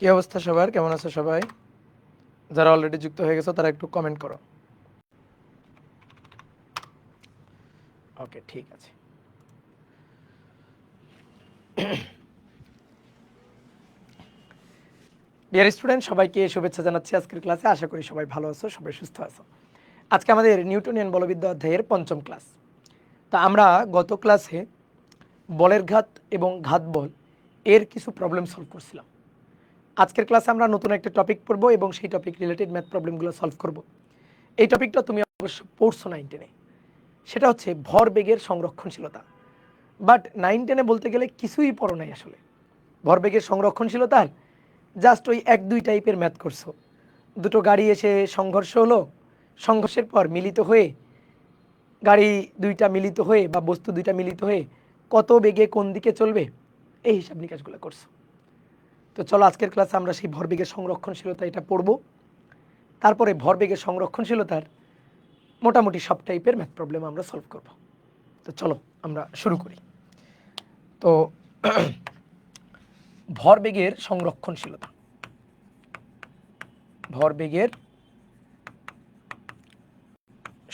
কি অবস্থা সবার? কেমন আছো সবাই? যারা অলরেডি যুক্ত হয়ে গেছো তারা একটু কমেন্ট করো। ওকে, ঠিক আছে। ডিয়ার স্টুডেন্ট, সবাইকে শুভেচ্ছা জানাচ্ছি আজকের ক্লাসে। আশা করি সবাই ভালো আছো, সবাই সুস্থ আছো। আজকে আমাদের নিউটনিয়ান বলবিদ্যা অধ্যায়ের পঞ্চম ক্লাস। তা আমরা গত ক্লাসে বলের ঘাত এবং ঘাত বল এর কিছু প্রবলেম সলভ করছিলাম। আজকের ক্লাসে আমরা নতুন একটা টপিক পড়বো এবং সেই টপিক রিলেটেড ম্যাথ প্রবলেমগুলো সলভ করব। এই টপিকটা তুমি অবশ্য পড়ছো 9-10-এ, সেটা হচ্ছে ভরবেগের সংরক্ষণশীলতা। বাট 9-10-এ বলতে গেলে কিছুই পড়ো নাই আসলে। ভরবেগের সংরক্ষণশীলতার জাস্ট ওই 1-2 টাইপের ম্যাথ করছো। দুটো গাড়ি এসে সংঘর্ষ হলো, সংঘর্ষের পর মিলিত হয়ে গাড়ি দুইটা মিলিত হয়ে বা বস্তু দুইটা মিলিত হয়ে কত বেগে কোন দিকে চলবে এই হিসাব নিকাশগুলো করছো। তো চলো আজকের ক্লাসে আমরা সেই ভরবেগের সংরক্ষণশীলতা এটা পড়বো। তারপরে ভরবেগের সংরক্ষণশীলতার মোটামুটি সব টাইপের ম্যাথ প্রবলেম আমরা সলভ করব। তো চলো আমরা শুরু করি। তো ভরবেগের সংরক্ষণশীলতা, ভরবেগের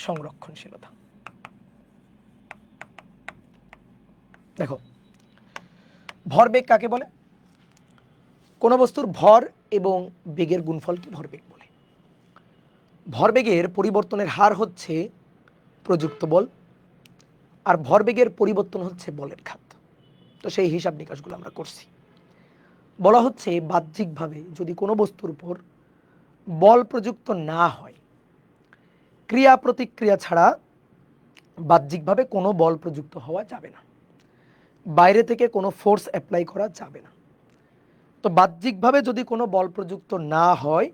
সংরক্ষণশীলতা। দেখো, ভরবেগ কাকে বলে? কোন বস্তুর ভর এবং বেগের গুণফলকে ভরবেগ বলে। ভরবেগের পরিবর্তনের হার হচ্ছে প্রযুক্ত বল, আর ভরবেগের পরিবর্তন হচ্ছে বলের ঘাত। তো সেই হিসাব নিকাশগুলো আমরা করছি। বলা হচ্ছে বাহ্যিকভাবে যদি কোনো বস্তুর উপর বল প্রযুক্ত না হয়, ক্রিয়া প্রতিক্রিয়া ছাড়া বাহ্যিকভাবে কোনো বল প্রযুক্ত হওয়া যাবে না, বাইরে থেকে কোনো ফোর্স অ্যাপ্লাই করা যাবে না। তো বাহ্যিকভাবে যদি কোনো বল প্রযুক্ত না হয়,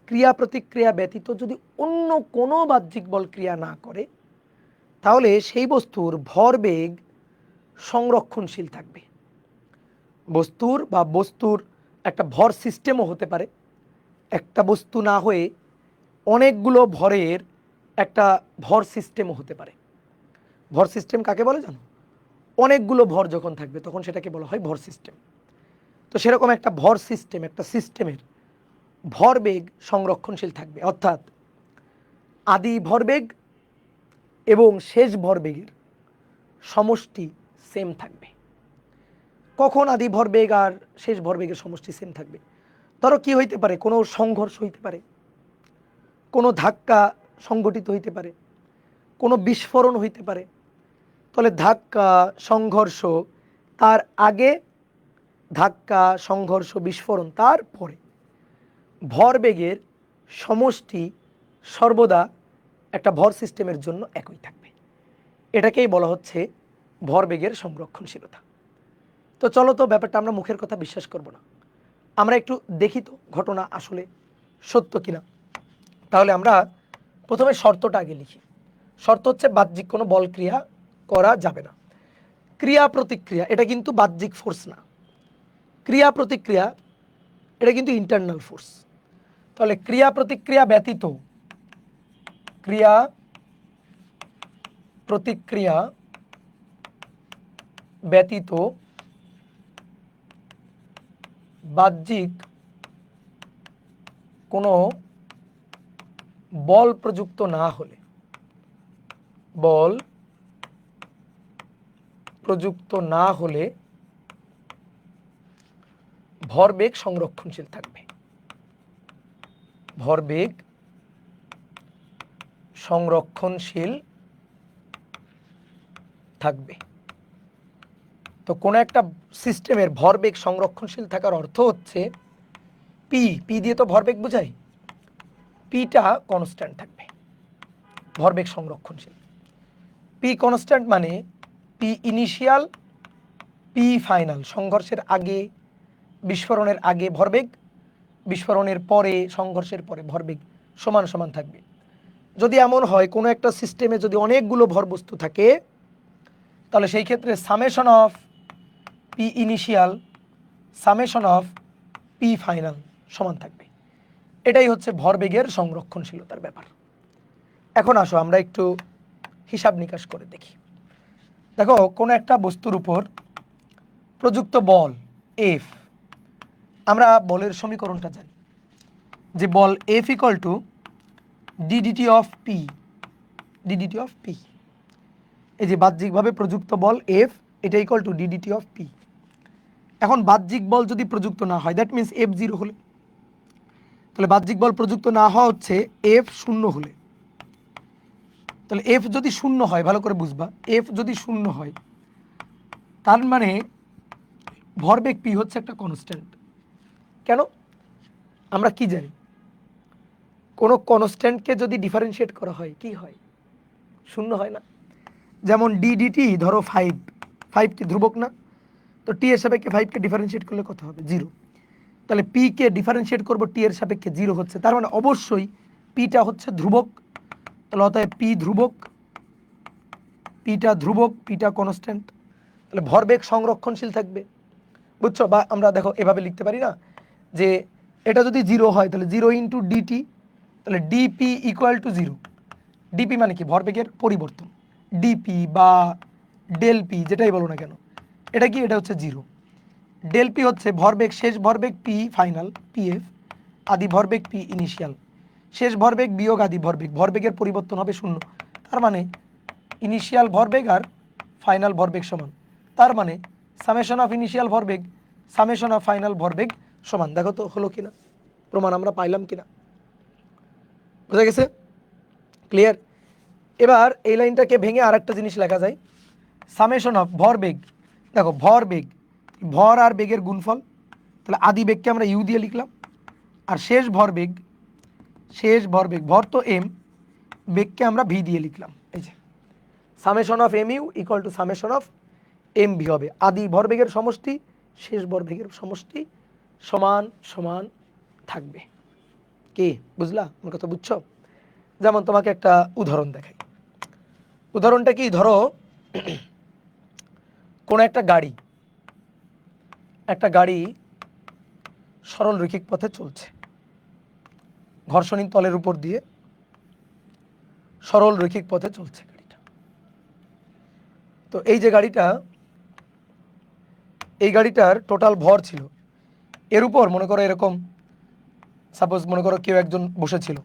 ক্রিয়া প্রতিক্রিয়া ব্যতীত যদি অন্য কোনো বাহ্যিক বল ক্রিয়া না করে, তাহলে সেই বস্তুর ভরবেগ সংরক্ষণশীল থাকবে। বস্তুর একটা ভর সিস্টেমও হতে পারে, একটা বস্তু না হয়ে অনেকগুলো ভরের একটা ভর সিস্টেমও হতে পারে। ভর সিস্টেম কাকে বলে জানো? অনেকগুলো ভর যখন থাকবে তখন সেটাকে বলা হয় ভর সিস্টেম। তো সেরকম একটা ভর সিস্টেম, একটা সিস্টেমের ভরবেগ সংরক্ষণশীল থাকবে, অর্থাৎ আদি ভরবেগ এবং শেষ ভরবেগের সমষ্টি সেম থাকবে। কখন আদি ভরবেগ আর শেষ ভরবেগের সমষ্টি সেম থাকবে? ধরো কি হইতে পারে, কোনো সংঘর্ষ হইতে পারে, কোনো ধাক্কা সংঘটিত হইতে পারে, কোনো বিস্ফোরণ হইতে পারে। তাহলে ধাক্কা, সংঘর্ষ তার আগে, ধাক্কা, সংঘর্ষ, বিস্ফোরণ তারপরে ভরবেগের সমষ্টি সর্বদা একটা ভর সিস্টেমের জন্য একই থাকবে। এটাকেই বলা হচ্ছে ভরবেগের সংরক্ষণশীলতা। তো চলো, তো ব্যাপারটা আমরা মুখের কথা বিশ্বাস করব না, আমরা একটু দেখি তো ঘটনা আসলে সত্য কিনা। তাহলে আমরা প্রথমে শর্তটা আগে লিখি। শর্ত হচ্ছে বাহ্যিক কোনো বল ক্রিয়া করা যাবে না। ক্রিয়া প্রতিক্রিয়া এটা কিন্তু বাহ্যিক ফোর্স না, ক্রিয়া প্রতিক্রিয়া এটা কিন্তু ইন্টারনাল ফোর্স। তাহলে ক্রিয়া প্রতিক্রিয়া ব্যতীত, ক্রিয়া প্রতিক্রিয়া ব্যতীত বাহ্যিক কোনো বল প্রযুক্ত না হলে, বল প্রযুক্ত না হলে ভরবেগ সংরক্ষণশীল থাকবে। ভরবেগ সংরক্ষণশীল থাকবে। তো কোনো একটা সিস্টেমের ভরবেগ সংরক্ষণশীল থাকার অর্থ হচ্ছে পি, পি দিয়ে তো ভরবেগ বোঝায়, পিটা কনস্ট্যান্ট থাকবে, ভরবেগ সংরক্ষণশীল। পি কনস্ট্যান্ট মানে পি ইনিশিয়াল, পি ফাইনাল। সংঘর্ষের আগে, বিস্ফোরণের আগে ভরবেগ, বিস্ফোরণের পরে, সংঘর্ষের পরে ভরবেগ সমান সমান থাকবে। যদি এমন হয় কোনো একটা সিস্টেমে যদি অনেকগুলো ভরবস্তু থাকে, তাহলে সেই ক্ষেত্রে summation of P initial summation of P final সমান থাকবে। এটাই হচ্ছে ভরবেগের সংরক্ষণশীলতার ব্যাপার। এখন আসো আমরা একটু হিসাব নিকাশ করে দেখি। দেখো, কোনো একটা বস্তুর উপর প্রযুক্ত বল এফ আমরা বলের সমীকরণটা জানি যে বল F equal to D D T of P, D D T of P. এই যে বাহ্যিকভাবে প্রযুক্ত বল এফ, এটা equal to D D T of P. এখন বাহ্যিক বল যদি প্রযুক্ত না হয়, দ্যাট মিনস এফ জিরো হলে, তাহলে বাহ্যিক বল প্রযুক্ত না হওয়া হচ্ছে এফ শূন্য হলে। তাহলে এফ যদি শূন্য হয়, ভালো করে বুঝবা, এফ যদি শূন্য হয় তার মানে ভরবেগ পি হচ্ছে একটা কনস্ট্যান্ট। কেন? আমরা কি জানি, কোনো কনস্ট্যান্টকে যদি ডিফারেন্সিয়েট করা হয় কি হয়? শূন্য হয় না। যেমন ডিডিটি ধরো 5, 5 কি ধ্রুবক না? তো টি এর সাপেক্ষে 5কে ডিফারেন্সিয়েট করলে কত হবে? 0। তাহলে পি কে ডিফারেন্সিয়েট করবো টি এর সাপেক্ষে 0 হচ্ছে, তার মানে অবশ্যই পিটা হচ্ছে ধ্রুবক। তাহলে অতএব পি ধ্রুবক, পিটা ধ্রুবক, পিটা কনস্ট্যান্ট। তাহলে ভরবেগ সংরক্ষণশীল থাকবে, বুঝছো? বা আমরা দেখো এভাবে লিখতে পারি না যে এটা যদি 0 হয় তাহলে 0 ইন্টু ডিটি, তাহলে ডিপি ইকুয়াল টু 0। ডিপি মানে কি? ভরবেগের পরিবর্তন। ডিপি বা ডেল পি যেটাই বলো না কেন, এটা কি? এটা হচ্ছে 0। ডেল পি হচ্ছে ভরবেগ, শেষ ভরবেগ পি ফাইনাল পিএফ, আদি ভরবেগ পি ইনিশিয়াল, শেষ ভরবেগ বিয়োগ আদি ভরবেগ, ভরবেগের পরিবর্তন হবে 0। তার মানে ইনিশিয়াল ভরবেগ আর ফাইনাল ভরবেগ সমান, তার মানে সামেশন অফ ইনিশিয়াল ভরবেগ সামেশন অফ ফাইনাল ভরবেগ সমান। দেখো তো হলো কিনা, প্রমাণ আমরা পাইলাম কিনা, বুঝা গেছে? ক্লিয়ার? এবার এই লাইনটাকে ভেঙে আর একটা জিনিস লেখা যায়, সামেশন অফ ভরবেগ। দেখো ভরবেগ, ভর আর বেগের গুণফল, তাহলে আদি বেগকে আমরা ইউ দিয়ে লিখলাম, আর শেষ ভরবেগ, শেষ ভরবেগ, ভর তো এম, বেগকে আমরা ভি দিয়ে লিখলাম। এই যে summation of M U equal to summation of M V হবে। আদি ভরবেগের সমষ্টি শেষ ভরবেগের সমষ্টি সমান সমান থাকবে। কি বুঝলা? আমার কথা বুঝছো? যেমন তোমাকে একটা উদাহরণ দেখাই। উদাহরণটা কি? ধরো কোন একটা গাড়ি সরল রৈখিক পথে চলছে, ঘর্ষণীন তলের উপর দিয়ে সরল রৈখিক পথে চলছে গাড়িটা। তো এই যে গাড়িটা, এই গাড়িটার টোটাল ভর ছিল, এর উপর মনে করো এরকম, সাপোজ মনে করো কেউ একজন বসেছিল,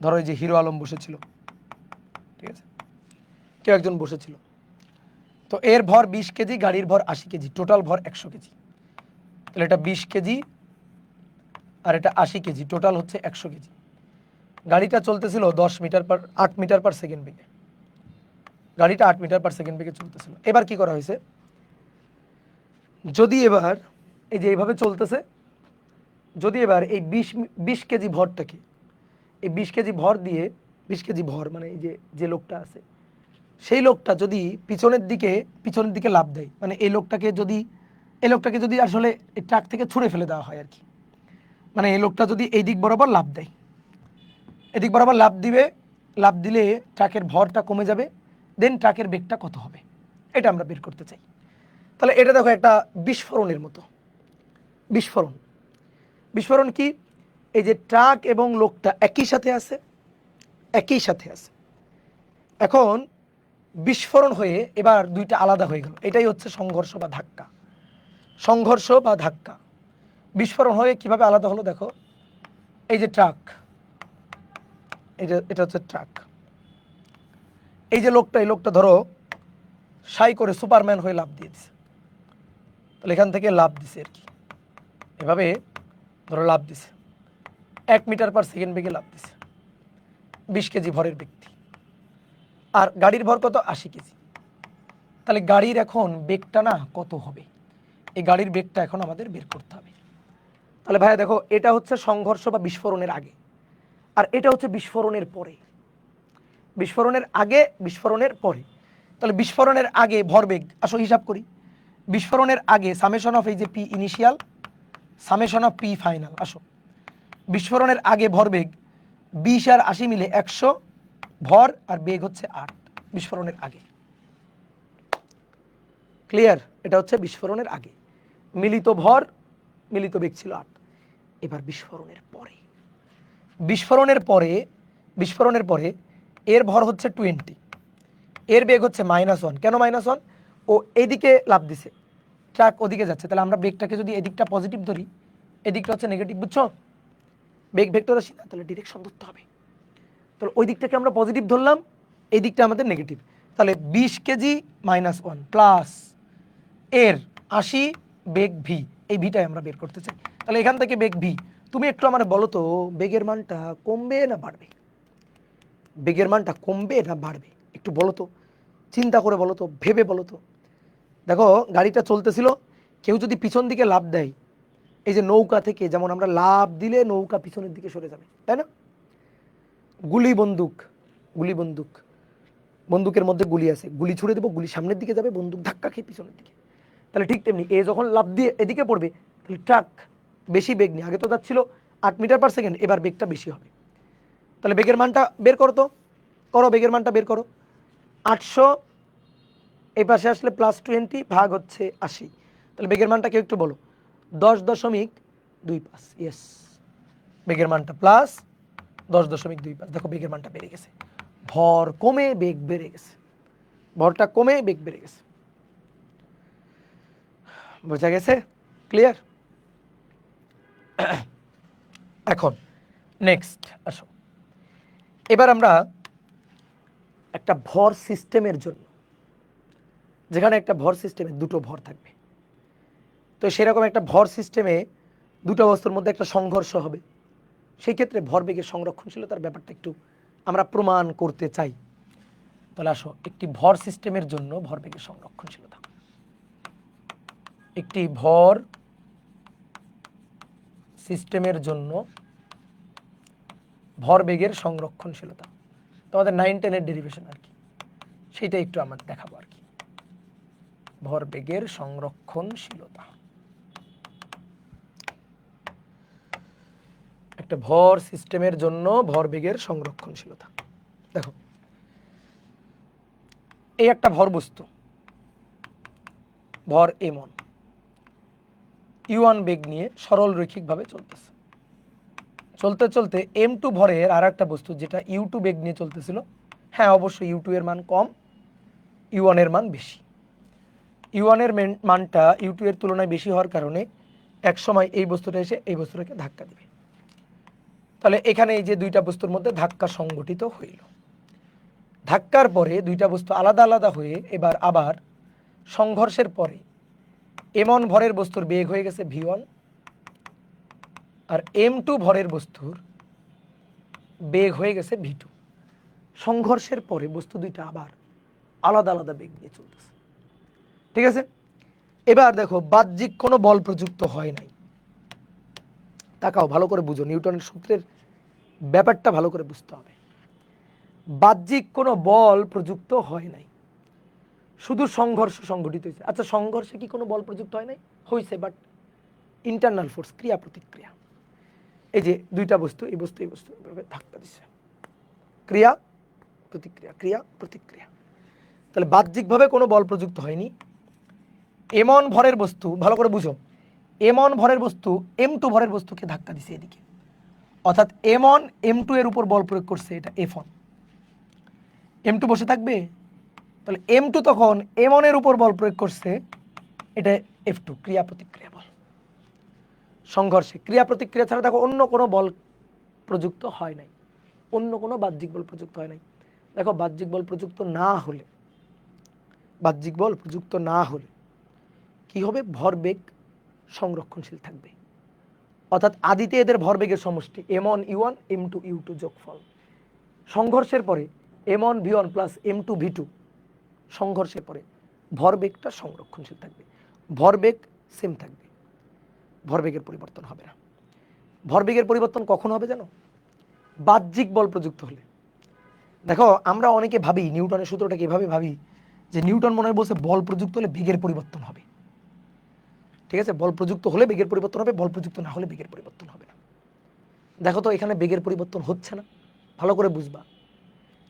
ধরো এই যে হিরো আলম বসেছিল, ঠিক আছে, কেউ একজন বসেছিল। তো এর ভর 20 কেজি, গাড়ির ভর 80 কেজি, টোটাল ভর 100 কেজি। তাহলে এটা 20 কেজি আর এটা 80 কেজি, টোটাল হচ্ছে 100 কেজি। গাড়িটা চলতেছিল 8 মিটার পার সেকেন্ড বেগে, গাড়িটা 8 মিটার পার সেকেন্ড বেগে চলতেছিল। এবার কি করা হয়েছে, যদি এবার এই যে এইভাবে চলতেছে, যদি এবার এই 20 কেজি ভরটাকে, এই 20 কেজি ভর দিয়ে, 20 কেজি ভর মানে এই যে লোকটা আছে, সেই লোকটা যদি পিছনের দিকে লাফ দেয়, মানে এই লোকটাকে যদি আসলে এই ট্রাক থেকে ছুঁড়ে ফেলে দেওয়া হয় আর কি, মানে এই লোকটা যদি এই দিক বরাবর লাফ দেয়, এদিক বরাবর লাফ দিবে, লাফ দিলে ট্রাকের ভরটা কমে যাবে, দেন ট্রাকের বেগটা কত হবে এটা আমরা বের করতে চাই। তাহলে এটা দেখো একটা বিস্ফোরণের মতো। বিস্ফোরণ কি? এই যে ট্রাক এবং লোকটা একই সাথে আছে, এখন বিস্ফোরণ হয়ে এবার দুইটা আলাদা হয়ে গেল, এটাই হচ্ছে সংঘর্ষ বা ধাক্কা। বিস্ফোরণ হয়ে কিভাবে আলাদা হলো দেখো, এই যে ট্রাক, এটা হচ্ছে ট্রাক, এই যে লোকটা, এই লোকটা ধরো সাই করে সুপারম্যান হয়ে লাফ দিয়ে দিছে, তাহলে এখান থেকে লাফ দিছে আর কি, এভাবে ধরো লাফ দিছে 1 মিটার পার সেকেন্ড বেগে লাফ দিছে, 20 কেজি ভরের ব্যক্তি, আর গাড়ির ভর কত? 80 কেজি। তাহলে গাড়ির এখন বেগটা না কত হবে, এই গাড়ির বেগটা এখন আমাদের বের করতে হবে। তাহলে ভাইয়া দেখো, এটা হচ্ছে সংঘর্ষ বা বিস্ফোরণের আগে, আর এটা হচ্ছে বিস্ফোরণের পরে। বিস্ফোরণের আগে, বিস্ফোরণের পরে। তাহলে বিস্ফোরণের আগে ভরবেগ, আসো হিসাব করি। বিস্ফোরণের আগে সামেশন অফ এই যে P initial summation of P final, আসো বিস্ফোরণের আগে ভরবেগ 20 আর 80 মিলে 100 ভর, আর বেগ হচ্ছে 8 বিস্ফোরণের আগে। ক্লিয়ার? এটা হচ্ছে বিস্ফোরণের আগে, মিলিত ভর মিলিত বেগ ছিল 8। এবার বিস্ফোরণের পরে এর ভর হচ্ছে 20, এর বেগ হচ্ছে -1। কেন -1? ও এইদিকে লাফ দিছে, ট্রাক ওদিকে যাচ্ছে, তাহলে আমরা বেগটাকে যদি এদিকটা পজিটিভ ধরি, এদিকটা হচ্ছে নেগেটিভ, বুঝছো? বেগ ভেক্টর রাশি না, তাহলে ডিরেকশন ধরতে হবে। তাহলে ওই দিকটাকে আমরা পজিটিভ ধরলাম, এই দিকটা আমাদের নেগেটিভ। তাহলে 20 কেজি -1 প্লাস এর 80 বেগ ভি, এই ভিটাই আমরা বের করতে চাই। তাহলে এখান থেকে বেগ ভি, তুমি একটু আমার বলো তো বেগের মানটা কমবে না বাড়বে? বেগের মানটা কমবে না বাড়বে? একটু বলো তো, চিন্তা করে বলো তো, ভেবে বলো তো। দেখো গাড়িটা চলতেছিল, কেউ যদি পিছন দিকে লাফ দেয়, এই যে নৌকা থেকে যেমন আমরা লাফ দিলে নৌকা পিছনের দিকে সরে যাবে, তাই না? গুলি বন্দুক, গুলি বন্দুক, বন্দুকের মধ্যে গুলি আছে, গুলি ছুড়ে দেবো, গুলি সামনের দিকে যাবে, বন্দুক ধাক্কা খেয়ে পিছনের দিকে। তাহলে ঠিক তেমনি এ যখন লাফ দিয়ে এদিকে পড়বে, তাহলে ট্রাক বেশি বেগ নিয়ে, আগে তো যাচ্ছিল 8 মিটার পার সেকেন্ড, এবার বেগটা বেশি হবে। তাহলে বেগের মানটা বের করো তো, করো বেগের মানটা বের করো। 800 এই পাশে আসলে +20 ভাগ হচ্ছে 80, তাহলে বেগের মানটা কেউ একটু বলো। 10.25, ইয়েস, বেগের মানটা +10.25। দেখো বেগের মানটা বেড়ে গেছে, ভর কমে বেগ বেড়ে গেছে, ভরটা কমে বেগ বেড়ে গেছে। বোঝা গেছে? ক্লিয়ার? এখন নেক্সট আসো, এবার আমরা একটা ভর সিস্টেমের জন্য, যেখানে একটা ভর সিস্টেমে দুটো ভর থাকবে, তো সেরকম একটা ভর সিস্টেমে দুটো বস্তুর মধ্যে একটা সংঘর্ষ হবে, সেই ক্ষেত্রে ভরবেগের সংরক্ষণশীলতার ব্যাপারটা একটু আমরা প্রমাণ করতে চাই। তাহলে আসো, একটি ভর সিস্টেমের জন্য ভরবেগের সংরক্ষণশীলতা, একটি ভর সিস্টেমের জন্য ভরবেগের সংরক্ষণশীলতা, তোমাদের 9-10-এর ডেরিভেশন আর কি, সেইটা একটু আমরা দেখাবো আর কি। ভরবেগের সংরক্ষণশীলতা, একটা ভর সিস্টেমের জন্য ভরবেগের সংরক্ষণশীলতা। দেখো এই একটা ভর বস্তু, ভর m1, u1 বেগ নিয়ে সরল রৈখিকভাবে চলতেছে, চলতে চলতে m2 ভরের আর একটা বস্তু যেটা u2 বেগ নিয়ে চলতেছিল, হ্যাঁ অবশ্যই u2 এর মান কম, u1 এর মান বেশি। u1 এর মানটা u2 এর তুলনায় বেশি হওয়ার কারণে এক সময় এই বস্তুটা এসে এই বস্তুটাকে ধাক্কা দিবে। তাহলে এখানে এই যে দুইটা বস্তুর মধ্যে ধাক্কা সংঘটিত হইল, ধাক্কার পরে দুইটা বস্তু আলাদা আলাদা হয়ে এবার আবার সংঘর্ষের পরে m1 ভরের বস্তুর বেগ হয়ে গেছে v1, আর m2 ভরের বস্তুর বেগ হয়ে গেছে v2। সংঘর্ষের পরে বস্তু দুইটা আবার আলাদা আলাদা বেগ নিয়ে চলতেছে, ঠিক আছে? এবার দেখো বাহ্যিক কোনো বল প্রযুক্ত হয় নাই, তাকাও ভালো করে বুঝো, নিউটনের সূত্রের ব্যাপারটা ভালো করে বুঝতে হবে। বাহ্যিক কোনো বল প্রযুক্ত হয় নাই, শুধু সংঘর্ষ সংঘটিত হয়েছে। আচ্ছা সংঘর্ষে কি কোনো বল প্রযুক্ত হয় নাই? হয়েছে, বাট ইন্টারনাল ফোর্স, ক্রিয়া প্রতিক্রিয়া। এই যে দুইটা বস্তু, এই বস্তু এই বস্তু এভাবে ধাক্কা দিচ্ছে, ক্রিয়া প্রতিক্রিয়া, ক্রিয়া প্রতিক্রিয়া। তাহলে বাহ্যিকভাবে কোনো বল প্রযুক্ত হয়নি। m1 ভরের বস্তু, ভালো করে বুঝো, m1 ভরের বস্তু m2 ভরের বস্তুকে ধাক্কা দিছে এদিকে, অর্থাৎ m1 m2 এর উপর বল প্রয়োগ করছে, এটা f1, m2 বসে থাকবে? তাহলে m2 তখন m1 এর উপর বল প্রয়োগ করছে, এটা f2, ক্রিয়া প্রতিক্রিয়া বল। সংঘর্ষে ক্রিয়া প্রতিক্রিয়া ছাড়া দেখো অন্য কোনো বল প্রযুক্ত হয় নাই, অন্য কোনো বাহ্যিক বল প্রযুক্ত হয় নাই। দেখো বাহ্যিক বল প্রযুক্ত না হলে, বাহ্যিক বল প্রযুক্ত না হলে কি হবে? ভরবেগ সংরক্ষণশীল থাকবে, অর্থাৎ আদিতে এদের ভরবেগের সমষ্টি m1 u1 m2 u2 যোগফল। সংঘর্ষের পরে m1 v1 plus m2 v2, সংঘর্ষের পরে ভরবেগটা সংরক্ষণশীল থাকবে, ভরবেগ সেম থাকবে, ভরবেগের পরিবর্তন হবে না। ভরবেগের পরিবর্তন কখন হবে জানো? বাহ্যিক বল প্রযুক্ত হলে। দেখো আমরা অনেকে ভাবি, নিউটনের সূত্রটাকে এভাবে ভাবি যে নিউটন মনে হয় বলছে বল প্রযুক্ত হলে বেগের পরিবর্তন হবে, ঠিক আছে? বল প্রযুক্ত হলে বেগের পরিবর্তন হবে, বল প্রযুক্ত না হলে বেগের পরিবর্তন হবে না। দেখো তো এখানে বেগের পরিবর্তন হচ্ছে না, ভালো করে বুঝবা।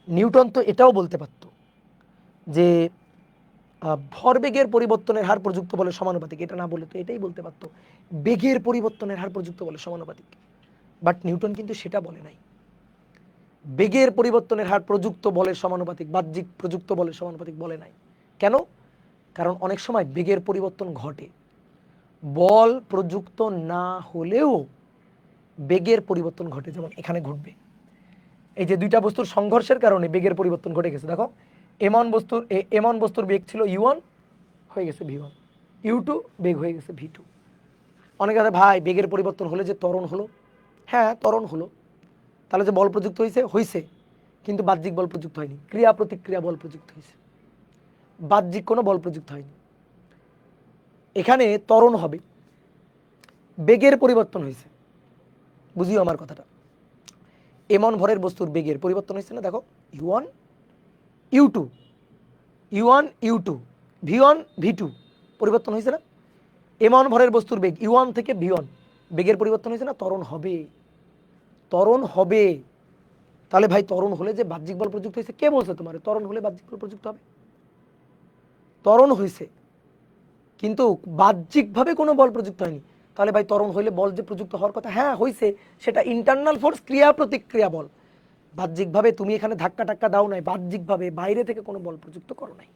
নিউটন তো এটাও বলতে পারতো যে ভরবেগের পরিবর্তনের হার প্রযুক্ত বলের সমানুপাতিক, এটা না বলে তো এটাই বলতে পারতো বেগের পরিবর্তনের হার প্রযুক্ত বলের সমানুপাতিক, বাট নিউটন কিন্তু সেটা বলে নাই। বেগের পরিবর্তনের হার প্রযুক্ত বলের সমানুপাতিক, বাহ্যিক প্রযুক্ত বলের সমানুপাতিক বলে নাই। কেন? কারণ অনেক সময় বেগের পরিবর্তন ঘটে, বল প্রযুক্ত না হলেও বেগের পরিবর্তন ঘটে, যেমন এখানে ঘটবে। এই যে দুইটা বস্তুর সংঘর্ষের কারণে বেগের পরিবর্তন ঘটে গেছে। দেখো এমন বস্তুর বেগ ছিল u1 হয়ে গেছে v1, u2 বেগ হয়ে গেছে v2। অনেকে আছে ভাই বেগের পরিবর্তন হলে যে ত্বরণ হলো, হ্যাঁ ত্বরণ হলো, তাহলে যে বল প্রযুক্ত হয়েছে কিন্তু বাহ্যিক বল প্রযুক্ত হয়নি, ক্রিয়া প্রতিক্রিয়া বল প্রযুক্ত হয়েছে, বাহ্যিক কোনো বল প্রযুক্ত হয়নি। এখানে ত্বরণ হবে, বেগের পরিবর্তন হয়েছে, বুঝিও আমার কথাটা। এমন ভরের বস্তুর বেগের পরিবর্তন হয়েছে না, দেখো u1 u2 u1 u2 v1 v2 পরিবর্তন হয়েছে না। এমন ভরের বস্তুর বেগ u1 থেকে v1 বেগের পরিবর্তন হয়েছে না, ত্বরণ হবে, ত্বরণ হবে। তাহলে ভাই ত্বরণ হলে যে বাহ্যিক বল প্রযুক্ত হয়েছে, কে বলছে তোমার ত্বরণ হলে বাহ্যিক বল প্রযুক্ত হবে? ত্বরণ হয়েছে কিন্তু বাহ্যিকভাবে কোনো বল প্রযুক্ত হয়নি। তাহলে ভাই ত্বরণ হইলে বল যে প্রযুক্ত হওয়ার কথা, হ্যাঁ হয়েছে, সেটা ইন্টারনাল ফোর্স, ক্রিয়া প্রতিক্রিয়া বল। বাহ্যিকভাবে তুমি এখানে ধাক্কা টাক্কা দাও নাই, বাহ্যিকভাবে বাইরে থেকে কোনো বল প্রযুক্ত করো নাই,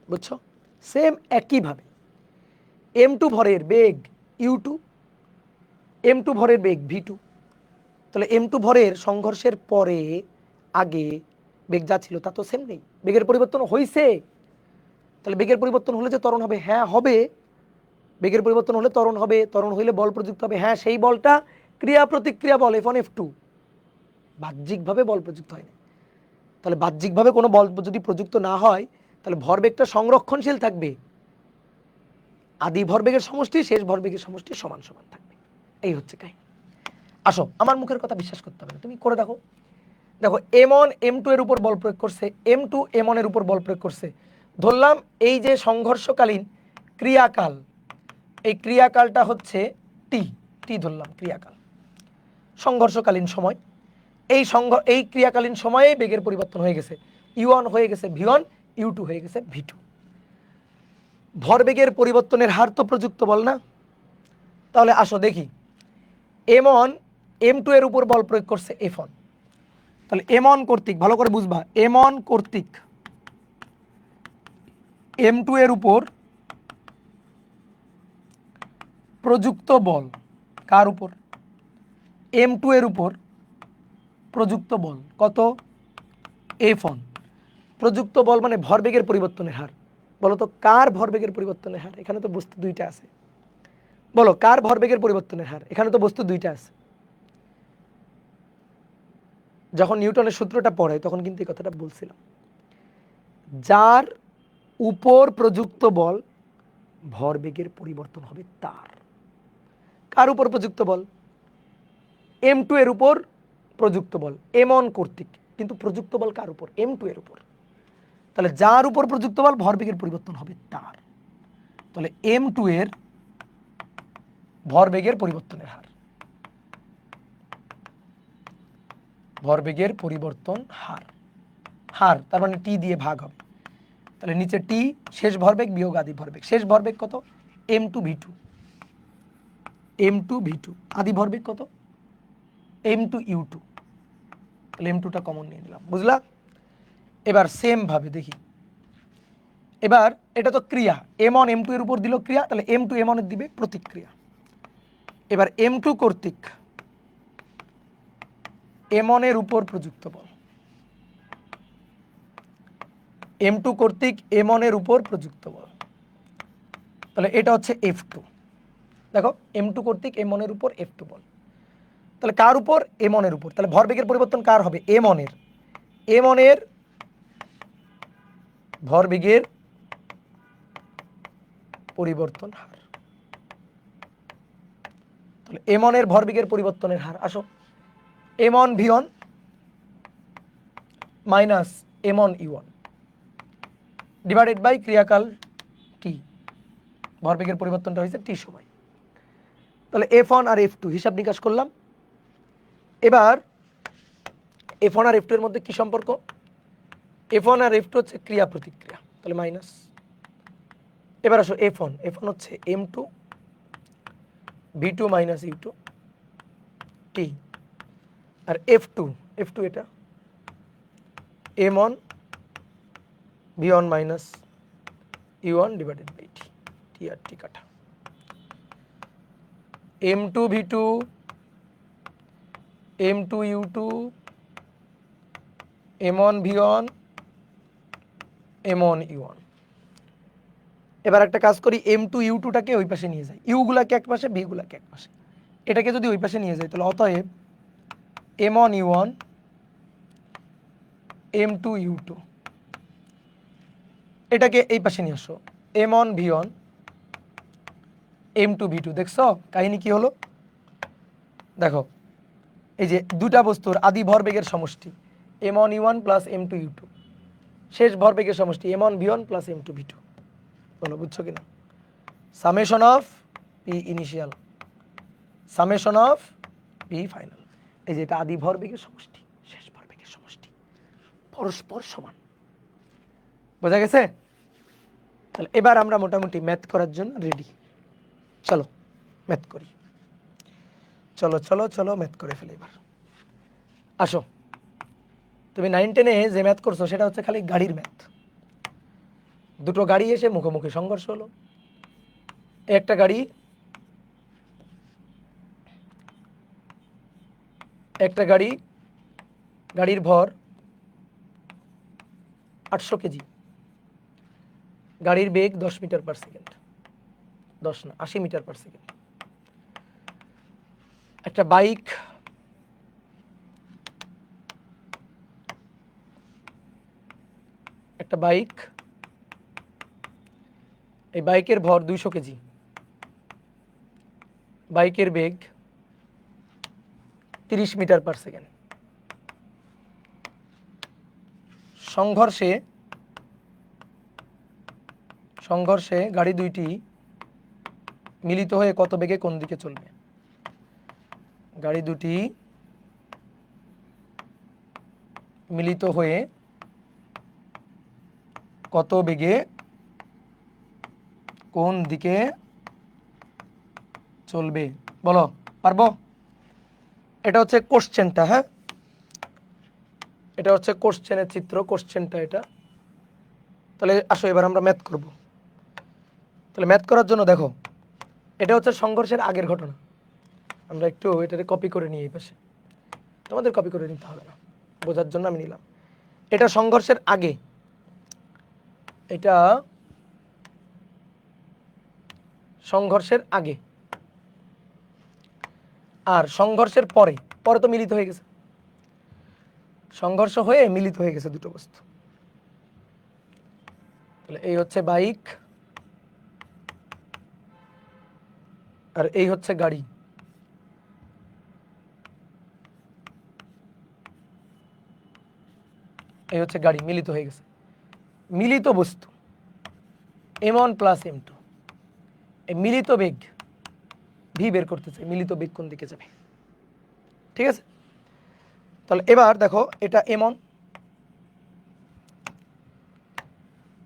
বুঝছো? সেম একইভাবে m2 ভরের বেগ u2, m2 ভরের বেগ v2। তাহলে m2 ভরের সংঘর্ষের পরে আগে বেগ যা ছিল তা তো সেম নেই, বেগের পরিবর্তন হয়েছে। তাহলে বেগের পরিবর্তন হলে যে ত্বরণ হবে, হ্যাঁ হবে, বেগের পরিবর্তন হলে ত্বরণ হবে, ত্বরণ হইলে বল প্রযুক্ত হবে, হ্যাঁ সেই বলটা ক্রিয়া প্রতিক্রিয়া বল f1 f2, বাহ্যিকভাবে বল প্রযুক্ত হয়নি। তাহলে বাহ্যিকভাবে কোনো বল যদি প্রযুক্ত না হয় তাহলে ভরবেগটা সংরক্ষণশীল থাকবে, আদি ভরবেগের সমষ্টি শেষ ভরবেগের সমষ্টি সমান সমান থাকবে। এই হচ্ছে কাহিনী। আসো, আমার মুখের কথা বিশ্বাস করতে হবে না, তুমি করে দেখো। দেখো m1 m2 এর উপর বল প্রয়োগ করছে, m2 m1 এর উপর বল প্রয়োগ করছে। ধরলাম এই যে সংঘর্ষকালীন ক্রিয়াকাল, এই ক্রিয়াকালটা হচ্ছে টি ধরলাম ক্রিয়াকাল, সংঘর্ষকালীন সময়। এই ক্রিয়াকালীন সময়ে বেগের পরিবর্তন হয়ে গেছে, u1 হয়ে গেছে v1, u2 হয়ে গেছে v2। ভরবেগের পরিবর্তনের হার তো প্রযুক্ত বল না। তাহলে আসো দেখি, m1 m2 এর উপর বল প্রয়োগ করছে f1। তাহলে m1 কর্তৃক, ভালো করে বুঝবা, m1 কর্তৃক m2 এর উপর প্রযুক্ত বল, কার উপর? m2 এর উপর প্রযুক্ত বল কত? f1। প্রযুক্ত বল মানে ভরবেগের পরিবর্তনের হার। বলো তো কার ভরবেগের পরিবর্তনের হার? এখানে তো বস্তু দুইটা আছে, বলো কার ভরবেগের পরিবর্তনের হার? এখানে তো বস্তু দুইটা আছে। যখন নিউটনের সূত্রটা পড়াই তখন কিন্তু এই কথাটা বলছিলাম, যার উপর প্রযুক্ত বল ভরবেগের পরিবর্তন হবে তার। কার উপর প্রযুক্ত বল? m2 এর উপর প্রযুক্ত বল m1 কর্তৃক, কিন্তু প্রযুক্ত বল কার উপর? m2 এর উপর। তাহলে যার উপর প্রযুক্ত বল ভরবেগের পরিবর্তন হবে তার। তাহলে m2 এর ভরবেগের পরিবর্তনের হার, ভরবেগের পরিবর্তন হার তার মানে টি দিয়ে ভাগ হবে। তাহলে নিচে টি শেষ ভরবেগ বিয়োগ আদি ভরবেগ, শেষ ভরবেগ কত? m2 v2, m2 v2, আদি ভরবেগ কত? m2 u2। তাহলে m2টা কমন নিয়ে নিলাম, বুঝলা? এবার সেম ভাবে দেখি, এবার এটা তো ক্রিয়া, m1 m2 এর উপর দিল ক্রিয়া, তাহলে m2 m1 এর দিবে প্রতিক্রিয়া। এবার m2 কর্তৃক m1 এর উপর প্রযুক্ত বল, m2 কর্তৃক m1 এর উপর প্রযুক্ত বল, তাহলে এটা হচ্ছে f2। দেখো m2 কর্তৃক m1 এর উপর f2 বল, তাহলে কার উপর? m1 এর উপর। তাহলে ভরবেগের পরিবর্তন কার হবে? m1 এর ভরবেগের পরিবর্তন হার। তাহলে m1 এর ভরবেগের পরিবর্তনের হার, আসো m1 v1 minus m1 u1 divided by ক্রিয়াকাল টি, ভরবেগের পরিবর্তনটা হয়েছে টি সময়। তাহলে f1 আর f2 হিসাব নিকাশ করলাম। এবার f1 আর f2 এর মধ্যে কি সম্পর্ক? f1 আর f2 হচ্ছে ক্রিয়া প্রতিক্রিয়া, তাহলে মাইনাস। এবার আসো f1 হচ্ছে m2 v2 মাইনাস u2 টি, আর f2 এটা m1 v1 minus u1 divided by T, T আর টি কাটা। M2V2 M2U2 M1V1 M1U1। এবার একটা কাজ করি, M2U2টাকে ওই পাশে নিয়ে যাই, ইউগুলাকে এক পাশে, ভিগুলাকে এক পাশে। এটাকে যদি ওই পাশে নিয়ে যাই তাহলে অতএব M1U1 M2U2, এটাকে এই পাশে নিয়ে আসো, M1V1 M2V2। দেখছো কাহিনী কি হলো? দেখো এই যে দুটা বস্তুর আদি ভরবেগের সমষ্টি M1U1 প্লাস M2U2, শেষ ভরবেগের সমষ্টি M1V1 প্লাস M2V2। বলো বুঝছো কিনা? Summation of P initial summation of P final. এই যে এটা আদি ভরবেগের সমষ্টি, শেষ ভরবেগের সমষ্টি, পরস্পর সমান। বোঝা গেছে? তাহলে এবার আমরা মোটামুটি ম্যাথ করার জন্য রেডি। চলো ম্যাথ করি, চলো চলো চলো ম্যাথ করে ফেলি। এবার আসো, তুমি 9-10-এ যে ম্যাথ করছো সেটা হচ্ছে খালি গাড়ির ম্যাথ। দুটো গাড়ি এসে মুখোমুখি সংঘর্ষ হলো। একটা গাড়ি গাড়ির ভর 800 কেজি, গাড়ির বেগ 10 মিটার পার সেকেন্ড, 10 না 80 মিটার পার সেকেন্ড। একটা বাইক এই বাইকের ভর 200 কেজি, বাইকের বেগ 30 মিটার পার সেকেন্ড। সংঘর্ষে গাড়ি দুইটি মিলিত হয়ে কত বেগে কোন দিকে চলবে? গাড়ি দুটি মিলিত হয়ে কত বেগে কোন দিকে চলবে? বলো, পারবো? এটা হচ্ছে কোশ্চেনটা, হ্যাঁ এটা হচ্ছে কোশ্চেনের চিত্র, কোশ্চেনটা এটা। তাহলে আসো এবার আমরা ম্যাথ করব। তাহলে ম্যাথ করার জন্য দেখো, এটা হচ্ছে সংঘর্ষের আগের ঘটনা। আমরা একটু এটাকে কপি করে নিই এই পাশে, তোমাদের কপি করে নিতে হবে না, বোঝার জন্য আমি নিলাম। এটা সংঘর্ষের আগে, এটা সংঘর্ষের আগে, আর সংঘর্ষের পরে, পরে তো মিলিত হয়ে গেছে, সংঘর্ষ হয়ে মিলিত হয়ে গেছে দুটো বস্তু। তাহলে এই হচ্ছে বাইক আর এই হচ্ছে গাড়ি। এই হচ্ছে গাড়ি, মিলিত হয়ে গেছে। মিলিত বস্তু M1 প্লাস M2, এই মিলিত বেগ ভি বের করতে চাই, মিলিত বেগ কোন দিকে যাবে। ঠিক আছে? তাহলে এবার দেখো, এটা M1,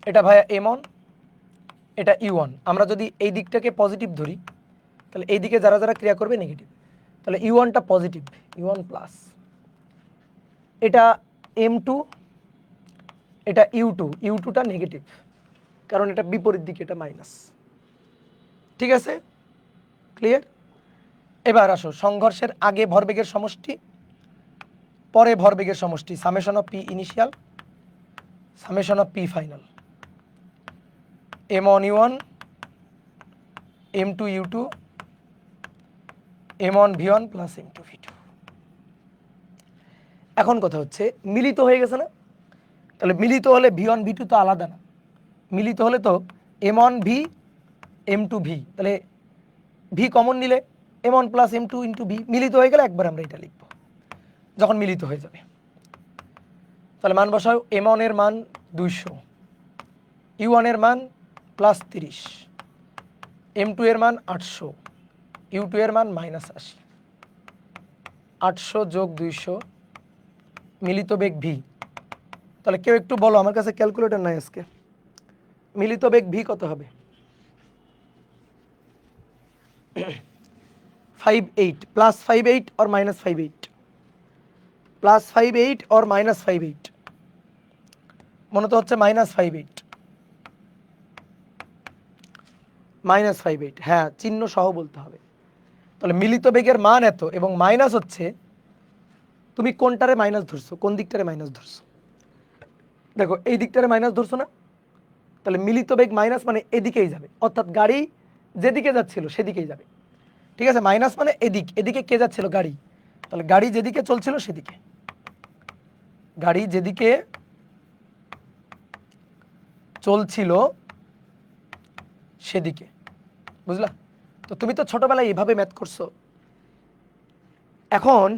এটা ভাইয়া M1, এটা U1। আমরা যদি এই দিকটাকে পজিটিভ ধরি তাহলে এই দিকে যারা যারা ক্রিয়া করবে নেগেটিভ। তাহলে U1টা পজিটিভ, U1 প্লাস। এটা M2, এটা U2টা নেগেটিভ, কারণ এটা বিপরীত দিকে, এটা মাইনাস। ঠিক আছে? ক্লিয়ার? এবার আসো, সংঘর্ষের আগে ভরবেগের সমষ্টি, পরে ভরবেগের সমষ্টি, summation of P initial summation of P final. M1U1 M2U2 M1V1 plus M2V2। এখন কথা হচ্ছে মিলিত হয়ে গেছে না? তাহলে মিলিত হলে V1 V2 তো আলাদা না, মিলিত হলে তো M1V M2V, তাহলে V কমন নিলে M1 plus M2 into V, মিলিত হয়ে গেলে একবার আমরা এটা লিখব যখন মিলিত হয়ে যাবে। তাহলে মান বসাও, M1 এর মান 200, U1 এর মান প্লাস 30, M2 এর মান 800, U2 এর মান -80। 800 যোগ 200 মিলিত বেগ V। তাহলে কেউ একটু বলো, আমার কাছে ক্যালকুলেটর নাই আজকে, মিলিত বেগ V কত হবে? 58 প্লাস 58 और माइनस 58, প্লাস 58 और माइनस 58, মনে তো হচ্ছে -58, হ্যাঁ চিহ্ন সহ বলতে হবে। তাহলে মিলিত বেগের মান এত এবং মাইনাস হচ্ছে, তুমি কোনটারে মাইনাস ধরছো, কোন দিকটারে মাইনাস ধরছো? দেখো এই দিকটারে মাইনাস ধরছো না, তাহলে মিলিত বেগ মাইনাস মানে এদিকেই যাবে, অর্থাৎ গাড়ি যেদিকে যাচ্ছিল সেদিকেই যাবে। ঠিক আছে, মাইনাস মানে এদিক, এদিকে কে যাচ্ছিল? গাড়ি। তাহলে গাড়ি যেদিকে চলছিল সেদিকে, গাড়ি যেদিকে চলছিল সেদিকে, বুঝলা? তো তুমি তো ছোটবেলায় এইভাবে ম্যাথ করছো। এখন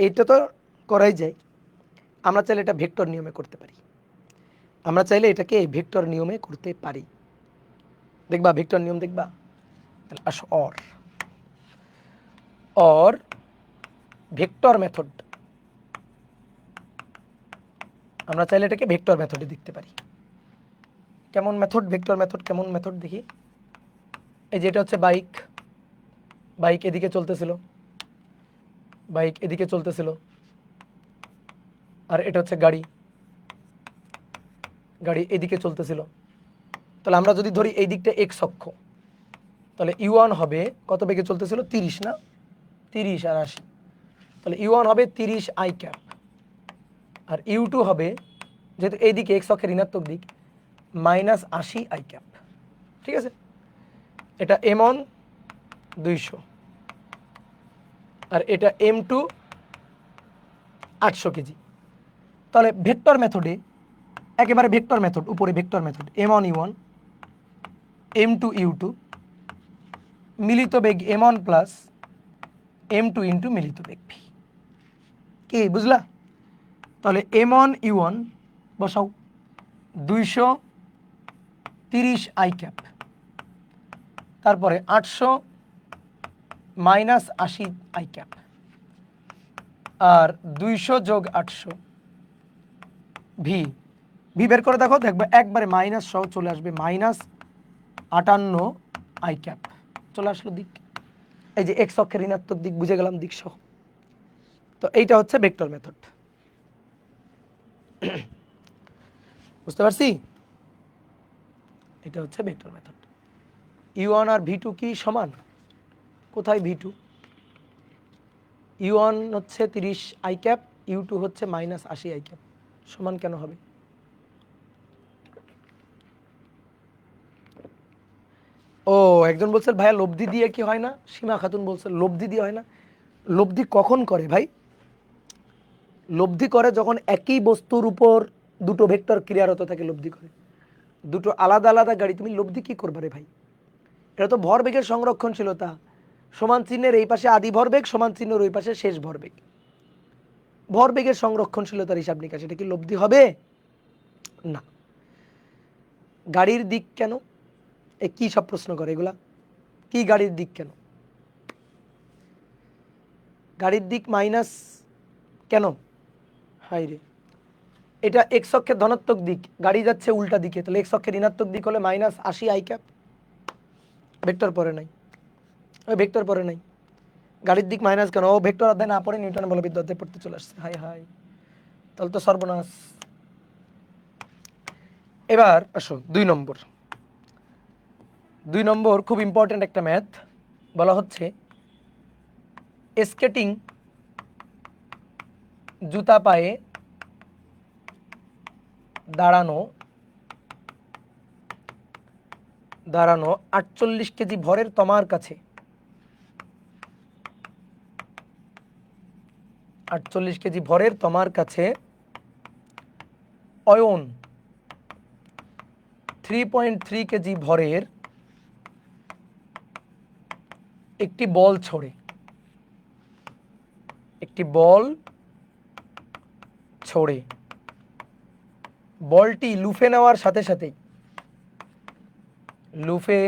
এইটা তো করাই যায়, আমরা চাইলে এটা ভেক্টর নিয়মে করতে পারি। আমরা চাইলে এটাকে ভেক্টর নিয়মে করতে পারি। দেখবা ভেক্টর নিয়ম দেখবা? তাহলে আসো অর ভেক্টর মেথড, আমরা চাইলে এটাকে ভেক্টর মেথডে দেখতে পারি। কেমন মেথড? ভেক্টর মেথড কেমন মেথড দেখি। এই যে এটা হচ্ছে বাইক, বাইক এদিকে চলতেছিল, বাইক এদিকে চলতেছিল, আর এটা হচ্ছে গাড়ি, গাড়ি এদিকে চলতেছিল। তাহলে আমরা যদি ধরি এই দিকটা এক্স অক্ষ, তাহলে ইউ1 হবে কত বেগে চলতেছিল? 30 না, 30 আর 80। তাহলে ইউ1 হবে 30 আই ক্যাপ, আর ইউ2 হবে, যেহেতু এই দিকে এক্স অক্ষের ঋণাত্মক দিক, -80 আই ক্যাপ। ঠিক আছে, এটা M1 200 আর এটা M2 800 কেজি। তাহলে ভেক্টর মেথডে, একেবারে ভেক্টর মেথড, উপরে vector method, M1 U1 M2 U2 মিলিত বেগ M1 প্লাস M2 ইন্টু মিলিত বেগ ভি। কি বুঝলা? তাহলে M1 U1 বসাও 230 আই ক্যাপ, তারপরে 800 -80 আই ক্যাপ, আর 200 যোগ 800 ভি। ভি বের করে দেখো, দেখবে একবারে মাইনাস সহ চলে আসবে, -58 আই ক্যাপ চলে আসলো দিক। এই যে এক্স অক্ষের ঋণাত্মক দিক, বুঝে গেলাম দিক সহ। তো এইটা হচ্ছে ভেক্টর মেথড। বুঝতে পারছি? এটা হচ্ছে ভেক্টর মেথড। U1 আর V2 কি সমান? কোথায় V2? U1 হচ্ছে 30 আই ক্যাপ, U2 হচ্ছে -80 আই ক্যাপ, সমান কেন হবে? ও, একজন বলছে ভাইয়া লব্ধি দিয়ে কি হয় না? সীমা খাতুন বলছে লব্ধি দিয়ে হয় না। লব্ধি কখন করে ভাই? লব্ধি করে যখন একই বস্তুর উপর দুটো ভেক্টর ক্রিয়ারত থাকে, লব্ধি করে। দুটো আলাদা আলাদা গাড়ি, তুমি লব্ধি কি করবে রে ভাই? এটা তো ভরবেগের সংরক্ষণশীলতা, সমান চিহ্নের এই পাশে আদি ভরবেগ, সমান চিহ্নের ওই পাশে শেষ ভরবেগ, ভরবেগের সংরক্ষণশীলতার হিসাব নিকাশ, এটা কি লব্ধি হবে? না। গাড়ির দিক কেন? এ কি সব প্রশ্ন করে এগুলা? কি গাড়ির দিক কেন? গাড়ির দিক মাইনাস কেন? হাই রে, এটা এক্স অক্ষের ধনাত্মক দিক, গাড়ি যাচ্ছে উল্টা দিকে, তাহলে এক্স অক্ষের ঋণাত্মক দিক হলে -80 আই ক্যাপ। ভেক্টর পরে নাই, ওই ভেক্টর পরে নাই, গাড়ির দিক মাইনাস কেন? ও ভেক্টর অধ্যায় না পড়ে নিউটনের বলবিদ্যা অধ্যায় পড়তে চলে আসছে। হাই হাই, তাহলে তো সর্বনাশ। এবার আসো 2 নম্বর। 2 নম্বর খুব ইম্পর্টেন্ট একটা ম্যাথ, বলা হচ্ছে স্কেটিং জুতা পায়ে দাঁড়ানো 48 কেজি ভরের তমার কাছে, 48 কেজি ভরের তমার কাছে অয়ন 3.3 কেজি ভরের একটি বল ছোড়ে, একটি বল ছোড়ে, বলটি লুফে নেওয়ার সাথে সাথেই, লুফে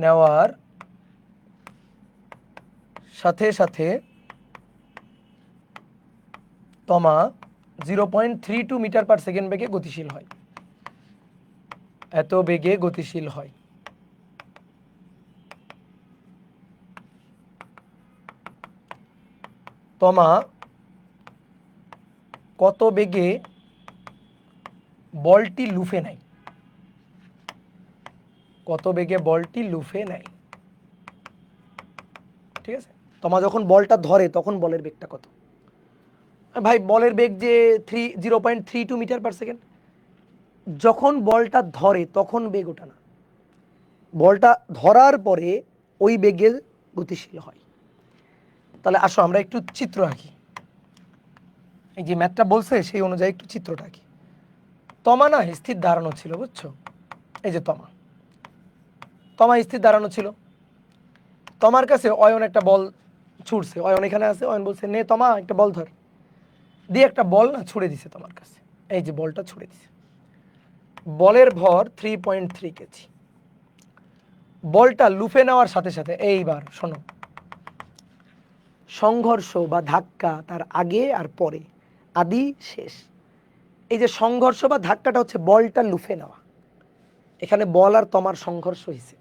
নেওয়ার সাথে সাথে তমা 0.32 মিটার পার সেকেন্ড বেগে গতিশীল হয়, এত বেগে গতিশীল হয়। তমা কত বেগে বলটি লুফে নেয়, কত বেগে বলটি লুফে নেয়। ঠিক আছে? তমা যখন বলটা ধরে তখন বলের বেগটা কত? ভাই বলের বেগ যে 0.32 মিটার পার সেকেন্ড। যখন বলটা ধরে তখন বেগ ওটা না, বলটা ধরার পরে ওই বেগে গতিশীল হয়। তাহলে আসো আমরা একটু চিত্র আঁকি। এই যে ম্যাথটা বলছে সেই অনুযায়ী একটু চিত্রটা আঁকি। তমা না স্থির দাঁড়ানো ছিল, বুঝছো? এই যে তমা স্থির দাঁড়ানো ছিল। তমার কাছে অয়ন একটা বল ছুড়ছে, অয়ন এখানে আছে, অয়ন বলছে নে তমা একটা বল ধর, দিয়ে একটা বল না ছুড়ে দিছে তোমার কাছে। এই যে বলটা ছুড়ে দিছে, বলের ভর 3.3 কেজি। বলটা লুফে নেওয়ার সাথে সাথে, এইবার শোনো, সংঘর্ষ বা ধাক্কা তার আগে আর পরে, আদি শেষ। এই যে সংঘর্ষ বা ধাক্কাটা হচ্ছে বলটা লুফে নেওয়া। এখানে বল আর তমার সংঘর্ষ হয়েছে।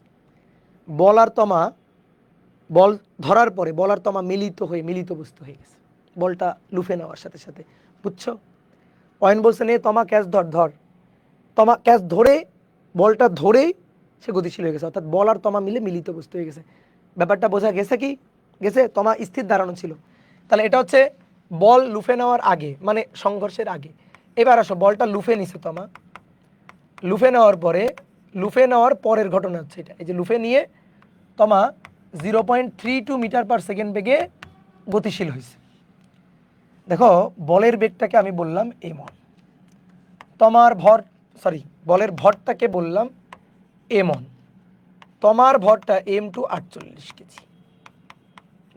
বল আর তমা, বল ধরার পরে বল আর তমা মিলিত হয়ে মিলিত বস্তু হয়ে গেছে বলটা লুফে নেওয়ার সাথে সাথে, বুঝছো? অয়ন বলছে নে তমা ক্যাচ ধর ধর, তমা ক্যাচ ধরে বলটা ধরেই সে গতিশীল হয়ে গেছে, অর্থাৎ বল আর তমা মিলে মিলিত বস্তু হয়ে গেছে। ব্যাপারটা বোঝা গেছে কি? গেছে? তমা স্থির দাঁড়ানো ছিল, তাহলে এটা হচ্ছে বল লুফে নেওয়ার আগে, মানে সংঘর্ষের আগে। এবার আসো, বলটা লুফে নিছে তমা, লুফে নেওয়ার পরে, লুফে নেওয়ার পরের ঘটনা হচ্ছে এটা। এই যে লুফে নিয়ে তমা 0.32 মিটার পার সেকেন্ড বেগে গতিশীল হয়েছে। দেখো বলের বেগটাকে আমি বললাম এমন, তমার ভর, সরি বলের ভরটাকে বললাম এমন, তমার ভরটা M2 48 কেজি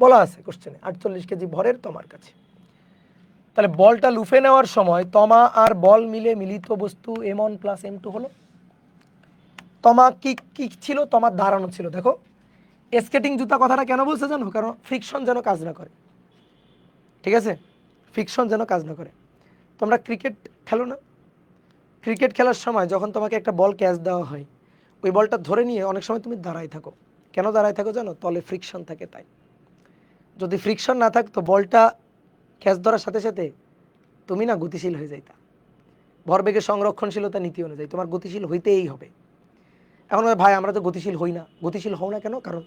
বলা আছে কোশ্চেনে, 48 কেজি ভরের তমার কাছে। তাহলে বলটা লুফে নেওয়ার সময় তমা আর বল মিলে মিলিত বস্তু M1 প্লাস M2 হলো। তমা কি কি ছিল? তমা দাঁড়ানো ছিল। দেখো স্কেটিং জুতা কথাটা কেন বলছে জানো? কারণ ফ্রিকশন যেন কাজ না করে, ঠিক আছে? ফ্রিকশন যেন কাজ না করে। তোমরা ক্রিকেট খেলো না? ক্রিকেট খেলার সময় যখন তোমাকে একটা বল ক্যাচ দেওয়া হয়, ওই বলটা ধরে নিয়ে অনেক সময় তুমি দাঁড়াই থাকো। কেন দাঁড়াই থাকো জানো? তলে ফ্রিকশন থাকে তাই। যদি ফ্রিকশন না থাকতো, বলটা ক্যাচ ধরার সাথে সাথে তুমি না গতিশীল হয়ে যাইতা। ভরবেগের সংরক্ষণশীলতা নীতি অনুযায়ী তোমার গতিশীল হইতেই হবে। এখন ভাই আমরা তো গতিশীল হই না, গতিশীল হও না কেন? কারণ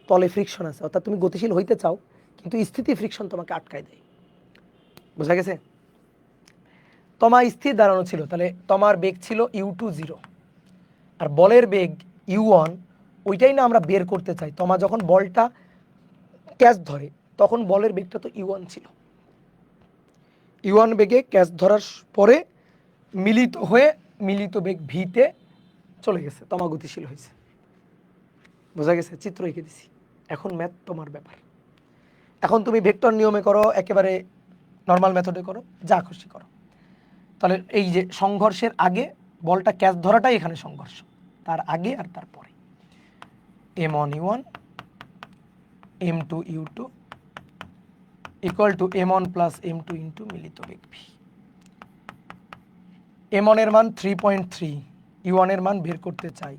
তলে ফ্রিকশন আছে, অর্থাৎ তুমি গতিশীল হইতে চাও কিন্তু স্থিতি ফ্রিকশন তোমাকে আটকায় দেয়। বোঝা গেছে? তমা স্থির দাঁড়ানো ছিল, তাহলে তমার বেগ ছিল U2 0, আর বলের বেগ U1, ওইটাই না আমরা বের করতে চাই। তমা যখন বলটা ক্যাচ ধরে তখন বলের বেগটা তো U1 ছিল। U1 বেগে ক্যাচ ধরার পরে মিলিত হয়ে মিলিত বেগ ভিতে চলে গেছে, তমা গতিশীল হয়েছে। বোঝা গেছে? চিত্র এঁকে দিছি। এখন ম্যাথ তোমার ব্যাপার। এখন তুমি ভেক্টর নিয়মে করো, একেবারে নর্মাল মেথডে করো, যা খুশি করো। তাহলে এই যে সংঘর্ষের আগে বলটা ক্যাচ ধরাটাই এখানে সংঘর্ষ, তার আগে আর তার পরে M1 U1 M2 U2 equal to M1 plus M2 into মিলিত বেগ ভি। M1 এর মান 3.3, U1 এর মান বের করতে চাই।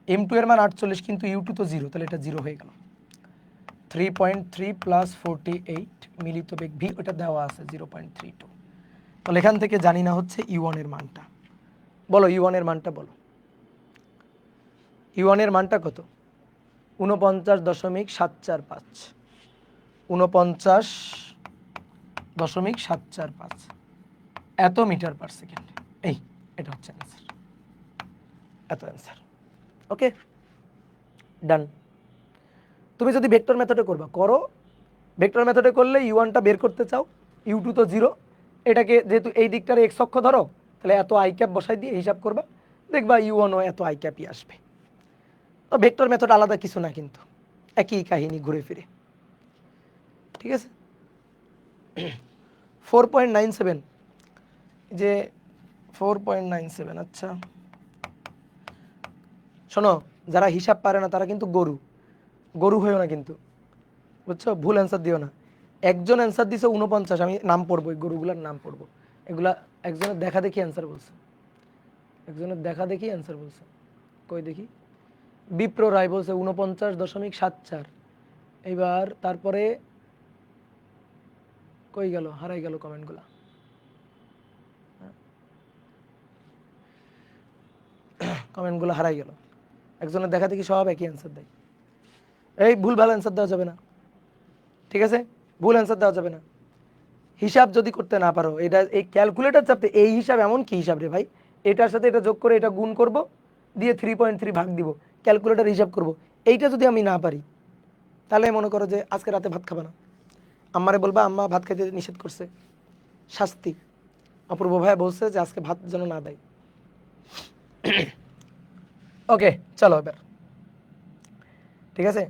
M2 এর মান 48, কিন্তু U2 তো 0, তাহলে এটা 0 হয়ে গেল। 3.3 প্লাস 48 মিলিত বেগ ভি, ওটা দেওয়া আছে 0.32। তাহলে এখান থেকে জানি না হচ্ছে U1 এর মানটা। বলো U1 এর মানটা বলো। U1 এর মানটা কত? 49.745, 49.745 এত মিটার পার সেকেন্ড। এটা হচ্ছে অ্যান্সার, এত অ্যান্সার। ওকে, ডান। তুমি যদি ভেক্টর মেথডে করবা করো, ভেক্টর মেথডে করলে U1টা বের করতে চাও, U2 তো 0, এটাকে যেহেতু এই দিকটার এক্স অক্ষ ধরো, তাহলে এত আই ক্যাপ বসাই দিয়ে হিসাব করবা, দেখবা U1ও এত আই ক্যাপই আসবে। তো ভেক্টর মেথড আলাদা কিছু না, কিন্তু একই কাহিনী ঘুরে ফিরে, ঠিক আছে? 4.97, যে 4.97, আচ্ছা শোনো, যারা হিসাব পারে না তারা কিন্তু গরু, গরু হয়েও না কিন্তু, বুঝছো? ভুল অ্যান্সার দিও না। একজন অ্যান্সার দিছে 49, আমি নাম পড়বো, এই গরুগুলার নাম পড়বো। এগুলা একজনের দেখা দেখি অ্যান্সার বলছে, একজনের দেখা দেখি অ্যান্সার বলছে। কই দেখি, বিপ্র রায় বলছে 49.74। এইবার তারপরে কই গেল, হারাই গেল কমেন্টগুলা। কমেন্টগুলো হারাই গেল। একজনের দেখা দেখি সব একই অ্যান্সার দেয়। এই ভুল ভালো অ্যান্সার দেওয়া যাবে না। ঠিক আছে, ভুল অ্যান্সার দেওয়া যাবে না। হিসাব যদি করতে না পারো, এটা এই ক্যালকুলেটর চাপতে, এই হিসাব এমন কি হিসাব রে ভাই, এটার সাথে এটা যোগ করে এটা গুণ করব, দিয়ে 3.3 ভাগ দিব, ক্যালকুলেটর হিসাব করব, এইটা যদি আমি না পারি তাহলে মনে করো যে আজকে রাতে ভাত খাবে না, আম্মারে বলবা আম্মা ভাত খাইতে নিষেধ করছে, শাস্তি। অপূর্ব ভাইয়া বলছে যে আজকে ভাত যেন না দেয়। ওকে চলো এবার, ঠিক আছে,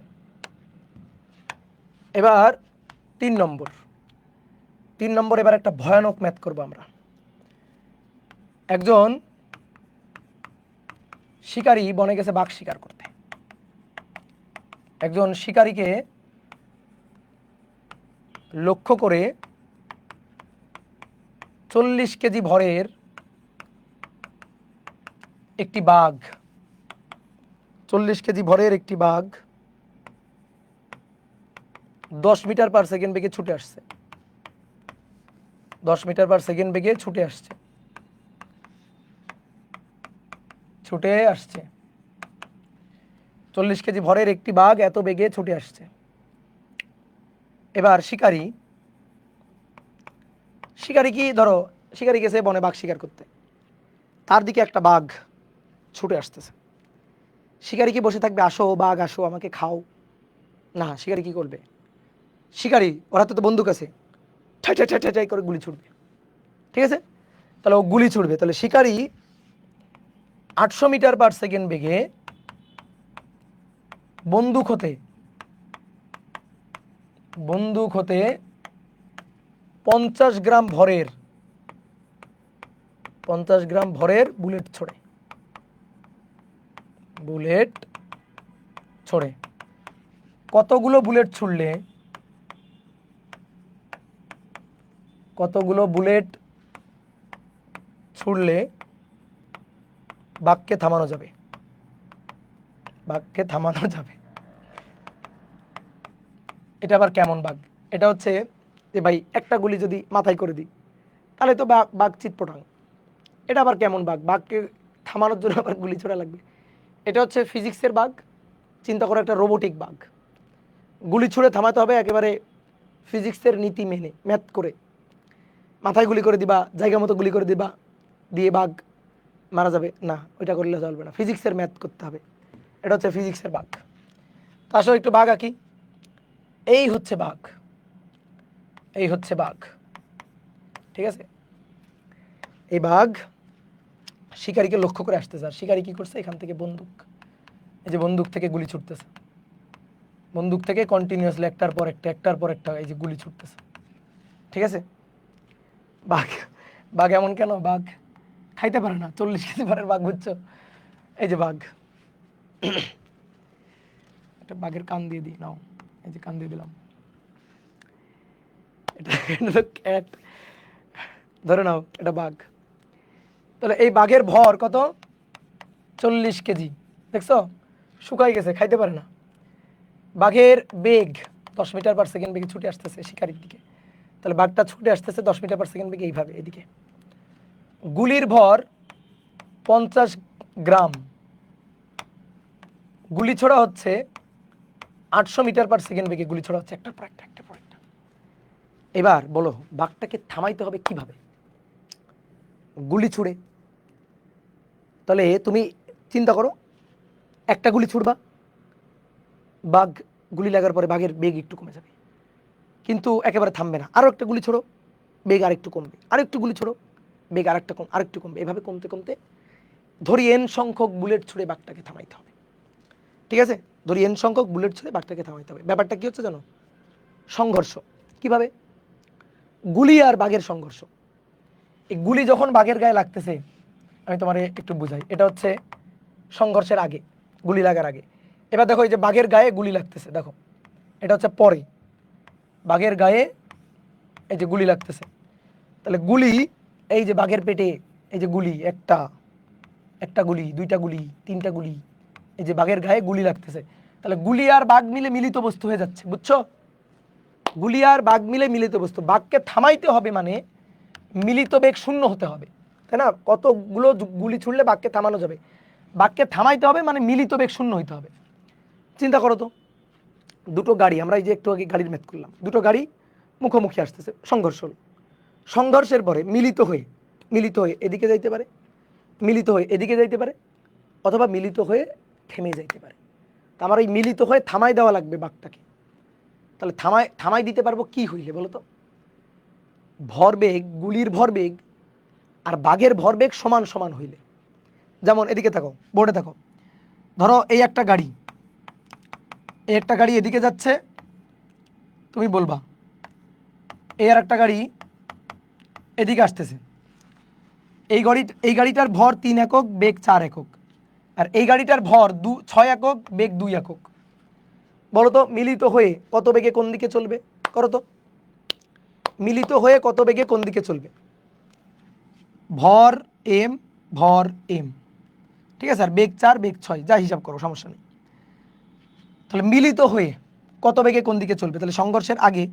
এবার 3 নম্বর। 3 নম্বর, এবার একটা ভয়ানক ম্যাথ করবো আমরা। একজন শিকারী বনে গেছে বাঘ শিকার করতে। একজন শিকারীকে লক্ষ্য করে 40 কেজি ভরের একটি বাঘ, 40 কেজি ভরের একটি বাঘ 10 মিটার পার সেকেন্ড বেগে ছুটে আসছে। 10 মিটার পার সেকেন্ড বেগে ছুটে আসছে, ছুটে আসছে 40 কেজি ভরের একটি বাঘ এত বেগে ছুটে আসছে। এবার শিকারী কি ধরো, শিকারী গেছে বনে বাঘ শিকার করতে, তার দিকে একটা বাঘ ছুটে আসতেছে। শিকারী কি বসে থাকবে, আসো বাঘ আসো আমাকে খাও? না, শিকারী কি করবে? শিকারী, ওর হাতে তো বন্দুক আছে, ঠাই ঠাই ঠাই ঠাই ঠাই করে গুলি ছুটবে। ঠিক আছে, তাহলে ও গুলি ছুটবে। তাহলে শিকারী 800 মিটার পার সেকেন্ড বেগে বন্দুক হতে 50 গ্রাম ভরের 50 গ্রাম ভরের বুলেট ছোড়ে। কতগুলো বুলেট ছুড়লে বাঘকে থামানো যাবে? এটা আবার কেমন বাঘ? এটা হচ্ছে যে ভাই একটা গুলি যদি মাথায় করে দিই তাহলে তো বাঘ চিৎপটাং। এটা আবার কেমন বাঘ? বাঘকে থামানোর জন্য আবার গুলি ছোড়া লাগবে? এটা হচ্ছে ফিজিক্সের বাঘ। চিন্তা করো একটা রোবোটিক বাঘ, গুলি ছুড়ে থামাতে হবে একেবারে ফিজিক্সের নীতি মেনে, ম্যাথ করে। মাথায় গুলি করে দিবা, জায়গা মতো গুলি করে দিবা, দিয়ে বাঘ মারা যাবে না, ওইটা করলে চলবে না, ফিজিক্সের ম্যাথ করতে হবে। এটা হচ্ছে ফিজিক্সের বাঘ। তো আসলে একটু বাঘ আঁকি। এই হচ্ছে বাঘ, ঠিক আছে। এই বাঘ শিকারীকে লক্ষ্য করে আসতেছে, আর শিকারী কি করছে, এখান থেকে বন্দুক, এই যে বন্দুক থেকে গুলি ছুটতেছে, বন্দুক থেকে কন্টিনিউয়াসলি একটার পর একটা এই যে গুলি ছুটতেছে। ঠিক আছে, বাঘ এমন কেন? বাঘ খাইতে পারে না, 40 কেজি ভারের বাঘ, বুঝছো? এই যে বাঘ, একটা বাঘের কান দিয়ে দিই, নাও, এই যে কান দিয়ে দিলাম, এটা ক্যাট, ধরে নাও, এটা বাঘ। তাহলে এই বাঘের ভর কত? 40 কেজি। দেখছো, শুকাই গেছে, খাইতে পারে না। বাঘের বেগ 10 মিটার পার সেকেন্ড বেগে ছুটে আসতেছে শিকারির দিকে। তাহলে বাঘটা ছুটে আসতেছে 10 মিটার পার সেকেন্ড বেগে এইভাবে এদিকে। গুলির ভর 50 গ্রাম, গুলি ছোড়া হচ্ছে 800 মিটার পার সেকেন্ড বেগে গুলি ছোড়া হচ্ছে, একটার পর একটা। এবার বলো বাঘটাকে থামাইতে হবে কিভাবে? গুলি ছুড়ে। তাহলে তুমি চিন্তা করো, একটা গুলি ছুড়বা, বাঘ গুলি লাগার পরে বাঘের বেগ একটু কমে যাবে, কিন্তু একেবারে থামবে না। আরও একটা গুলি ছোড়ো, বেগ আরেকটু কমবে, আরেকটু গুলি ছোড়ো, বেগ আরেকটু কমবে, এভাবে কমতে ধরি n সংখ্যক বুলেট ছুড়ে বাঘটাকে থামাইতে হবে। ঠিক আছে, ধরি n সংখ্যক বুলেট ছুড়ে বাঘটাকে থামাইতে হবে। ব্যাপারটা কি হচ্ছে জানো? সংঘর্ষ। কিভাবে? গুলি আর বাঘের সংঘর্ষ। এই গুলি যখন বাঘের গায়ে লাগতেছে, আমি তোমার একটু বুঝাই, এটা হচ্ছে সংঘর্ষের আগে, গুলি লাগার আগে। এবার দেখো এই যে বাঘের গায়ে গুলি লাগতেছে, দেখো এটা হচ্ছে পরে, বাঘের গায়ে এই যে গুলি লাগতেছে। তাহলে গুলি, এই যে বাঘের পেটে এই যে গুলি, একটা গুলি, দুইটা গুলি, তিনটা গুলি, এই যে বাঘের গায়ে গুলি লাগতেছে। তাহলে গুলি আর বাঘ মিলে মিলিত বস্তু হয়ে যাচ্ছে, বুঝছো? গুলি আর বাঘ মিলে মিলিত বস্তু। বাঘকে থামাইতে হবে মানে মিলিত বেগ 0 হতে হবে, তাই না? কতগুলো গুলি ছুড়লে বাঘকে থামানো যাবে? বাঘকে থামাইতে হবে মানে মিলিত বেগ 0 হইতে হবে। চিন্তা করো তো, দুটো গাড়ি, আমরা এই যে একটু আগে গাড়ির ম্যাথ করলাম, দুটো গাড়ি মুখোমুখি আসতেছে, সংঘর্ষ হল। সংঘর্ষের পরে মিলিত হয়ে এদিকে যাইতে পারে, মিলিত হয়ে এদিকে যাইতে পারে, অথবা মিলিত হয়ে থেমে যাইতে পারে। তা আমার এই মিলিত হয়ে থামাই দেওয়া লাগবে বাঘটাকে। তাহলে থামাই দিতে পারবো কি হইলে বলো তো? ভরবেগ, গুলির ভরবেগ আর বাঘের ভরবেগ সমান সমান হইলে। যেমন এদিকে থাকো, বোর্ডে থাকো, ধরো এই একটা গাড়ি, এদিকে যাচ্ছে, তুমি বলবা এই আর একটা গাড়ি এদিকে আসতেছে। এই গাড়িটার ভর 3 একক, বেগ 4 একক, আর এই গাড়িটার ভর 6 একক, বেগ 2 একক। বলো তো মিলিত হয়ে কত বেগে কোন দিকে চলবে? করো তো, মিলিত হয়ে কত বেগে কোন দিকে চলবে? ভর এম, ভর এম, ঠিক আছে, আর বেগ 4, বেগ 6, যা হিসাব করো, সমস্যা নেই। তাহলে মিলিত হয়ে কত বেগে কোন দিকে চলবে? তাহলে সংঘর্ষের আগে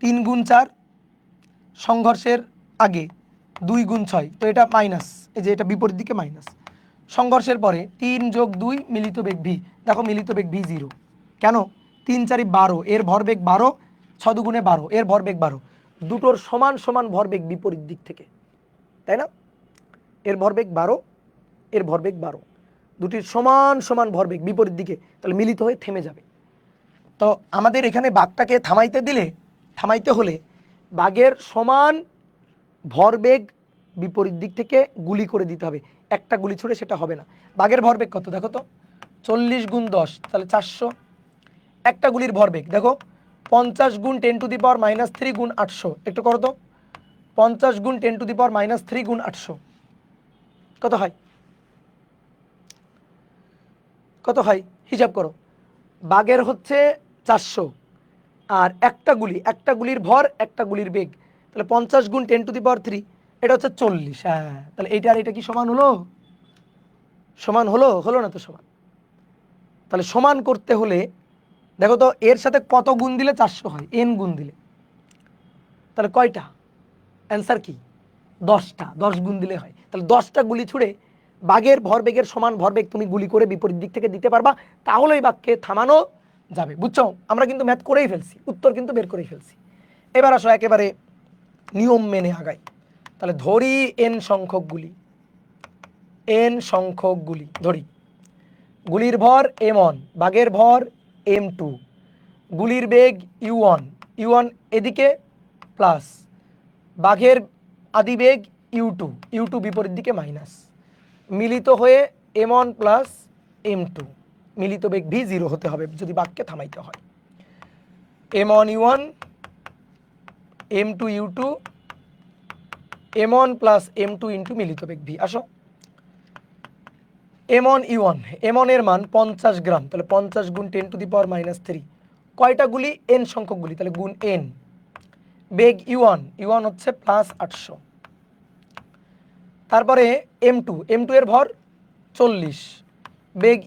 3 গুণ 4, সংঘর্ষের আগে 2 গুণ 6, তো এটা মাইনাস, এই যে এটা বিপরীত দিকে মাইনাস। সংঘর্ষের পরে 3 যোগ 2 মিলিত বেগ ভি, দেখো মিলিত বেগ ভি 0। কেন? 3 4 12, এর ভরবেগ 12, 6 দুগুণে 12, এর ভরবেগ 12। দুটোর সমান সমান ভরবেগ বিপরীত দিক থেকে, তাই না? এর ভরবেগ 12, এর ভরবেগ 12, দুটির সমান সমান ভরবেগ বিপরীত দিকে, তাহলে মিলিত হয়ে থেমে যাবে। তো আমাদের এখানে বাঘটাকে থামাইতে হলে বাঘের সমান ভরবেগ বিপরীত দিক থেকে গুলি করে দিতে হবে। একটা গুলি ছুড়ে সেটা হবে না। বাঘের ভরবেগ কত দেখো তো, 40 গুণ 10, তাহলে 400। একটা গুলির ভরবেগ দেখো 50 গুণ 10⁻³ গুণ 800, একটু করো তো, 50 গুণ 10⁻³ গুণ 800 কত হয়? কত হয় হিসাব করো। বাঘের হচ্ছে 400, আর একটা গুলির ভর, একটা গুলির বেগ, তাহলে 50 গুণ 10⁻³ এটা হচ্ছে 40। হ্যাঁ, তাহলে এইটা আর এটা কি সমান হলো? সমান হলো? হলো না তো সমান। তাহলে সমান করতে হলে দেখো তো এর সাথে কত গুণ দিলে 400 হয়? n গুণ দিলে। তাহলে কয়টা? অ্যান্সার কি? 10টা। 10 গুণ দিলে হয়। তাহলে 10টা গুলি ছুড়ে বাঘের ভরবেগের সমান ভরবেগ তুমি গুলি করে বিপরীত দিক থেকে দিতে পারবা, তাহলেই বাঘকে থামানো যাবে। বুঝছো? আমরা কিন্তু ম্যাথ করেই ফেলছি, উত্তর কিন্তু বের করেই ফেলছি। এবার আসো একেবারে নিয়ম মেনে আগাই। তাহলে ধরি n সংখ্যক গুলি, ধরি গুলির ভর m1, বাঘের ভর m2, গুলির বেগ u1 এদিকে প্লাস, বাঘের আদিবেগ u2 বিপরীত দিকে মাইনাস, মিলিত হয়ে m1 প্লাস m2, মিলিত বেগ v 0 হতে হবে যদি বাঘকে থামাইতে হয়। m1 u1, m2 u2, m1 plus m2 into মিলিত বেগ v। আসো m1 u1, m1 এর মান 50 গ্রাম, তাহলে 50 গুণ 10⁻³ কয়টা গুলি? n সংখ্যক গুলি, তাহলে গুণ n। বেগ u1 হচ্ছে প্লাস 800। তারপরে m2 এর ভর 40, বেগ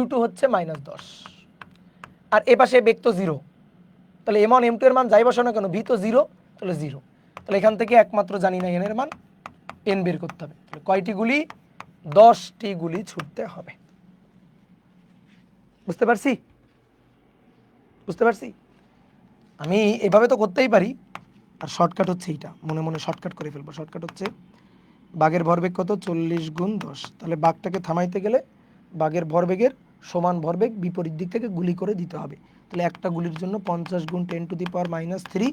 u2 হচ্ছে -10, আর এ পাশে বেগ তো 0, তাহলে m1 m2 এর মান যাই বসানো কেন, v তো 0, তাহলে 0। তাহলে এখান থেকে একমাত্র জানি না n এর মান, n বের করতে হবে। তাহলে কয়টি গুলি? 10টি গুলি ছুটতে হবে। বুঝতে পারছি? আমি এভাবে তো করতেই পারি, আর শর্টকাট হচ্ছে এইটা, মনে মনে শর্টকাট করে ফেলবো। শর্টকাট হচ্ছে বাঘের ভরবেগ কত? 40 গুণ 10। তাহলে বাঘটাকে থামাইতে গেলে বাঘের ভরবেগের সমান ভরবেগ বিপরীত দিক থেকে গুলি করে দিতে হবে। তাহলে একটা গুলির জন্য 50 গুণ 10⁻³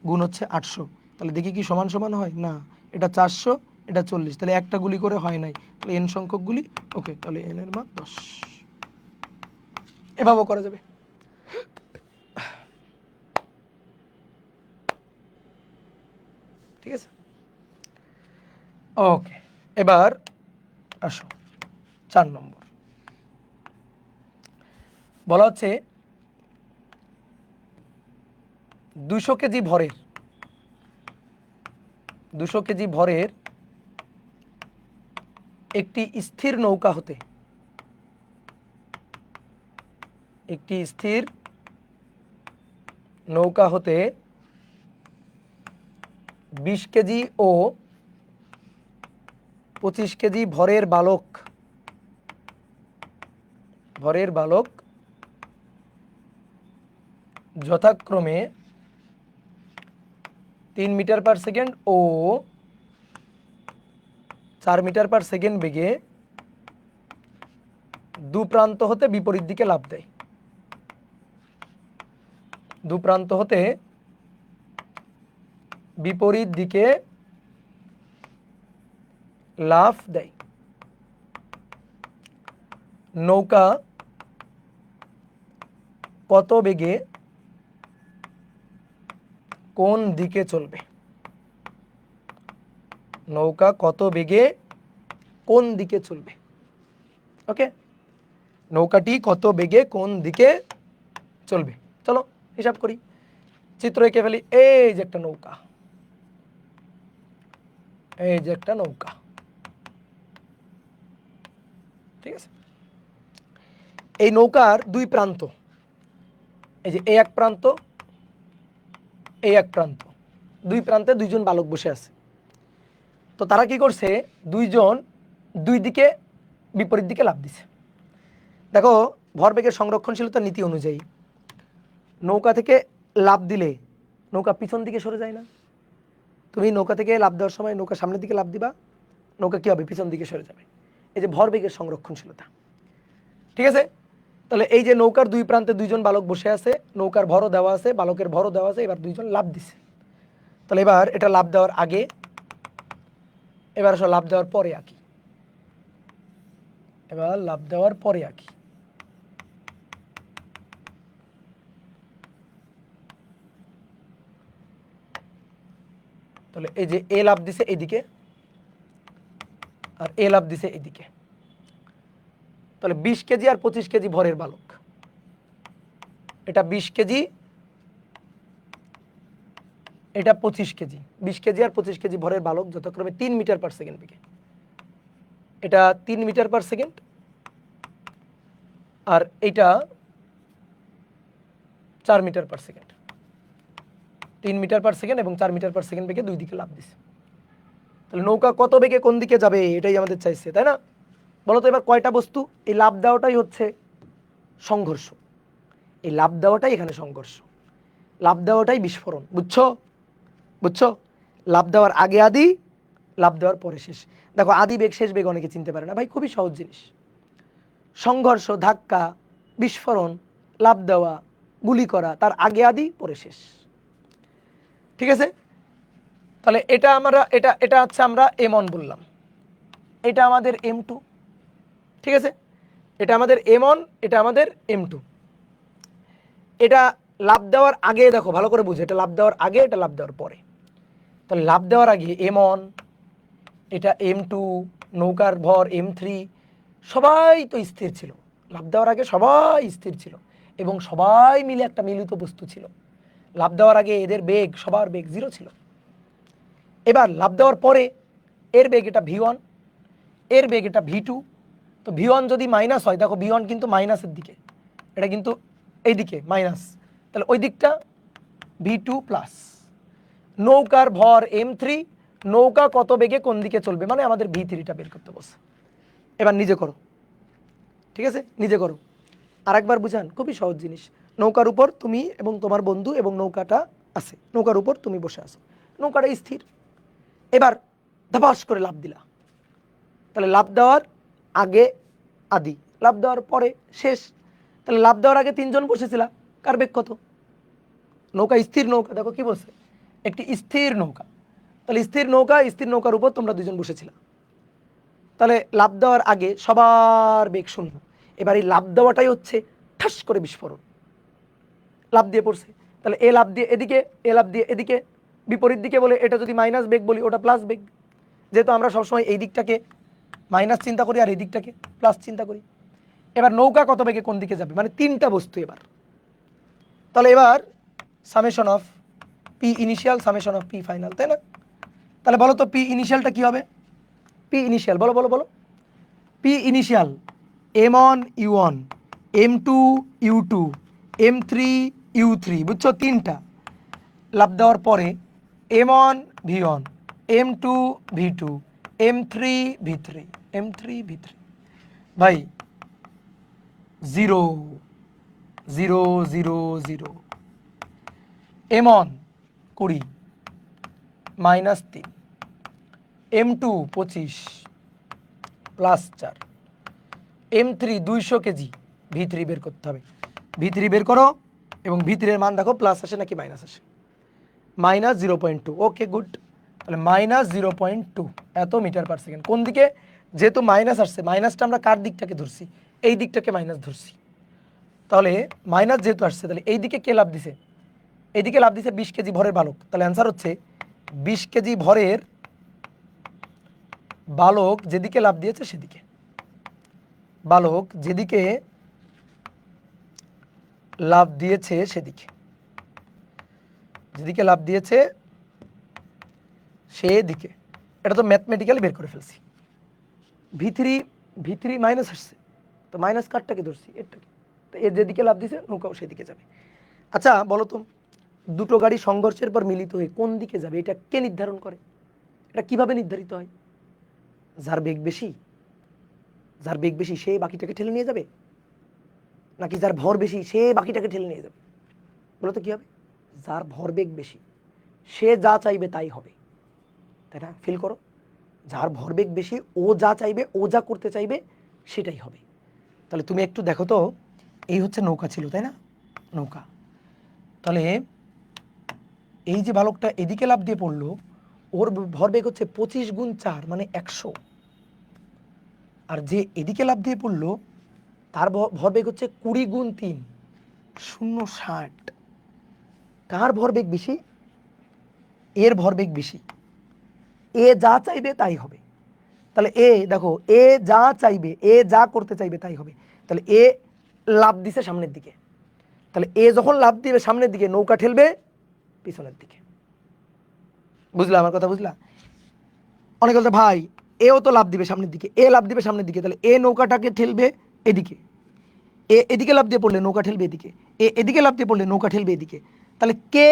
গুণ হচ্ছে 800। তাহলে দেখি কি সমান সমান হয়? না, এটা 400, এটা 40, তাহলে একটা গুলি করে হয় নাই, তাহলে n সংখ্যক গুলি। ওকে, তাহলে n এর মান 10। এভাবেও করা যাবে। ঠিক আছে, ওকে। এবার আসো 4 নম্বর। বলা হচ্ছে 200 কেজি ভরের একটি স্থির নৌকা হতে 20 কেজি ও 25 কেজি ভরের বালক যথাক্রমে 3 মিটার পার সেকেন্ড ও 4 মিটার পার সেকেন্ড বেগে দু প্রান্ত হতে বিপরীত দিকে লাফ দেয়। দু প্রান্ত হতে বিপরীত দিকে লাফ দেয়। নৌকা কত বেগে কোন দিকে চলবে? নৌকা কত বেগে কোন দিকে চলবে? ওকে, নৌকাটি কত বেগে কোন দিকে চলবে? চলো হিসাব করি, চিত্র এঁকে ফেলি। এই যে একটা নৌকা, এই যে একটা নৌকা, ঠিক আছে। এই নৌকার দুই প্রান্ত, এই যে এই এক প্রান্ত, এই এক প্রান্ত, দুই প্রান্তে দুইজন বালক বসে আছে। তো তারা কি করছে, দুইজন দুই দিকে বিপরীত দিকে লাফ দিছে। দেখো, ভরবেগের সংরক্ষণশীলতার নীতি অনুযায়ী নৌকা থেকে লাফ দিলে নৌকা পিছন দিকে সরে যায় না? তুমি নৌকা থেকে লাফ দেওয়ার সময় নৌকা সামনের দিকে লাফ দিবা, নৌকা কি হবে? পিছন দিকে সরে যাবে। এই যে ভরবেগের সংরক্ষণশীলতা, ঠিক আছে। তাহলে এই যে নৌকার দুই প্রান্তে দুইজন বালক বসে আছে, নৌকার ভরও দেওয়া আছে, বালকের ভরও দেওয়া আছে, এবার দুইজন লাফ দিছে। তাহলে এবার এটা লাফ দেওয়ার আগে, এবার আসলে লাফ দেওয়ার পরে আঁকি। এবার লাফ দেওয়ার পরে আঁকি। তাহলে এই যে এ লাফ দিছে এদিকে, আর এ লাফ দিছে এদিকে। তাহলে 20 কেজি আর 25 কেজি ভরের বালক, এটা 20 কেজি, এটা 25 কেজি। 20 কেজি আর 25 কেজি ভরের বালক যথাক্রমে 3 মিটার পার সেকেন্ড বেগে, এটা 3 মিটার পার সেকেন্ড, আর এটা 4 metre per second. 3 metre per second এবং 4 মিটার পার সেকেন্ড বেগে দুই দিকে লাফ দিছে। তাহলে নৌকা কত বেগে কোন দিকে যাবে এটাই আমাদের চাইছে, তাই না? বলো তো এবার কয়টা বস্তু? এই লাফ দেওয়াটাই হচ্ছে সংঘর্ষ, এই লাফ দেওয়াটাই এখানে সংঘর্ষ, লাফ দেওয়াটাই বিস্ফোরণ। বুঝছো? বুঝছো? লাফ দেওয়ার আগে আদি, লাফ দেওয়ার পরে শেষ। দেখো, আদি বেগ শেষ বেগ অনেকে চিনতে পারে না ভাই, খুবই সহজ জিনিস। সংঘর্ষ, ধাক্কা, বিস্ফোরণ, লাফ দেওয়া, গুলি করা, তার আগে আদি পরে শেষ, ঠিক আছে। তাহলে এটা আমরা এটা এটা হচ্ছে আমরা M1 বললাম, এটা আমাদের M2, ঠিক আছে। এটা আমাদের M1, এটা আমাদের M2। এটা লাফ দেওয়ার আগে, দেখো ভালো করে বুঝো, এটা লাফ দেওয়ার আগে, এটা লাফ দেওয়ার পরে। তাহলে লাফ দেওয়ার আগে M1, এটা M2, নৌকার ভর M3, সবাই তো স্থির ছিল। লাফ দেওয়ার আগে সবাই স্থির ছিল এবং সবাই মিলে একটা মিলিত বস্তু ছিল। লাফ দেওয়ার আগে এদের বেগ, সবার বেগ 0 ছিল। এবার লাফ দেওয়ার পরে এর বেগ এটা V1, এর বেগ এটা V2। তো V1 যদি মাইনাস হয়, দেখো V1 কিন্তু মাইনাসের দিকে, এটা কিন্তু এই দিকে মাইনাস, তাহলে ওই দিকটা V2 প্লাস। নৌকার ভর M3, নৌকা কত বেগে কোন দিকে চলবে মানে আমাদের V3টা বের করতে বসে। এবার নিজে করো, ঠিক আছে, নিজে করো। আরেকবার বুঝান, খুবই সহজ জিনিস। নৌকার উপর তুমি এবং তোমার বন্ধু এবং নৌকাটা আছে, নৌকার উপর তুমি বসে আছো, নৌকাটা স্থির। এবার ধপাস করে লাফ দিলা, তাহলে লাফ দেওয়ার আগে আদি, লাফ দেওয়ার পরে শেষ। তাহলে লাফ দেওয়ার আগে 3 জন বসেছিলা, কার বেগ কত? নৌকা স্থির নৌকা, দেখো কি বলছে, একটি স্থির নৌকা। তাহলে স্থির নৌকা, স্থির নৌকার উপর তোমরা 2 জন বসেছিলা। তাহলে লাফ দেওয়ার আগে সবার বেগ 0। এবার এই লাফ দেওয়াটাই হচ্ছে ঠাস করে বিস্ফোরণ, লাফ দিয়ে পড়ছে। তাহলে এ লাফ দিয়ে এদিকে, এ লাফ দিয়ে এদিকে, বিপরীত দিকে বলে এটা যদি মাইনাস বেগ বলি, ওটা প্লাস বেগ। যেহেতু আমরা সবসময় এই দিকটাকে মাইনাস চিন্তা করি আর এই দিকটাকে প্লাস চিন্তা করি। এবার নৌকা কত বেগে কোন দিকে যাবে মানে 3টা বস্তু এবার। তাহলে এবার summation of P initial, summation of P final, তাই না? তাহলে বলো তো পি ইনিশিয়ালটা কি হবে? পি ইনিশিয়াল বলো বলো বলো। P initial M1 U1, M2 U2, M3 U3, বুঝছো? 3টা লাফ দেওয়ার পরে M1 V1, M2 V2, M3 V3, M3 V3। ভাই 0 0 0 0, M1 20 -3, M2 25 +4, M3 200 KG, V3 বের করতে হবে। V3 বের করো এবং V3 এর মান দেখো প্লাস আসে নাকি মাইনাস আসে। -0.2, ওকে গুড। তাহলে -0.2 এত মিটার পার সেকেন্ড। কোন দিকে? যেহেতু মাইনাস আসছে, মাইনাসটা আমরা কার দিকটাকে ধরছি? এই দিকটাকে মাইনাস ধরছি। তাহলে মাইনাস যেহেতু আসছে, তাহলে এই দিকে কে লাভ দিছে? এইদিকে লাভ দিছে 20 কেজি ভরের বালক। তাহলে অ্যান্সার হচ্ছে 20 কেজি ভরের বালক যেদিকে লাভ দিয়েছে সেদিকে। বালক যেদিকে লাভ দিয়েছে সেদিকে, যেদিকে লাভ দিয়েছে সেদিকে। এটা তো ম্যাথমেটিক্যালি বের করে ফেলছি। V3 মাইনাস আসছে, তো মাইনাস কারটাকে ধরছি, এরটাকে। তো এর যেদিকে লাভ দিয়েছে নৌকাও সেদিকে যাবে। আচ্ছা বলো তো, দুটো গাড়ি সংঘর্ষের পর মিলিত হয়ে কোন দিকে যাবে এটা কে নির্ধারণ করে? এটা কিভাবে নির্ধারিত হয়? যার বেগ বেশি, যার বেগ বেশি সে বাকিটাকে ঠেলে নিয়ে যাবে, নাকি যার ভর বেশি সে বাকিটাকে ঠেলে নিয়ে যাবে? বলো তো কি হবে? যার ভর বেগ বেশি সে যা চাইবে তাই হবে, তাই না? ফিল করো, যার ভরবেগ বেশি ও যা চাইবে, ও যা করতে চাইবে সেটাই হবে। তাহলে তুমি একটু দেখো তো, এই হচ্ছে নৌকা ছিল, তাই না? নৌকা। তাহলে এই যে বালকটা এদিকে লাফ দিয়ে পড়লো, ওর ভরবেগ হচ্ছে 25 গুণ 4 মানে 100। আর যে এদিকে লাফ দিয়ে পড়লো তার ভরবেগ হচ্ছে 20 গুণ 3 60। কার ভরবেগ বেশি? এর ভরবেগ বেশি, এ যা চাইবে তাই হবে। তাহলে এ দেখো, এ যা চাইবে, এ যা করতে চাইবে তাই হবে। তাহলে এ লাফ দিছে সামনের দিকে, তাহলে এ যখন লাফ দিবে সামনের দিকে, নৌকা ঠেলবে পিছনের দিকে। বুঝলা আমার কথা? বুঝলা? অনেকে বলতে ভাই এও তো লাফ দিবে সামনের দিকে, এ লাফ দিবে সামনের দিকে, তাহলে এ নৌকাটাকে ঠেলবে এদিকে, এ এদিকে লাফ দিয়ে পড়লে নৌকা ঠেলবে এদিকে, এ এদিকে লাফ দিয়ে পড়লে নৌকা ঠেলবে এদিকে। তাহলে কে,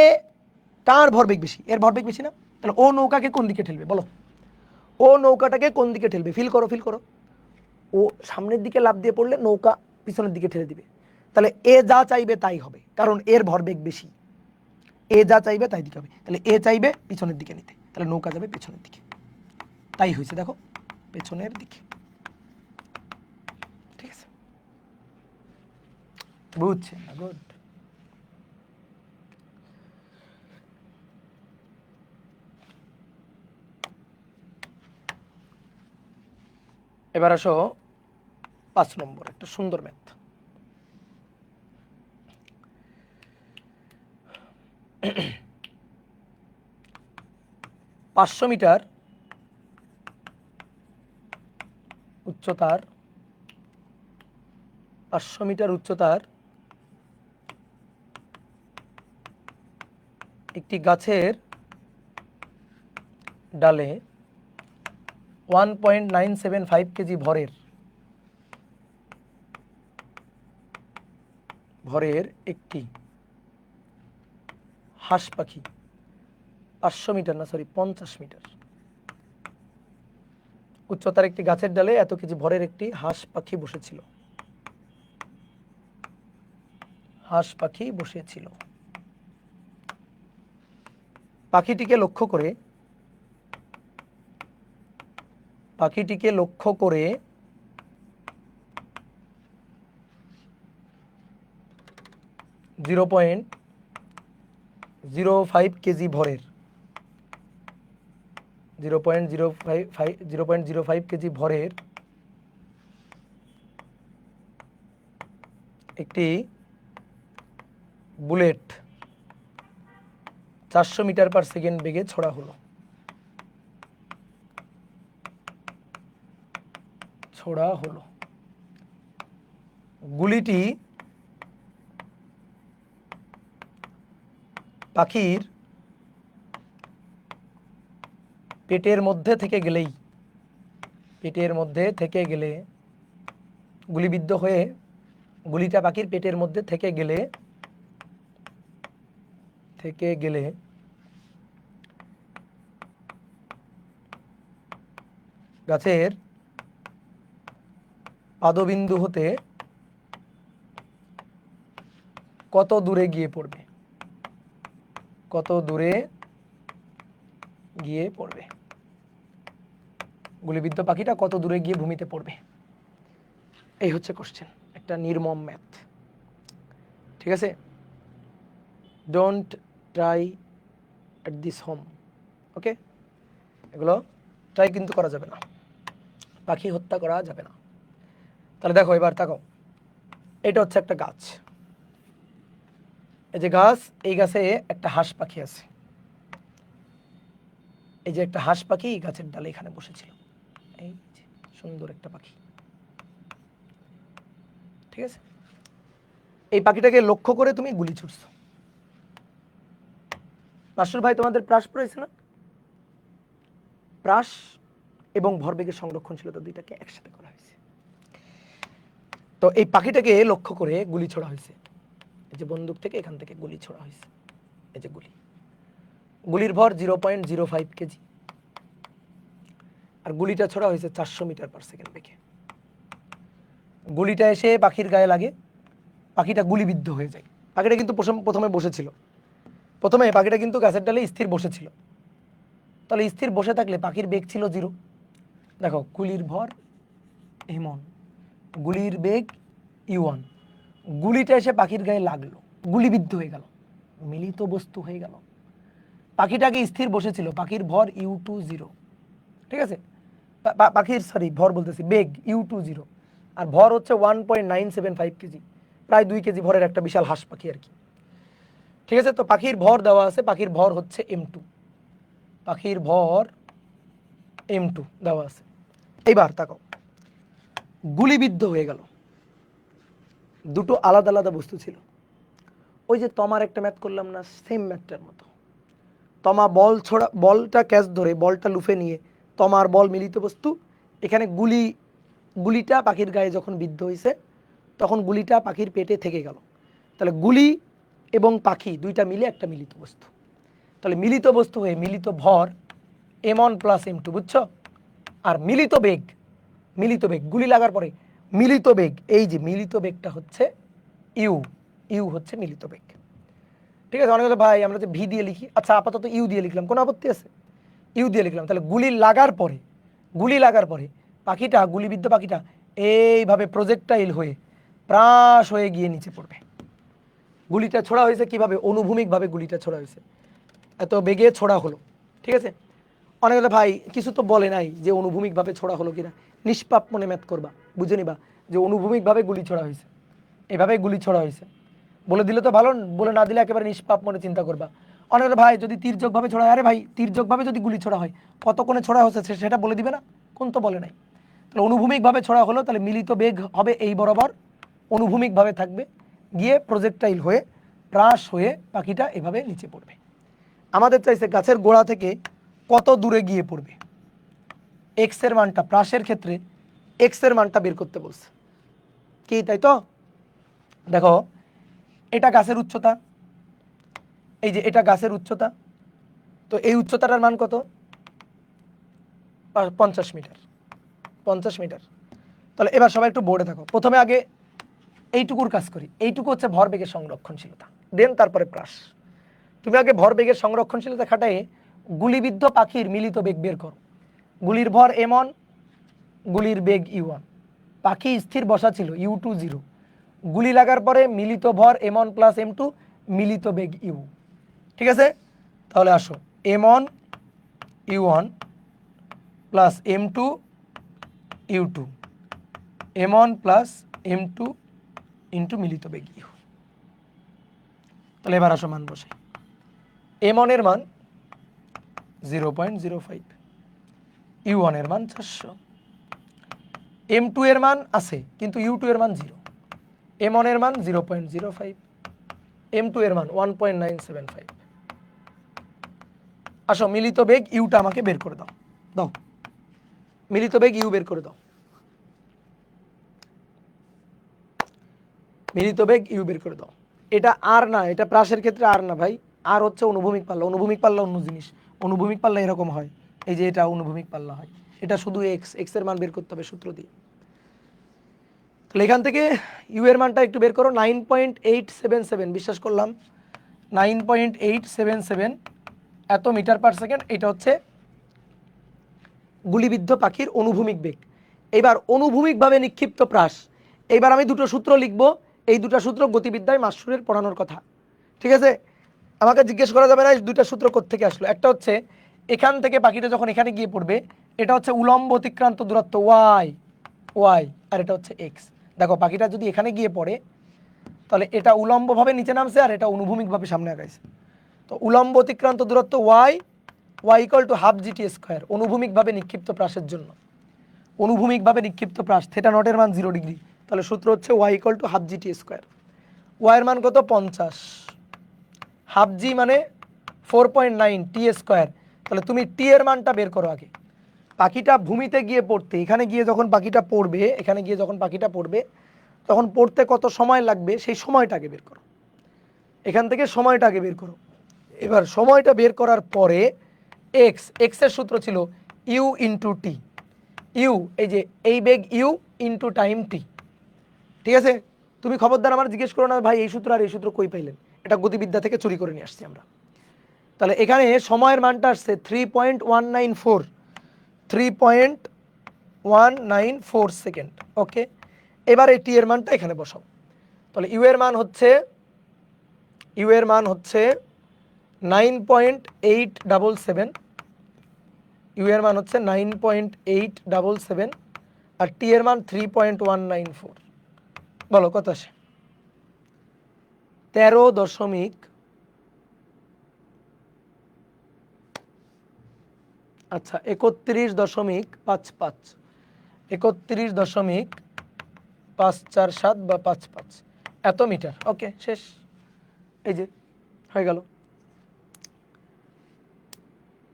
কার ভরবেগ বেশি? এর ভরবেগ বেশি না? তাহলে ও নৌকাকে কোন দিকে ঠেলবে বলো? ও নৌকাটাকে কোন দিকে ঠেলবে? ফিল করো, ফিল করো। ও সামনের দিকে লাফ দিয়ে পড়লে নৌকা পিছনের দিকে ঠেলে দিবে। তাহলে এ যা চাইবে তাই হবে, কারণ এর ভরবেগ বেশি। এ যা চাইবে তাই দিকে হবে। তাহলে এ চাইবে পিছনের দিকে নিতে, তাহলে নৌকা যাবে পিছনের দিকে। তাই হয়েছে, দেখো, পেছনের দিকে। ঠিক আছে, বুঝছেন? গুড। এবার আসো 5 নম্বর, একটা সুন্দর ম্যাথ। 500 মিটার উচ্চতার, 500 মিটার উচ্চতার একটি গাছের ডালে 1.975 কেজি ভরের একটি হাঁস পাখি, 500 মিটার না, সরি 50 মিটার উচ্চতার একটি গাছের ডালে এত কেজি ভরের একটি হাঁস পাখি বসেছিল। হাঁস পাখি বসেছিল। পাখিটিকে লক্ষ্য করে 0.05 কেজি ভরের 0.05 কেজি ভরের একটি বুলেট 400 মিটার পার সেকেন্ড বেগে ছোড়া হলো। গুলিটি পাখির পেটের মধ্যে থেকে গেলে গুলিবিদ্ধ হয়ে, গুলিটা পাখির পেটের মধ্যে থেকে গেলে গাছের পাদবিন্দু হতে কত দূরে গিয়ে পড়বে? কত দূরে গিয়ে পড়বে, গুলিবিদ্ধ পাখিটা কত দূরে গিয়ে ভূমিতে পড়বে। এই হচ্ছে কোশ্চেন, একটা নির্মম ম্যাথ। ঠিক আছে, don't try at this home. Okay, এগুলো ট্রাই কিন্তু করা যাবে না, পাখি হত্যা করা যাবে না। তাহলে দেখো এবার তাকাও, এটা হচ্ছে একটা গাছ, এই যে গাছ, এই গাছে একটা হাঁস পাখি আছে, এই যে একটা হাঁস পাখি গাছের ডালে এখানে বসেছিল, এই যে সুন্দর একটা পাখি। ঠিক আছে, এই পাখিটাকে লক্ষ্য করে তুমি গুলি ছুটছো। মাস্টার ভাই তোমাদের প্রাস পড়েছে না? প্রাস এবং ভরবেগের সংরক্ষণশীলতা দুইটাকে একসাথে করা হয়েছে। তো এই পাখিটাকে লক্ষ্য করে গুলি ছোড়া হয়েছে, এই যে বন্দুক থেকে এখান থেকে গুলি ছোড়া হয়েছে, এই যে গুলির ভর 0.05 কেজি, আর গুলিটা ছোড়া হয়েছে 400 মিটার পার সেকেন্ড বেগে। গুলিটা এসে পাখির গায়ে লাগে, পাখিটা গুলিবিদ্ধ হয়ে যায়। পাখিটা কিন্তু প্রথমে বসেছিল, প্রথমে পাখিটা কিন্তু গাছের ডালে স্থির বসেছিল। তাহলে স্থির বসে থাকলে পাখির বেগ ছিল 0। দেখো গুলির ভর এমন, গুলির বেগ u1, গুলিটা এসে পাখির গায়ে লাগলো, গুলিবিদ্ধ হয়ে গেল, মিলিত বস্তু হয়ে গেল। পাখিটাকে স্থির বসেছিল, পাখির ভর u2 0। ঠিক আছে, পাখির ভর বলতেছি বেগ u2 0, আর ভর হচ্ছে 1.975 কেজি, প্রায় 2 কেজি ভরের একটা বিশাল হাঁস পাখি আর কি। ঠিক আছে, তো পাখির ভর দেওয়া আছে, পাখির ভর হচ্ছে m2, পাখির ভর m2 দেওয়া আছে। এইবার তাকাও, গুলিবিদ্ধ হয়ে গেল, দুটো আলাদা আলাদা বস্তু ছিল। ওই যে তোমার একটা ম্যাথ করলাম না, সেম ম্যাথটার মতো। তমা বলটা ক্যাচ ধরে, বলটা লুফে নিয়ে, তমার বল মিলিত বস্তু, এখানে গুলিটা পাখির গায়ে যখন বিদ্ধ হয়েছে তখন গুলিটা পাখির পেটে থেকে গেল। তাহলে গুলি এবং পাখি দুইটা মিলে একটা মিলিত বস্তু। তাহলে মিলিত বস্তু হয়ে মিলিত ভর m1 প্লাস m2, বুঝছো? আর মিলিত বেগ গুলি লাগার পরে মিলিত বেগ, এই যে মিলিত বেগটা হচ্ছে ইউ হচ্ছে মিলিত বেগ। ঠিক আছে, অনেকে ভাই আমরা যে ভি দিয়ে লিখি, আচ্ছা আপাতত ইউ দিয়ে লিখলাম, কোনো আপত্তি আছে? ইউ দিয়ে লিখলাম। তাহলে গুলি লাগার পরে পাখিটা, গুলিবিদ্ধ পাখিটা এইভাবে প্রজেক্টাইল হয়ে প্রাস হয়ে গিয়ে নিচে পড়বে। গুলিটা ছোড়া হয়েছে কিভাবে? অনুভূমিকভাবে গুলিটা ছোড়া হয়েছে, এত বেগে ছোড়া হলো। ঠিক আছে, অনেকে ভাই কিছু তো বলে নাই যে অনুভূমিকভাবে ছোড়া হলো কিনা, নিষ্পাপ মনে ম্যাথ করবা, বুঝে নিবা যে অনুভূমিকভাবে গুলি ছোড়া হয়েছে, এভাবে গুলি ছোড়া হয়েছে। বলে দিলে তো ভালো, বলে না দিলে একেবারে নিষ্পাপ মনে চিন্তা করবা। অনেকে ভাই যদি তীর্যকভাবে ছোড়া হয়, আরে ভাই তীর্যকভাবে যদি গুলি ছোড়া হয় কত কোণে ছোড়া হচ্ছে সেটা বলে দিবে না? কোন তো বলে নাই। তাহলে অনুভূমিকভাবে ছোড়া হলো, তাহলে মিলিত বেগ হবে এই বরাবর, অনুভূমিকভাবে থাকবে, গিয়ে প্রজেক্টাইল হয়ে প্রাস হয়ে পাখিটা এভাবে নিচে পড়বে। আমাদের চাইছে গাছের গোড়া থেকে কত দূরে গিয়ে পড়বে, এক্স এর মানটা, প্রাসের ক্ষেত্রে এক্স এর মানটা বের করতে বলছে কি, তাই তো? দেখো এটা গাছের উচ্চতা, এই যে এটা গাছের উচ্চতা, তো এই উচ্চতাটার মান কত? 50 মিটার, 50 মিটার। তাহলে এবার সবাই একটু বোর্ডে থাকো, প্রথমে আগে এইটুকুর কাজ করি। এইটুকু হচ্ছে ভরবেগের সংরক্ষণশীলতা, দেন তারপরে প্রাস। তুমি আগে ভরবেগের সংরক্ষণশীলতা খাটাই গুলিবিদ্ধ পাখির মিলিত বেগ বের করো। গুলির ভর m1, গুলির বেগ u1, পাখি স্থির বসা ছিল u2 0, গুলি লাগার পরে মিলিত ভর m1 প্লাস m2, মিলিত বেগ u। ঠিক আছে, তাহলে আসো m1 u1 plus m2 u2, m1 plus m2 into মিলিত বেগ u। তাহলে এবার আসো মান বসাই। m1 এর মান 0.05, u1 এর মান 400, m2 এর মান আছে কিন্তু u2 এর মান 0, m1 এর মান 0.05, m2 এর মান 1.975। আসো মিলিত বেগ ইউটা আমাকে বের করে দাও, মিলিত বেগ ইউ বের করে দাও, মিলিত বেগ ইউ বের করে দাও। এটা আর না, এটা প্রাসের ক্ষেত্রে আর না ভাই, আর হচ্ছে অনুভূমিক পাল্লা। অনুভূমিক পাল্লা অন্য জিনিস, অনুভূমিক পাল্লা এরকম হয়, এই যে এটা অনুভূমিক পাল্লা হয়, এটা শুধু এক্স এর মান বের করতে হবে সূত্র দিয়ে। তাহলে এখান থেকে ইউ এর মানটা একটু বের করো, 9.877, বিশ্বাস করলাম 9.877 এত মিটার পার সেকেন্ড। এটা হচ্ছে গুলিবিদ্ধ পাখির অনুভূমিক বেগ। এবার অনুভূমিকভাবে নিক্ষিপ্ত প্রাস, এইবার আমি দুটো সূত্র লিখব, এই দুটো সূত্র গতিবিদ্যায় মাস্টারের পড়ানোর কথা, ঠিক আছে? আমাকে জিজ্ঞেস করা যাবে না এই দুইটা সূত্র কোত্থেকে আসলো। একটা হচ্ছে এখান থেকে পাখিটা যখন এখানে গিয়ে পড়বে, এটা হচ্ছে উলম্ব অতিক্রান্ত দূরত্ব ওয়াই ওয়াই, আর এটা হচ্ছে এক্স। দেখো পাখিটা যদি এখানে গিয়ে পড়ে তাহলে এটা উলম্বভাবে নিচে নামছে আর এটা অনুভূমিকভাবে সামনে আগাইছে। তো উলম্ব অতিক্রান্ত দূরত্ব Y Y equal to half GT square অনুভূমিকভাবে নিক্ষিপ্ত প্রাসের জন্য। অনুভূমিকভাবে নিক্ষিপ্ত প্রাস থিটা নটের মান 0 ডিগ্রি, তাহলে সূত্র হচ্ছে Y equal to half GT square. ওয়াইয়ের মান কত 50, হাফ জি মানে 4.9 টি স্কোয়ার। তাহলে তুমি টি এর মানটা বের করো আগে। পাখিটা ভূমিতে গিয়ে পড়তে, এখানে গিয়ে যখন পাখিটা পড়বে, এখানে গিয়ে যখন পাখিটা পড়বে তখন পড়তে কত সময় লাগবে সেই সময়টাকে বের করো। এখান থেকে সময়টাকে বের করো। এবার সময়টা বের করার পরে এক্সের সূত্র ছিল ইউ ইন্টু টি। ইউ এই যে এই বেগ ইউ ইন্টু টাইম টি, ঠিক আছে? তুমি খবরদার আমার জিজ্ঞেস করো না ভাই এই সূত্র আর এই সূত্র কই পাইলেন, এটা গতিবিদ্যা থেকে চুরি করে নিয়ে আসছি আমরা। তাহলে এখানে সময়ের মানটা আসছে 3.194 3.194 সেকেন্ড। ওকে, এবার এই টি এর মানটা এখানে বসাও। তাহলে ইউ এর মান হচ্ছে 9.877, ইউ এর মান হচ্ছে 9.877 আর টি এর মান 3.194। বলো কত আসে? 13 আচ্ছা 31.55 31.547 বা 55 এত মিটার। ওকে শেষ, এই যে হয়ে গেল।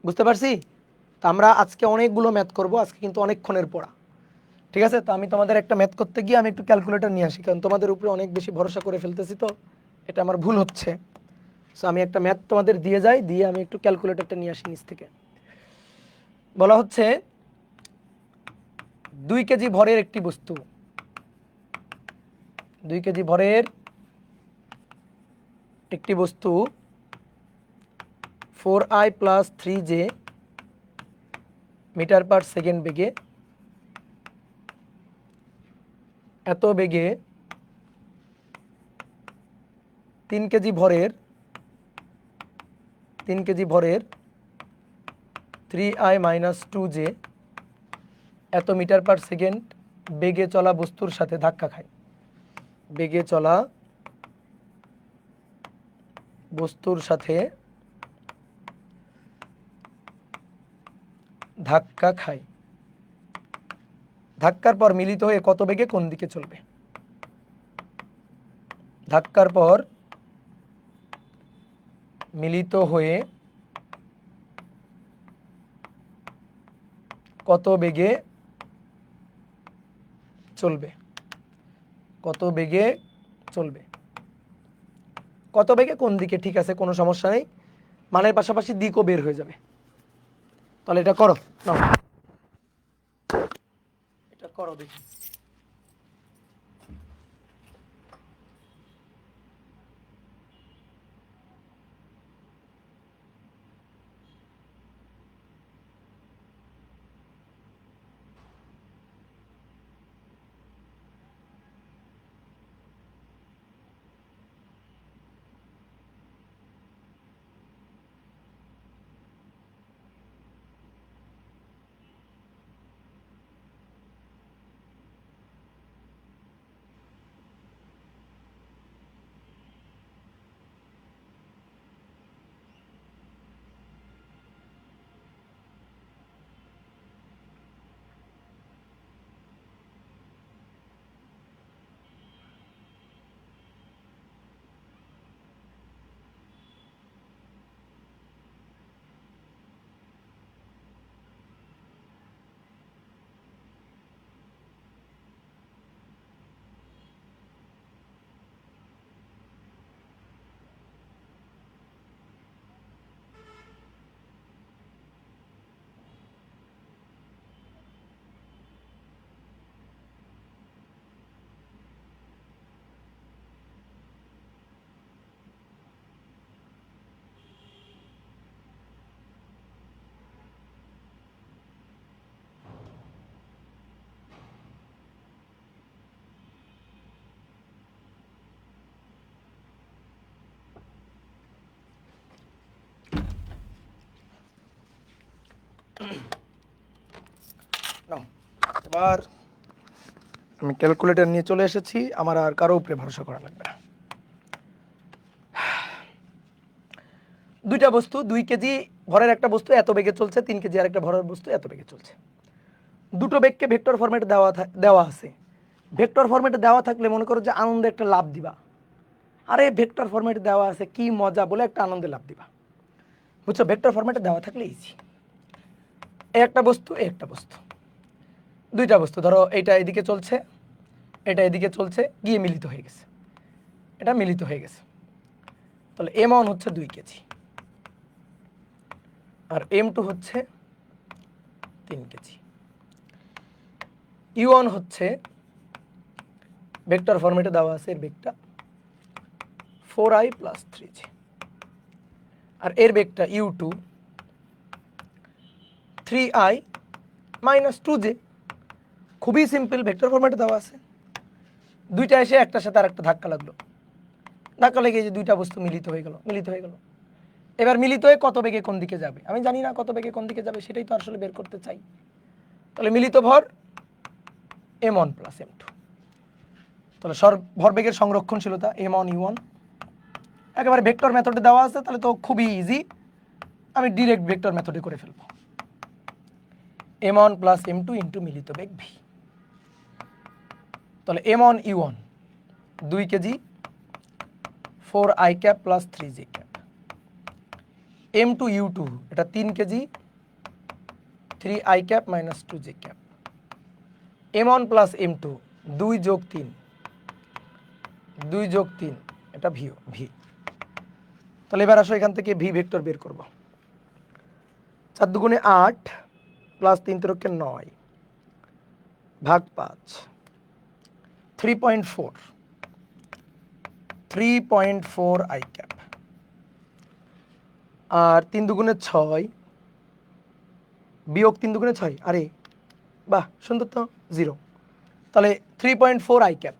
বুঝতে পারছি? তো আমরা আজকে অনেকগুলো ম্যাথ করব, আজকে কিন্তু অনেকক্ষণের পড়া, ঠিক আছে? তো আমি তোমাদের একটা ম্যাথ করতে গিয়ে আমি একটু ক্যালকুলেটর নিয়ে আসি, কারণ তোমাদের উপরে অনেক বেশি ভরসা করে ফেলতেছি, তো এটা আমার ভুল হচ্ছে। সো আমি একটা ম্যাথ তোমাদের দিয়ে যাই, দিয়ে আমি একটু ক্যালকুলেটরটা নিয়ে আসি নিচ থেকে। বলা হচ্ছে 2 কেজি ভরের একটি বস্তু, 2 কেজি ভরের একটি বস্তু 4i plus 3j metre per second বেগে, এত বেগে 3 কেজি ভরের 3i মাইনাস 2j এত মিটার পার সেকেন্ড বেগে চলা বস্তুর সাথে ধাক্কা খায়। বেগে চলা বস্তুর সাথে ধাক্কা খায়। ধাক্কার পর মিলিত হয়ে কত বেগে কোন দিকে চলবে? ধাক্কার পর মিলিত হয়ে কত বেগে চলবে? কত বেগে চলবে? কত বেগে কোন দিকে, ঠিক আছে কোনো সমস্যা নেই, মানের পাশাপাশি দিকও বের হয়ে যাবে। তাহলে এটা করো, নাও এটা করো দেখি। আবার আমি ক্যালকুলেটর নিয়ে চলে এসেছি, আমার আর কারো উপরে ভরসা করা লাগবে না। দুইটা বস্তু 2 কেজি ভরের একটা বস্তু এত বেগে চলছে, 3 কেজি আর একটা ভরের বস্তু এত বেগে চলছে। দুটো বেগকে ভেক্টর ফরম্যাটে দেওয়া আছে। ভেক্টর ফরম্যাটে দেওয়া থাকলে মনে করো যে আনন্দে একটা লাভ দিবা, আরে ভেক্টর ফরম্যাটে দেওয়া আছে কি মজা বলে একটা আনন্দে লাভ দিবা, বুঝছো? ভেক্টর ফরম্যাটে দেওয়া থাকলে ইজি। এই একটা বস্তু, এই একটা বস্তু, দুইটা বস্তু ধরো এইটা এদিকে চলছে, এটা এদিকে চলছে, গিয়ে মিলিত হয়ে গেছে, এটা মিলিত হয়ে গেছে। তাহলে m1 হচ্ছে 2 কেজি আর m2 হচ্ছে 3 কেজি। u1 হচ্ছে ভেক্টর ফরম্যাটে দেওয়া আছে, এর বেগটা 4i + 3j, আর এর বেগটা u2 3i - 2j। খুবই সিম্পল, ভেক্টর ফরম্যাটে দেওয়া আছে, দুইটা এসে একটার সাথে আর একটা ধাক্কা লাগলো, ধাক্কা লেগে যে দুইটা বস্তু মিলিত হয়ে গেল। এবার মিলিত হয়ে কত বেগে কোন দিকে যাবে আমি জানি না, কত বেগে কোন দিকে যাবে সেটাই তো আসলে বের করতে চাই। তাহলে মিলিত ভর m1 + m2, তাহলে ভরবেগের সংরক্ষণশীলতা m1 u1 একেবারে ভেক্টর মেথডে দেওয়া আছে, তাহলে তো খুবই ইজি, আমি ডিরেক্ট ভেক্টর মেথডে করে ফেলব। m1 + m2 ইন্টু মিলিত বেগ v। তাহলে m1 u1 2 KG 4i cap + 3j cap, m2 u2 এটা 3 KG 3i cap - 2j cap, m1 + m2 2 + 3 2 + 3 এটা v। তাহলে এবার আসো এখান থেকে ভি ভেক্টর বের করব। 4 দুগুণে 8 + 3 × 9 ভাগ 5 3.4 i ক্যাপ, আর 3 দুগুণে 6 বিয়োগ 3 দুগুণে 6, আরে বাহ সুন্দর তো 0। তাহলে 3.4 i cap,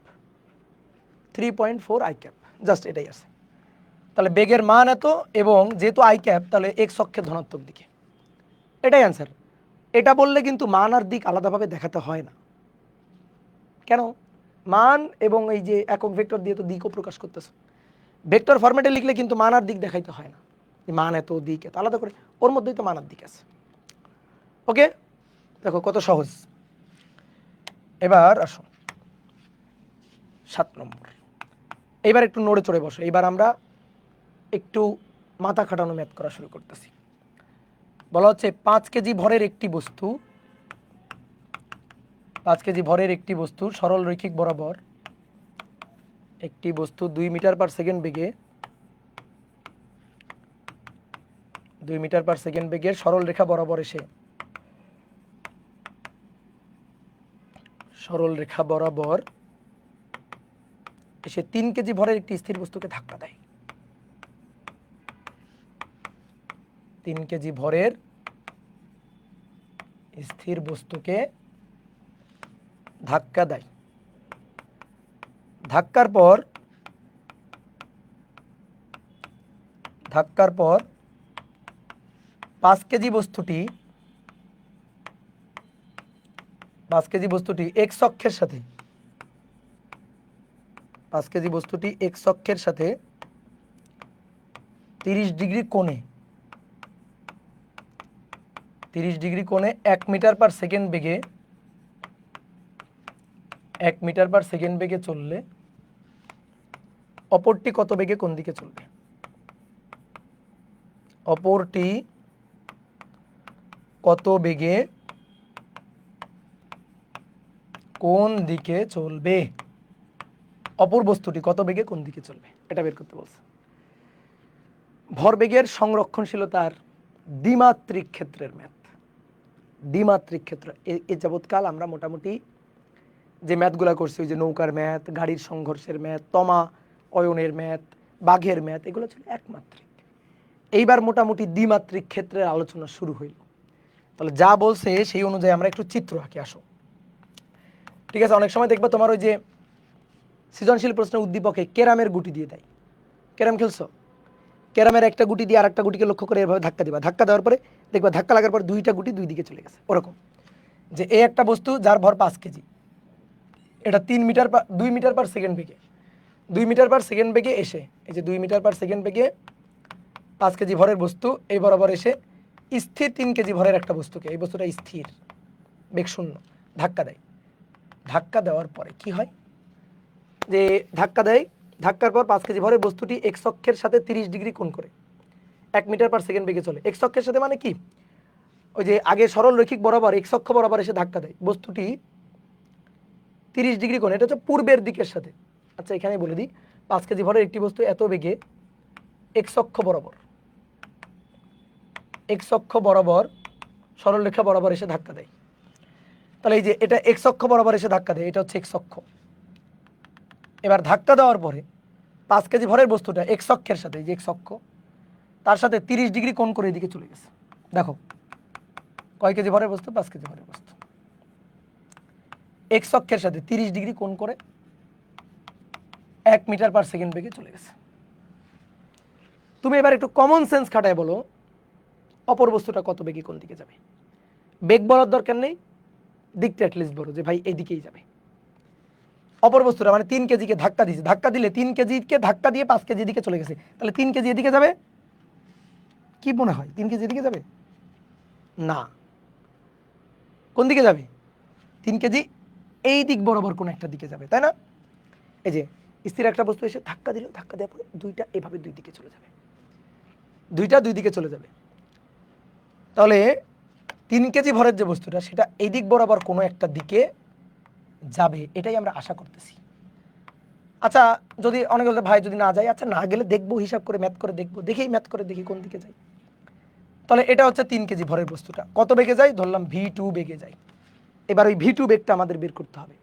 3.4 i cap, just এটাই আছে। তাহলে বেগের মান এত, এবং যেহেতু আই ক্যাপ তাহলে এক্স অক্ষের ধনাত্মক দিকে, এটাই অ্যান্সার। এটা বললে কিন্তু মান আর দিক আলাদাভাবে দেখাতে হয় না। কেন? মান এবং এই যে একক ভেক্টর দিয়ে তো দিকও প্রকাশ করতেছে। ভেক্টর ফরম্যাটে লিখলে কিন্তু মান আর দিক দেখাইতে হয় না, মান এত দিক এত আলাদা করে, ওর মধ্যেই তো মান আর দিক আছে। ওকে, দেখো কত সহজ। এবার আসো 7 নম্বর। এইবার একটু নড়ে চড়ে বসো, এইবার আমরা একটু মাথা খাটানো ম্যাথ করা শুরু করতেছি। বলা হচ্ছে 5 কেজি ভরের একটি বস্তু, 5 কেজি ভরের একটি বস্তু সরল রৈখিক বরাবর একটি বস্তু 2 মিটার/সেকেন্ড বেগে 2 মিটার/সেকেন্ড বেগের সরল রেখা বরাবর এসে সরল রেখা বরাবর এসে 3 কেজি ভরের একটি স্থির বস্তুকে ধাক্কা দেয়। 3 কেজি ভরের স্থির বস্তুকে ধাক্কা দেয়। ধাক্কার পর 5 কেজি বস্তুটি এক্স অক্ষের সাথে 5 কেজি বস্তুটি এক্স অক্ষের সাথে 30 ডিগ্রি কোণে 1 মিটার/সেকেন্ড বেগে 1 মিটার/সেকেন্ড বেগে চললে অপরটি কত বেগে কোন দিকে চলবে? অপরটি কত বেগে কোন দিকে চলবে? অপর বস্তুটি কত বেগে কোন দিকে চলবে এটা বের করতে বলছে। ভরবেগের সংরক্ষণশীলতার দ্বিমাত্রিক ক্ষেত্রের ম্যাথ। দ্বিমাত্রিক ক্ষেত্র, এ যাবৎকাল আমরা মোটামুটি যে ম্যাথগুলো করছি, ওই যে নৌকার ম্যাথ, গাড়ির সংঘর্ষের ম্যাথ, তমা অয়নের ম্যাথ, বাঘের ম্যাথ, এগুলো ছিল একমাত্রিক। এইবার মোটামুটি দ্বিমাত্রিক ক্ষেত্রের আলোচনা শুরু হইল। তাহলে যা বলছে সেই অনুযায়ী আমরা একটু চিত্র আঁকি, আসো। ঠিক আছে, অনেক সময় দেখবো তোমার ওই যে সৃজনশীল প্রশ্নের উদ্দীপকে ক্যারামের গুটি দিয়ে দেয়। ক্যারাম খেলছো? ক্যারামের একটা গুটি দিয়ে আর একটা গুটিকে লক্ষ্য করে এভাবে ধাক্কা দিবা, ধাক্কা দেওয়ার পরে দেখবা ধাক্কা লাগার পর দুইটা গুটি দুই দিকে চলে গেছে। ওরকম যে এই একটা বস্তু যার ভর 5 কেজি, এটা 2 মিটার পার সেকেন্ড বেগে 2 মিটার পার সেকেন্ড বেগে এসে, এই যে 2 মিটার পার সেকেন্ড বেগে 5 কেজি ভরের বস্তু এই বরাবর এসে স্থির 3 কেজি ভরের একটা বস্তুকে, এই বস্তুটা স্থির বেগ শূন্য, ধাক্কা দেয়। ধাক্কা দেওয়ার পরে কি হয়, যে ধাক্কা দেয়, ধাক্কার পর 5 কেজি ভরের বস্তুটি এক্স অক্ষের সাথে 30 ডিগ্রি কোণ করে 1 মিটার পার সেকেন্ড বেগে চলে। এক্স অক্ষের সাথে মানে কি, ওই যে আগে সরল রৈখিক বরাবর এক্স অক্ষ বরাবর এসে ধাক্কা দেয়, বস্তুটি 30 ডিগ্রি কোণ, এটা হচ্ছে পূর্বের দিকের সাথে। আচ্ছা এখানে বলে দিই, 5 কেজি ভরের একটি বস্তু এত বেগে এক্স অক্ষ বরাবর সরলরেখা বরাবর এসে ধাক্কা দেয়। তাহলে এই যে এটা এক্স অক্ষ বরাবর এসে ধাক্কা দেয়, এটা হচ্ছে এক্স অক্ষ। এবার ধাক্কা দেওয়ার পরে 5 কেজি ভরের বস্তুটা এক্স অক্ষের সাথে, এই যে এক্স অক্ষ তার সাথে 30 ডিগ্রি কোণ করে এদিকে চলে গেছে। দেখো কয় কেজি ভরের বস্তু, 5 কেজি ভরের বস্তু, এক্স অক্ষের সাথে 30 ডিগ্রি কোণ করে 1 মিটার পার সেকেন্ড বেগে চলে গেছে। তুমি এবার একটু কমন সেন্স খাটায় বলো, অপর বস্তুটা কত বেগে কোন দিকে যাবে? বেগ বলার দরকার নেই, দিকটা অ্যাটলিস্ট বলো যে ভাই এইদিকেই যাবে। অপর বস্তুটা মানে 3 কেজিকে ধাক্কা দিয়েছে, ধাক্কা দিলে 3 কেজিকে ধাক্কা দিয়ে 5 কেজি দিকে চলে গেছে, তাহলে 3 কেজি এদিকে যাবে। কি মনে হয় 3 কেজি এদিকে যাবে? না, কোন দিকে যাবে? 3 কেজি এই দিক বরাবর কোন একটা দিকে যাবে, তাই না? এই যে স্থির একটা বস্তু এসে ধাক্কা দিল, ধাক্কা দেওয়ার পরে দুইটা এভাবে দুই দিকে চলে যাবে, দুইটা দুই দিকে চলে যাবে। তাহলে 3 কেজি ভরের যে বস্তুটা সেটা এই দিক বরাবর কোনো একটা দিকে যাবে, এটাই আমরা আশা করতেছি। আচ্ছা যদি অনেকে বলতে ভাই যদি না যায়, আচ্ছা না গেলে দেখবো, হিসাব করে ম্যাথ করে দেখবো, দেখেই ম্যাথ করে দেখি কোন দিকে যাই। তাহলে এটা হচ্ছে 3 কেজি ভরের বস্তুটা কত বেগে যায়, ধরলাম v2 বেগে যায়। এবার ওই v2 বেগটা আমাদের বের করতে হবে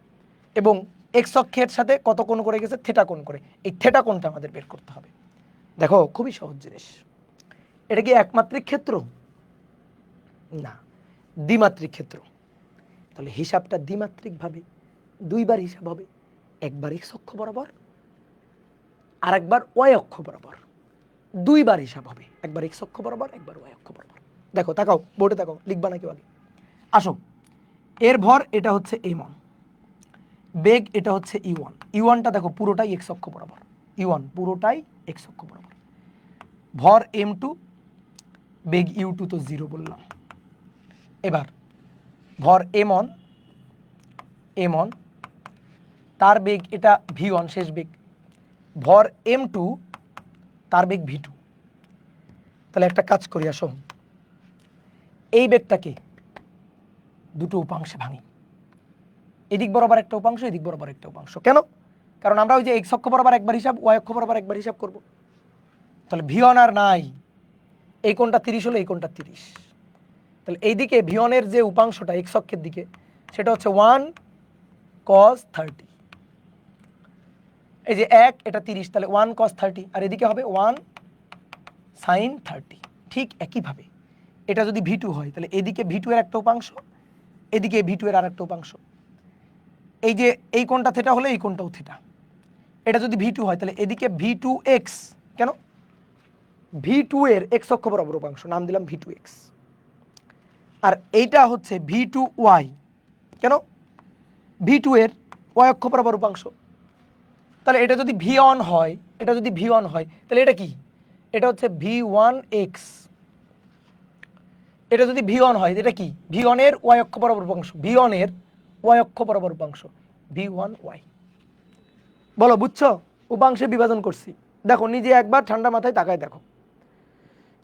এবং এক্স অক্ষের সাথে কত কোণ করে গেছে, থেটা কোণ করে, এই থেটা কোণটা আমাদের বের করতে হবে। দেখো খুবই সহজ জিনিস। এটা কি একমাত্রিক ক্ষেত্র? না, দ্বিমাত্রিক ক্ষেত্র। তাহলে হিসাবটা দ্বিমাত্রিকভাবে দুইবার হিসাব হবে, একবার এক্স অক্ষ বরাবর আর একবার ওয়াই অক্ষ বরাবর, দুইবার হিসাব হবে, একবার এক্স অক্ষ বরাবর একবার ওয়াই অক্ষ বরাবর। দেখো তাকাও বোর্ডে, তাকাও, লিখবা না কেউ আগে। আসো, এর ভর এটা হচ্ছে m1, বেগ এটা হচ্ছে e1, e1টা দেখো পুরোটাই এক্স অক্ষ বরাবর, e1 পুরোটাই এক্স অক্ষ বরাবর। ভর m2, বেগ u2 তো 0 বললাম। এবার ভর m1 তার বেগ এটা v1 শেষ বেগ, ভর m2 তার বেগ v2। তাহলে একটা কাজ করি, আসো এই বেগটাকে দুটো উপাংশে ভাঙি, এদিক বরাবর একটা উপাংশ, এদিক বরাবর একটা উপাংশ। কেন? কারণ আমরা ওই যে এক্স অক্ষ বরাবর একবার হিসাব, ওয়াই অক্ষ বরাবর একবার হিসাব করব। তাহলে v1 আর নাই, এই কোণটা 30 হলো, এই কোণটা 30। তাহলে এইদিকে v1 এর যে উপাংশটা এক্স অক্ষের দিকে সেটা হচ্ছে 1 cos 30, এই যে 1 এটা 30, তাহলে 1 cos 30, আর এদিকে হবে 1 sin 30। ঠিক একইভাবে এটা যদি v2 হয় তাহলে এদিকে v2 এর একটা উপাংশ, এদিকে v2 এর আরেকটা উপাংশ। এই যে এই কোণটা থেটা হলে এই কোণটাও থেটা। এটা যদি v2 হয় তাহলে এদিকে v2x, কেন v2 এর x অক্ষ বরাবর উপাংশ, নাম দিলাম v2x। আর এইটা হচ্ছে v2y, কেন v2 এর y অক্ষ বরাবর উপাংশ। তাহলে এটা যদি v1 হয়, এটা যদি v1 হয় তাহলে এটা কি, এটা হচ্ছে v1x। এটা যদি v1 হয় এটা কি, v1 এর y অক্ষ বরাবর উপাংশ, v1 এর y অক্ষ বরাবর উপাংশ v1y। বলো বুঝছো? উপাংশে বিভাজন করছি। দেখো নিজে একবার ঠান্ডা মাথায় তাকায় দেখো,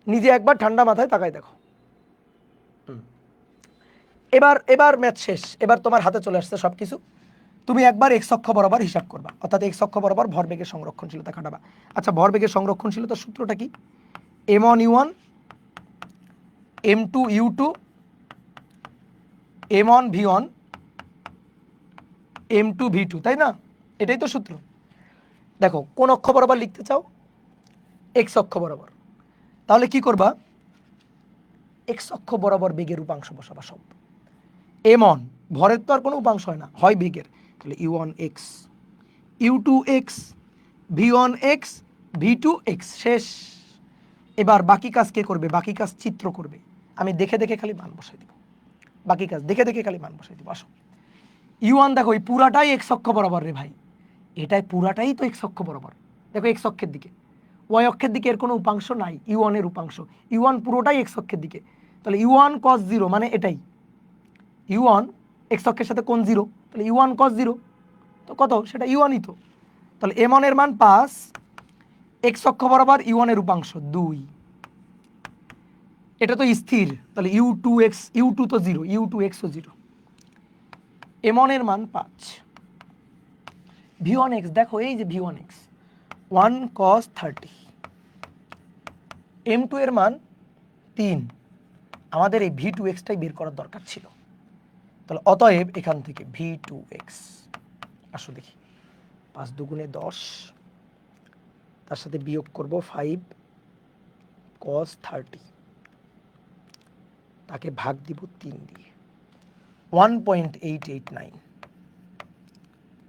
নিজে একবার ঠান্ডা মাথায় তাকায় দেখো। এবার ম্যাথ শেষ, এবার তোমার হাতে চলে আসছে সবকিছু। তুমি একবার এক্স অক্ষ বরাবর হিসাব করবা, অর্থাৎ এক্স অক্ষ বরাবর ভরবেগের সংরক্ষণশীলতা খাটাবা। আচ্ছা ভরবেগের সংরক্ষণশীলতার সূত্রটা কি? m1 u1 m2 u2 m1 v1 m2 v2, তাই না? এটাই তো সূত্র। দেখো কোন অক্ষ বরাবর লিখতে চাও? এক্স অক্ষ বরাবর। তাহলে কি করবা? এক্স অক্ষ বরাবর বেগের উপাংশ বসাবা সব। m1 ভরের তো আর কোনো উপাংশ হয় না, হয় বেগের, তাহলে u1x u2x v1x v2x, শেষ। এবার বাকি কাজ কে করবে? বাকি কাজ চিত্র করবে, আমি দেখে দেখে খালি মান বসাই দেব। বাকি কাজ দেখে দেখে খালি মান বসাই দিব। আসো U1 দেখো এই পুরাটাই এক্স অক্ষ বরাবর রে ভাই, এটাই পুরাটাই তো এক্স অক্ষ বরাবর। দেখো এক্স অক্ষের দিকে, ওয়াই অক্ষের দিকে এর কোনো উপাংশ নাই, U1 এর উপাংশ। U1 পুরোটাই এক্স অক্ষের দিকে, তাহলে U1 cos 0 মানে এটাই U1 এক্স অক্ষের সাথে কোণ 0, তাহলে U1 cos 0 তো কত, সেটা U1ই তো। তাহলে M1 এর মান 5, এক্স অক্ষ বরাবর U1 এর উপাংশ 2, এটা তো স্থির, তাহলে U2x U2 তো 0, U2x ও 0। M1 এর মান 5, V1x দেখো এই যে V1x 1 cos 30, M2 এর মান 3, আমাদের এই V2x টাই বের করার দরকার ছিল। তাহলে অতএব এখান থেকে V2x, আসো দেখি 5 দুগুণে 10, তার সাথে বিয়োগ করব 5 cos 30, তাকে ভাগ দিব 3 দিয়ে, 1.889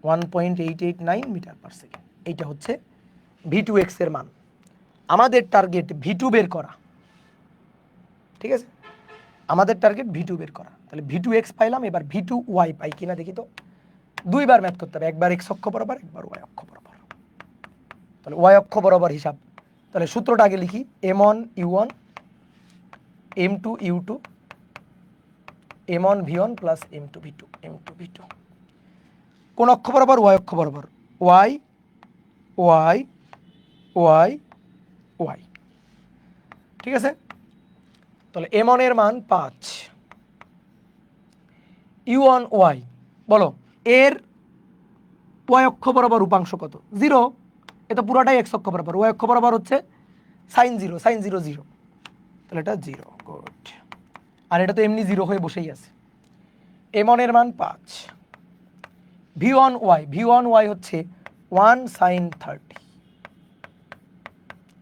1.889 মিটার পার সেকেন্ড। এইটা হচ্ছে V2x এর মান। আমাদের টার্গেট V2 বের করা, ঠিক আছে, আমাদের টার্গেট V2 বের করা। তাহলে V2x পাইলাম, এবার V2y পাই কিনা দেখি তো। দুইবার ম্যাথ করতে হবে, একবার x অক্ষ বরাবর, একবার y অক্ষ বরাবর। তাহলে y অক্ষ বরাবর হিসাব, তাহলে সূত্রটা আগে লিখি, M1 U1 M2 U2 M1 V1 plus M2 V2 M2 V2। কোন অক্ষ বরাবর, y অক্ষ বরাবর, y y y y, ঠিক আছে। তাহলে M1 এর মান 5, U1 y বলো, এর y অক্ষ বরাবর উপাংশ কত, 0, এ তো পুরোটাই x অক্ষ বরাবর, y অক্ষ বরাবর হচ্ছে sin 0 0, তাহলে এটা 0, গুড। আর এটা তো এমনি 0 হয়ে বসেই আছে। M1 এর মান 5, V1y হচ্ছে 1 sin 30,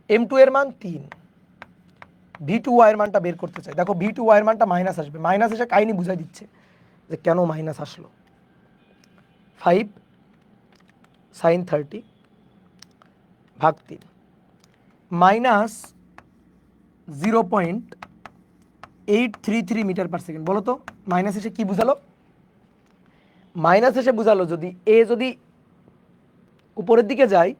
M2 এর মান 3, V2y এর মানটা বের করতে চাই। দেখো V2y এর মানটা মাইনাস আসবে, মাইনাস এসে কাহিনী বুঝাই দিচ্ছে যে কেন মাইনাস আসলো। 5 sin 30 ভাগ 3 মাইনাস 0.833 মিটার পার সেকেন্ড। বলো তো মাইনাস এসে কি বুঝালো? মাইনাস এসে বুঝালো যদি এ যদি উপরের দিকে যায়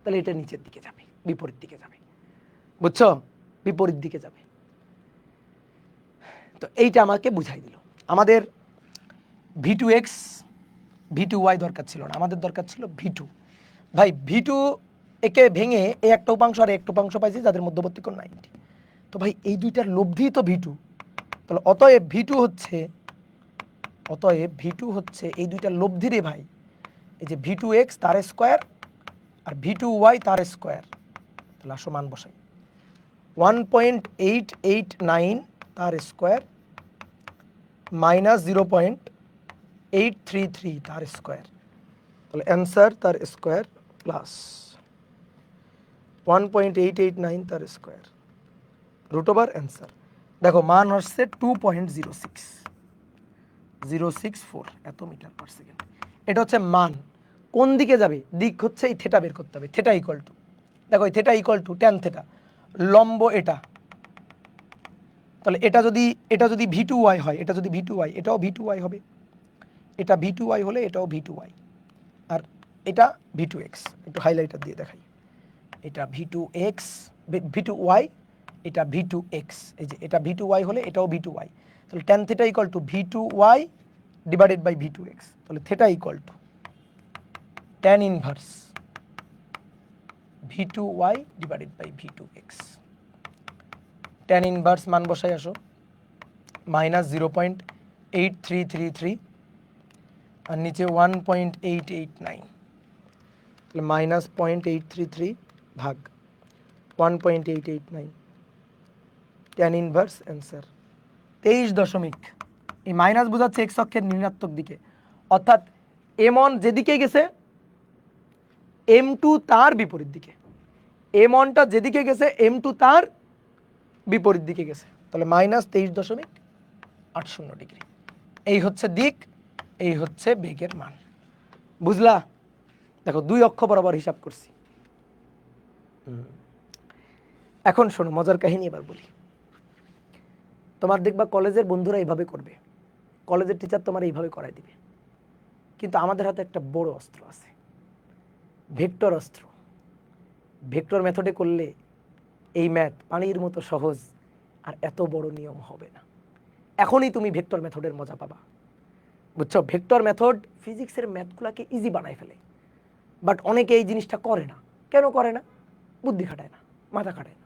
তাহলে এটা নিচের দিকে যাবে, বিপরীত দিকে যাবে, বুঝছো, বিপরীত দিকে যাবে। তো এইটা আমাকে বুঝাই দিল। আমাদের V2x V2y দরকার ছিল না, আমাদের দরকার ছিল V2। ভাই V2 একে ভেঙে এই একটা উপাংশ আর একটা উপাংশ পাইছি যাদের মধ্যবর্তী কোণ 90, তো ভাই এই দুইটার লব্ধি তো V2, তাহলে অতএব V2 হচ্ছে এই দুইটার লব্ধি রে ভাই, এই যে V2x তার স্কোয়ার আর V2y তার স্কোয়ার। তাহলে আসো মান বসাই, 1.889 তার স্কোয়ার মাইনাস 0.833 তার স্কোয়ার, তাহলে অ্যান্সার তার স্কোয়ার প্লাস 1.889 তার স্কোয়ার রুট ওভার অ্যান্সার। দেখো মান হচ্ছে 2.064 এত মিটার পার সেকেন্ড। এটা হচ্ছে মান, কোন দিকে যাবে, দিক হচ্ছে এই থেটা বের করতে হবে। থেটা ইকুয়াল টু, দেখো এই theta equal to tan theta, লম্ব এটা, তাহলে এটা যদি V2y হয়, এটা যদি V2y, এটাও V2y হবে, এটা V2y হলে এটাও V2y, আর এটা V2x। একটু হাইলাইটার দিয়ে দেখাই, এটা V2x V2y, এটা V2x, এই যে এটা V2y হলে এটাও V2y, তাহলে tan theta equal to V2y divided by V2x, তাহলে theta equal to tan inverse V2y divided by V2x। tan inverse মান বসাই আসো, মাইনাস 0.8333 আর নিচে 1.889, তাহলে মাইনাস 0.833 ভাগ 1.889, ট্যান ইনভার্স অ্যান্সার 23 এই মাইনাস বোঝাচ্ছে এক্স অক্ষের ঋণাত্মক দিকে, অর্থাৎ M1 যেদিকে গেছে M2 তার বিপরীত দিকে, M1টা যেদিকে গেছে M2 তার বিপরীত দিকে গেছে, তাহলে মাইনাস 23.80 ডিগ্রি। এই হচ্ছে দিক, এই হচ্ছে বেগের মান, বুঝলা? দেখো দুই অক্ষ বরাবর হিসাব করছি। এখন শোনো মজার কাহিনী এবার বলি। তোমার দেখবা কলেজের বন্ধুরা এইভাবে করবে, কলেজের টিচার তোমার এইভাবে করাই দিবে। কিন্তু আমাদের হাতে একটা বড় অস্ত্র আছে, ভেক্টর অস্ত্র। ভেক্টর মেথডে করলে এই ম্যাথ পানির মতো সহজ, আর এত বড় নিয়ম হবে না। এখনই তুমি ভেক্টর মেথডের মজা পাবা, বুঝছো? ভেক্টর মেথড ফিজিক্সের ম্যাথগুলোকে ইজি বানাই ফেলে, বাট অনেকে এই জিনিসটা করে না। কেন করে না? বুদ্ধি খাটায় না, মাথা খাটায় না।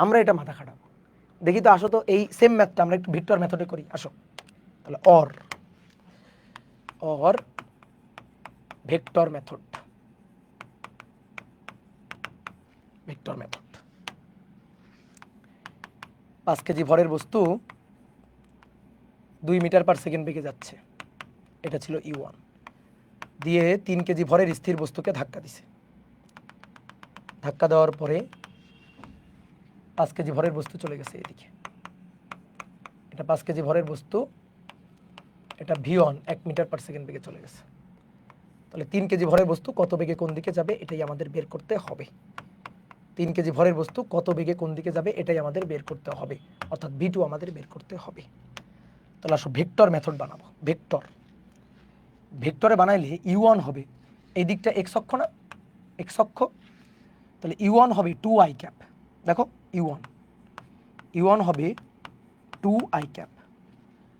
আমরা এটা মাথা খাটাবো। দেখি তো, আসো তো এই সেম ম্যাথটা আমরা একটু ভেক্টর মেথডে করি, আসো। তাহলে or vector method, vector method. 5 KG ভরের বস্তু 2 মিটার পার সেকেন্ড বেগে যাচ্ছে, এটা ছিল E1, দিয়ে 3 কেজি ভরের স্থির বস্তুকে ধাক্কা দিছে। ধাক্কা দেওয়ার পরে 5 কেজি ভরের বস্তু চলে গেছে এদিকে। এটা 5 কেজি ভরের বস্তু, এটা V1 1 মিটার পার সেকেন্ড বেগে চলে গেছে। তাহলে 3 কেজি ভরের বস্তু কত বেগে কোন দিকে যাবে এটাই আমাদের বের করতে হবে। 3 কেজি ভরের বস্তু কত বেগে কোন দিকে যাবে এটাই আমাদের বের করতে হবে, অর্থাৎ V2 আমাদের বের করতে হবে। তাহলে আসো ভেক্টর মেথড বানাবো। ভেক্টরে বানাইলে U1 হবে, এই দিকটা x অক্ষ না, x অক্ষ। তাহলে U1 হবে 2i ক্যাপ। দেখো U1 হবে 2i ক্যাপ,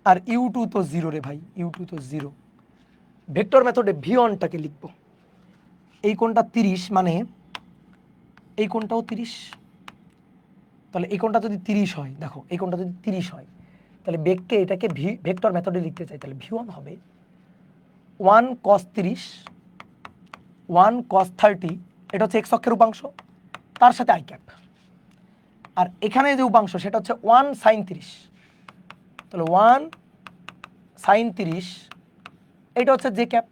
আর U2 তো 0 রে ভাই, U2 তো 0। ভেক্টর মেথডে V1টাকে লিখব, এই কোণটা 30, মানে এই কোণটাও 30। তাহলে এই কোণটা যদি 30 হয়, দেখো এই কোণটা যদি 30 হয়, তাহলে বেগকে এটাকে ভেক্টর মেথডে লিখতে চাই, তাহলে V1 হবে 1 cos 30, 1 cos 30, এটা হচ্ছে x অক্ষের উপাংশ, তার সাথে i ক্যাপ। আর এখানে যে উপাংশ সেটা হচ্ছে 1 sin 30, তাহলে 1 sin 30, এটা হচ্ছে j ক্যাপ।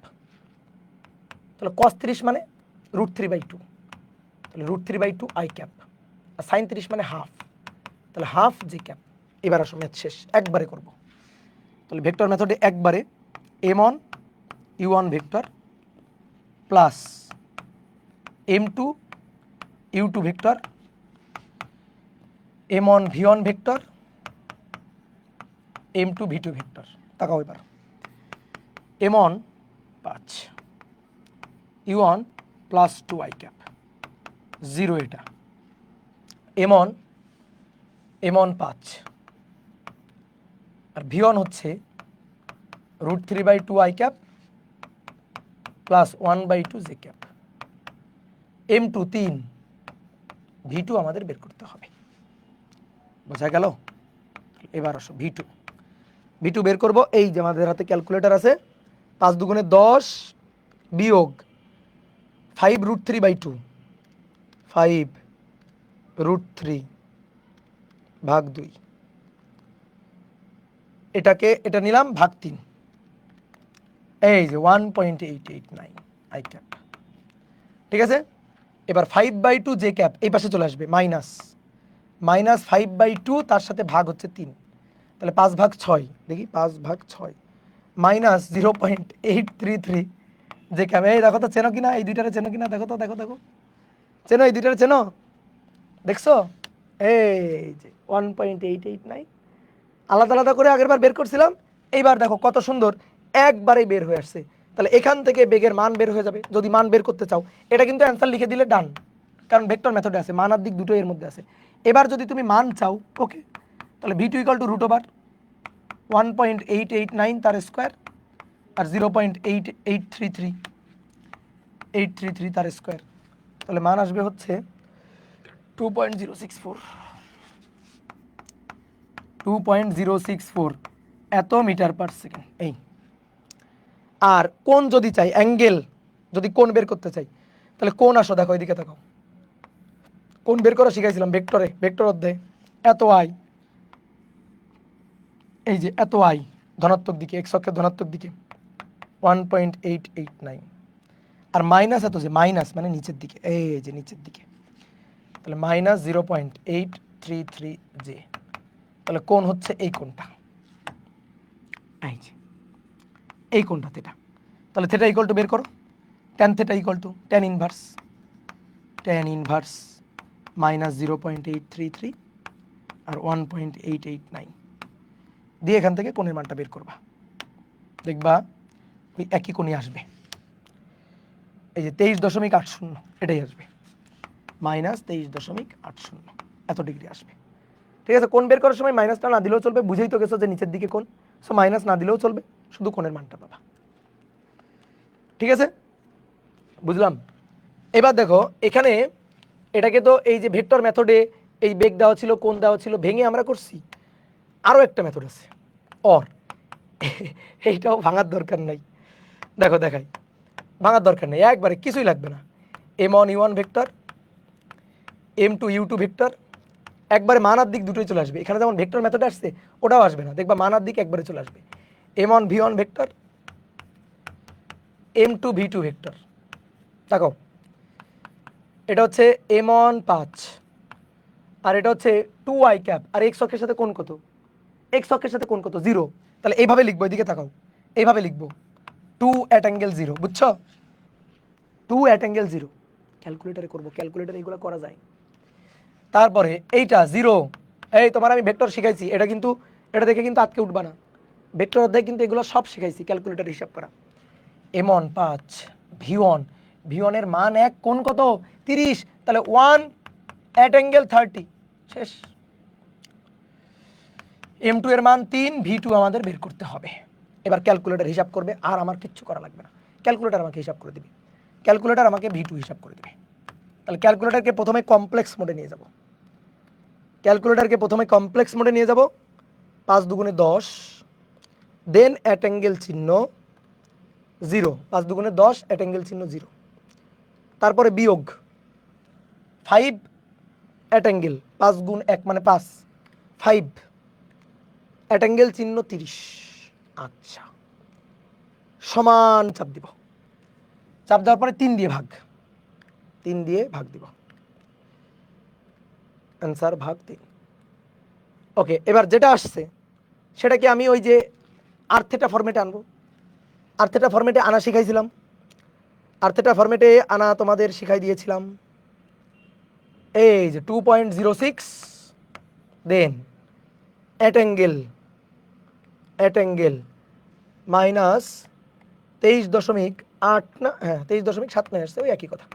তাহলে cos 30 মানে √3/2, তাহলে √3/2 i ক্যাপ, আর sin 30 মানে হাফ, তাহলে হাফ j ক্যাপ। এবার আসো ম্যাথ শেষ, একবারে করব। তাহলে ভেক্টর মেথডে একবারে m1 u1 vector plus m2 u2 vector, m1 v1 vector, m2 v2 vector. তাকাও এবার, m1 5, u1 plus 2i cap, 0 এটা, m1 5, আর v1 হচ্ছে √3/2i cap plus 1/2 j cap, m2 3, v2 আমাদের বের করতে হবে। বোঝা গেল? এবার আসো V2 বের করব। এই যে আমাদের হাতে ক্যালকুলেটর আছে, 5 দুগুণে 10 বিয়োগ 5√3/2, 5√3 ভাগ 2, এটা নিলাম ভাগ 3, এই যে 1.889 i ক্যাপ। ঠিক আছে, এবার 5/2 j ক্যাপ এই পাশে চলে আসবে, মাইনাস 5/2, তার সাথে ভাগ হচ্ছে 3, তাহলে 5 ভাগ 6, দেখি 5 ভাগ 6, মাইনাস 0.833 j ক্যাপ। এই দেখো তো চেনো কিনা, এই দুইটারে চেনো কিনা, দেখো তো, দেখো চেনো, এই দুইটারে চেনো, দেখছো? এই যে 1.889, আলাদা আলাদা করে আগের বার বের করছিলাম, এইবার দেখো কত সুন্দর একবারেই বের হয়ে আসছে। তাহলে এখান থেকে বেগের মান বের হয়ে যাবে। যদি মান বের করতে চাও, এটা কিন্তু অ্যান্সার লিখে দিলে ডান, কারণ ভেক্টর মেথডে আছে, মান আর দিক দুটোই এর মধ্যে আছে। এবার যদি তুমি মান চাও, ওকে, তাহলে V2 = √1.889 তার স্কোয়ার, আর 0.833 তার স্কোয়ার, তাহলে মান আসবে হচ্ছে 2.064 এত মিটার পার সেকেন্ড। এই আর কোণ যদি চাই, অ্যাঙ্গেল যদি কোণ বের করতে চাই, তাহলে কোণ আসো, দেখো এদিকে দেখো, কোণ বের করা শিখাইছিলাম ভেক্টর অধ্যায়ে। এত আই, এই যে এত আই ধনাত্মক দিকে, x অক্ষের ধনাত্মক দিকে 1.889, আর মাইনাস এত, যে মাইনাস মানে নিচের দিকে, এই যে নিচের দিকে, তাহলে মাইনাস 0.833 j। তাহলে কোণ হচ্ছে এই কোণটা, এই যে এই কোণটা থেটা। তাহলে থেটা ইকুয়াল টু বের করো, tan theta equal to tan inverse minus 0.833 আর 1.889, দিয়ে এখান থেকে কোণের মানটা বের করবা, দেখবা ওই একই কোণই আসবে, এই যে 23.80 এটাই আসবে, -23.80 এত ডিগ্রি আসবে। ঠিক আছে, কোণ বের করার সময় মাইনাসটা না দিলেও চলবে, বুঝেই তো গেছো যে নিচের দিকে কোণ, সো মাইনাস না দিলেও চলবে, শুধু কোণের মানটা পাবা। ঠিক আছে, বুঝলাম। এবার দেখো এখানে এটাকে তো এই যে ভেক্টর মেথডে এই বেগ দেওয়া ছিল, কোণ দেওয়া ছিল, ভেঙে আমরা করছি। আরও একটা মেথড আছে অর, এইটাও ভাঙার দরকার নাই, দেখো দেখাই, ভাঙার দরকার নেই, একবারে কিছুই লাগবে না। m1 u1 vector, m2 u2 vector, একবারে মান আর দিক দুটোই চলে আসবে। এখানে যেমন ভেক্টর মেথডে আসছে ওটাও আসবে না, দেখবা মান আর দিক একবারে চলে আসবে। m1 v1 vector, m2 v2 vector. দেখো এটা হচ্ছে m1 5 আর এটা হচ্ছে 2i ক্যাপ, আর x অক্ষের সাথে কোণ কত, x অক্ষের সাথে কোণ কত 0, তাহলে এইভাবে লিখবো, এদিকে তাকাও, এইভাবে লিখবো 2 at angle 0, বুঝছো, 2 at angle 0। ক্যালকুলেটারে করবো, ক্যালকুলেটারে এগুলো করা যায়। তারপরে এইটা 0, এই তোমার আমি ভেক্টর শিখাইছি, এটা কিন্তু এটা দেখে কিন্তু আটকে উঠবা না, ভেক্টর অধ্যায় কিন্তু এগুলো সব শিখাইছি, ক্যালকুলেটার হিসাব করা। m1 5 v1, v1 এর মান 1, কোণ কত 30, তাহলে 1 at angle 30, শেষ। m2 এর মান 3, v2 আমাদের বের করতে হবে। এবার ক্যালকুলেটার হিসাব করবে, আর আমার কিচ্ছু করা লাগবে না, ক্যালকুলেটার আমাকে হিসাব করে দিবে, ক্যালকুলেটার আমাকে v2 হিসাব করে দেবে। তাহলে ক্যালকুলেটারকে প্রথমে কমপ্লেক্স মোডে নিয়ে যাব, ক্যালকুলেটারকে প্রথমে কমপ্লেক্স মোডে নিয়ে যাব, 5 দুগুণে 10, দেন অ্যাট অ্যাঙ্গেল চিহ্ন 0, 5 দুগুণে 10 অ্যাট অ্যাঙ্গেল চিহ্ন 0, তারপরে বিয়োগ 5 অ্যাট অ্যাঙ্গেল, 5 গুণ 1 মানে 5, 5 অ্যাট অ্যাঙ্গেল চিহ্ন 30। আচ্ছা, সমান চাপ দিব, চাপ দেওয়ার পরে 3 দিয়ে ভাগ, 3 দিয়ে ভাগ দিব, অ্যান্সার ভাগ 3। ওকে, এবার যেটা আসছে সেটাকে আমি ওই যে আর্থেটা ফরম্যাটে আনবো, আর্থেটা ফরম্যাটে আনা শিখাইছিলাম, আর্থেটা ফরম্যাটে আনা তোমাদের শিখাই দিয়েছিলাম। এই যে 2.06, দেন অ্যাট অ্যাঙ্গেল মাইনাস 23.8 না, হ্যাঁ 23.79 আসছে, ওই একই কথা,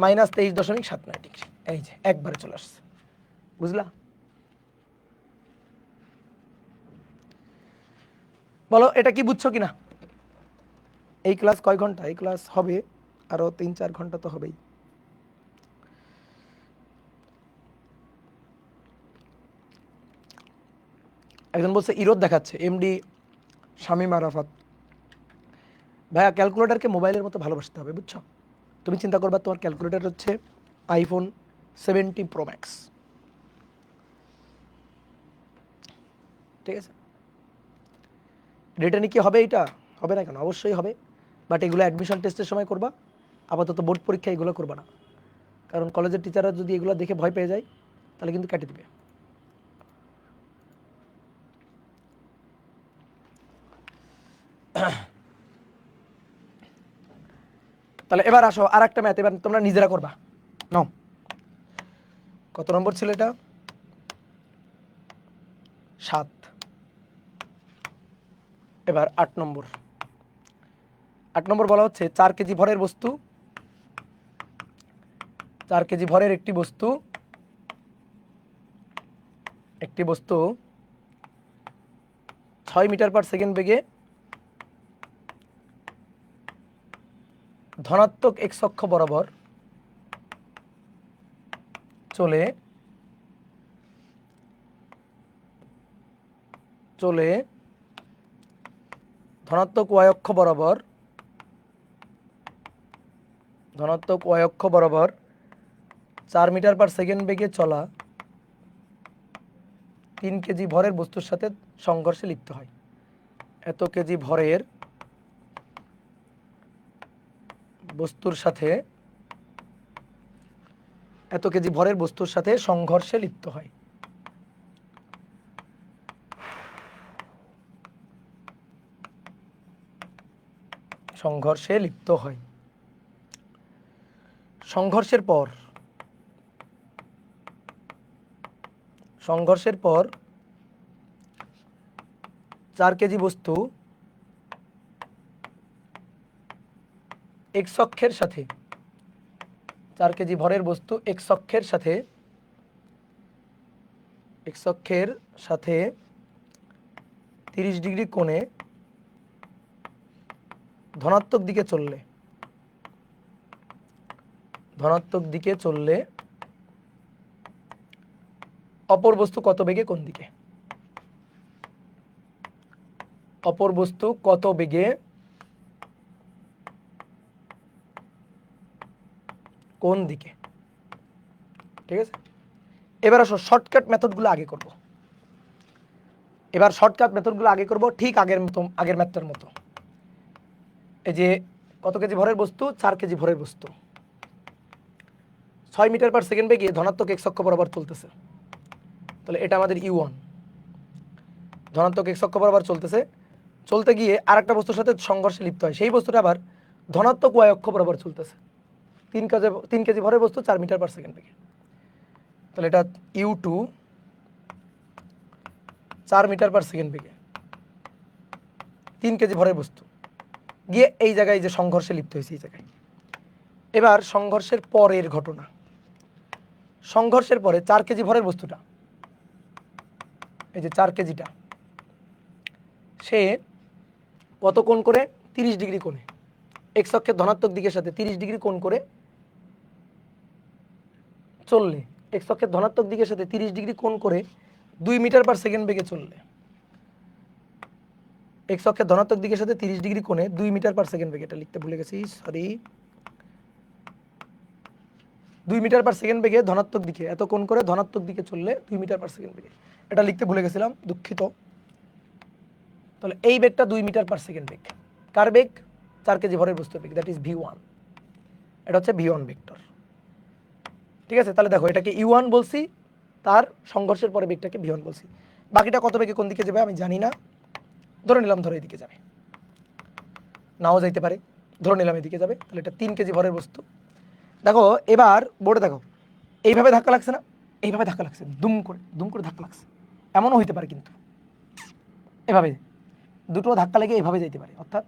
-23.79 ডিগ্রি, এই যে একবারে চলে আসছে, বুঝলা। বলো এটা কি বুঝছো কিনা। এই ক্লাস কয় ঘন্টা, এই ক্লাস হবে আরো 3-4 ঘন্টা তো হবেই। একজন বলছে ইরোদ দেখাচ্ছে, এমডি শামীম আরাফাত, ভাইয়া ক্যালকুলেটারকে মোবাইলের মতো ভালোবাসতে হবে, বুঝছো। তুমি চিন্তা করবা তোমার ক্যালকুলেটার হচ্ছে আইফোন 70 প্রো ম্যাক্স, ঠিক আছে। রিটার্নে কি হবে, এটা হবে না কেন, অবশ্যই হবে, বাট এগুলো অ্যাডমিশন টেস্টের সময় করবা, আপাতত বোর্ড পরীক্ষা এগুলো করবা না, কারণ কলেজের টিচাররা যদি এগুলো দেখে ভয় পেয়ে যায় তাহলে কিন্তু কেটে দিবে। তাহলে এবার আসো আর একটা ম্যাথ, এবার তোমরা নিজেরা করবা, নাও। কত নম্বর ছিল এটা, 7। এবার 8 নম্বর, 8 নম্বর বলা হচ্ছে 4 কেজি ভরের বস্তু, 4 কেজি ভরের একটি বস্তু 6 মিটার পার সেকেন্ড বেগে ধনাত্মক x অক্ষ বরাবর চলে ধনাত্মক y অক্ষ বরাবর 4 মিটার পার সেকেন্ড বেগে চলা 3 কেজি ভরের বস্তুর সাথে সংঘর্ষে লিপ্ত হয়। এত কেজি ভরের বস্তুর সাথে সংঘর্ষে লিপ্ত হয়। সংঘর্ষের পর 4 কেজি বস্তু x অক্ষের সাথে 4 কেজি ভরের বস্তু x অক্ষের সাথে 30 ডিগ্রি কোণে ধনাত্মক দিকে চললে অপর বস্তু কত বেগে কোন দিকে? অপর বস্তু কত বেগে কোন দিকে? ঠিক আছে, এবার আসো শর্টকাট মেথডগুলো আগে করব। ঠিক আগের ম্যাথটার মতো। এই যে কত কেজি ভরের বস্তু? 4 কেজি ভরের বস্তু 6 মিটার পার সেকেন্ড বেগে ধনাত্মক x অক্ষ বরাবর চলতেছে। তাহলে এটা আমাদের u1, ধনাত্মক x অক্ষ বরাবর চলতে গিয়ে আরেকটা বস্তুর সাথে সংঘর্ষে লিপ্ত হয়। সেই বস্তুটা আবার ধনাত্মক y অক্ষ বরাবর চলতেছে। 3 কেজি ভরের বস্তু 4 মিটার পার সেকেন্ড বেগে। তাহলে এটা u2 4 মিটার পার সেকেন্ড বেগে 3 কেজি ভরের বস্তু গিয়ে এই জায়গায় যে সংঘর্ষে লিপ্ত হয়েছে এই জায়গায়। এবার সংঘর্ষের পরের ঘটনা, সংঘর্ষের পরে 4 কেজি ভরের বস্তুটা, এই যে 4 কেজিটা, সে কত কোণ করে? 30 ডিগ্রি কোণে x অক্ষের ধনাত্মক দিকের সাথে 30 ডিগ্রি কোণ করে চললে, x অক্ষের ধনাত্মক দিকের সাথে 30 ডিগ্রি কোণ করে 2 মিটার পার সেকেন্ড বেগে চললে, x অক্ষের ধনাত্মক দিকের সাথে 30 ডিগ্রি কোণে 2 মিটার পার সেকেন্ড বেগে, এটা লিখতে ভুলে গেছি, সরি, 2 মিটার পার সেকেন্ড বেগে ধনাত্মক দিকে এত কোণ করে ধনাত্মক দিকে চললে 2 মিটার পার সেকেন্ড বেগে, এটা লিখতে ভুলে গেছিলাম, দুঃখিত। তাহলে এই বেগটা 2 মিটার পার সেকেন্ড বেগ। কার বেগ? 4 কেজি ভরের বস্তুর বেগ, দ্যাট ইজ v1। এটা হচ্ছে v1 ভেক্টর। ঠিক আছে, তাহলে দেখো এটাকে u1 বলছি, তার সংঘর্ষের পরে বেগটাকে v1 বলছি। বাকিটা কত বেগে কোন দিকে যাবে আমি জানি না, ধরে নিলাম ধরো এদিকে যাবে, নাও যাইতে পারে, ধরে নিলাম এদিকে যাবে। তাহলে এটা 3 কেজি ভরের বস্তু। দেখো এবার বোর্ডে দেখো, এইভাবে ধাক্কা লাগছে না? এইভাবে ধাক্কা লাগছে, দুম করে ধাক্কা লাগছে। এমনও হইতে পারে কিন্তু এভাবে দুটো ধাক্কা লেগে এভাবে যাইতে পারে, অর্থাৎ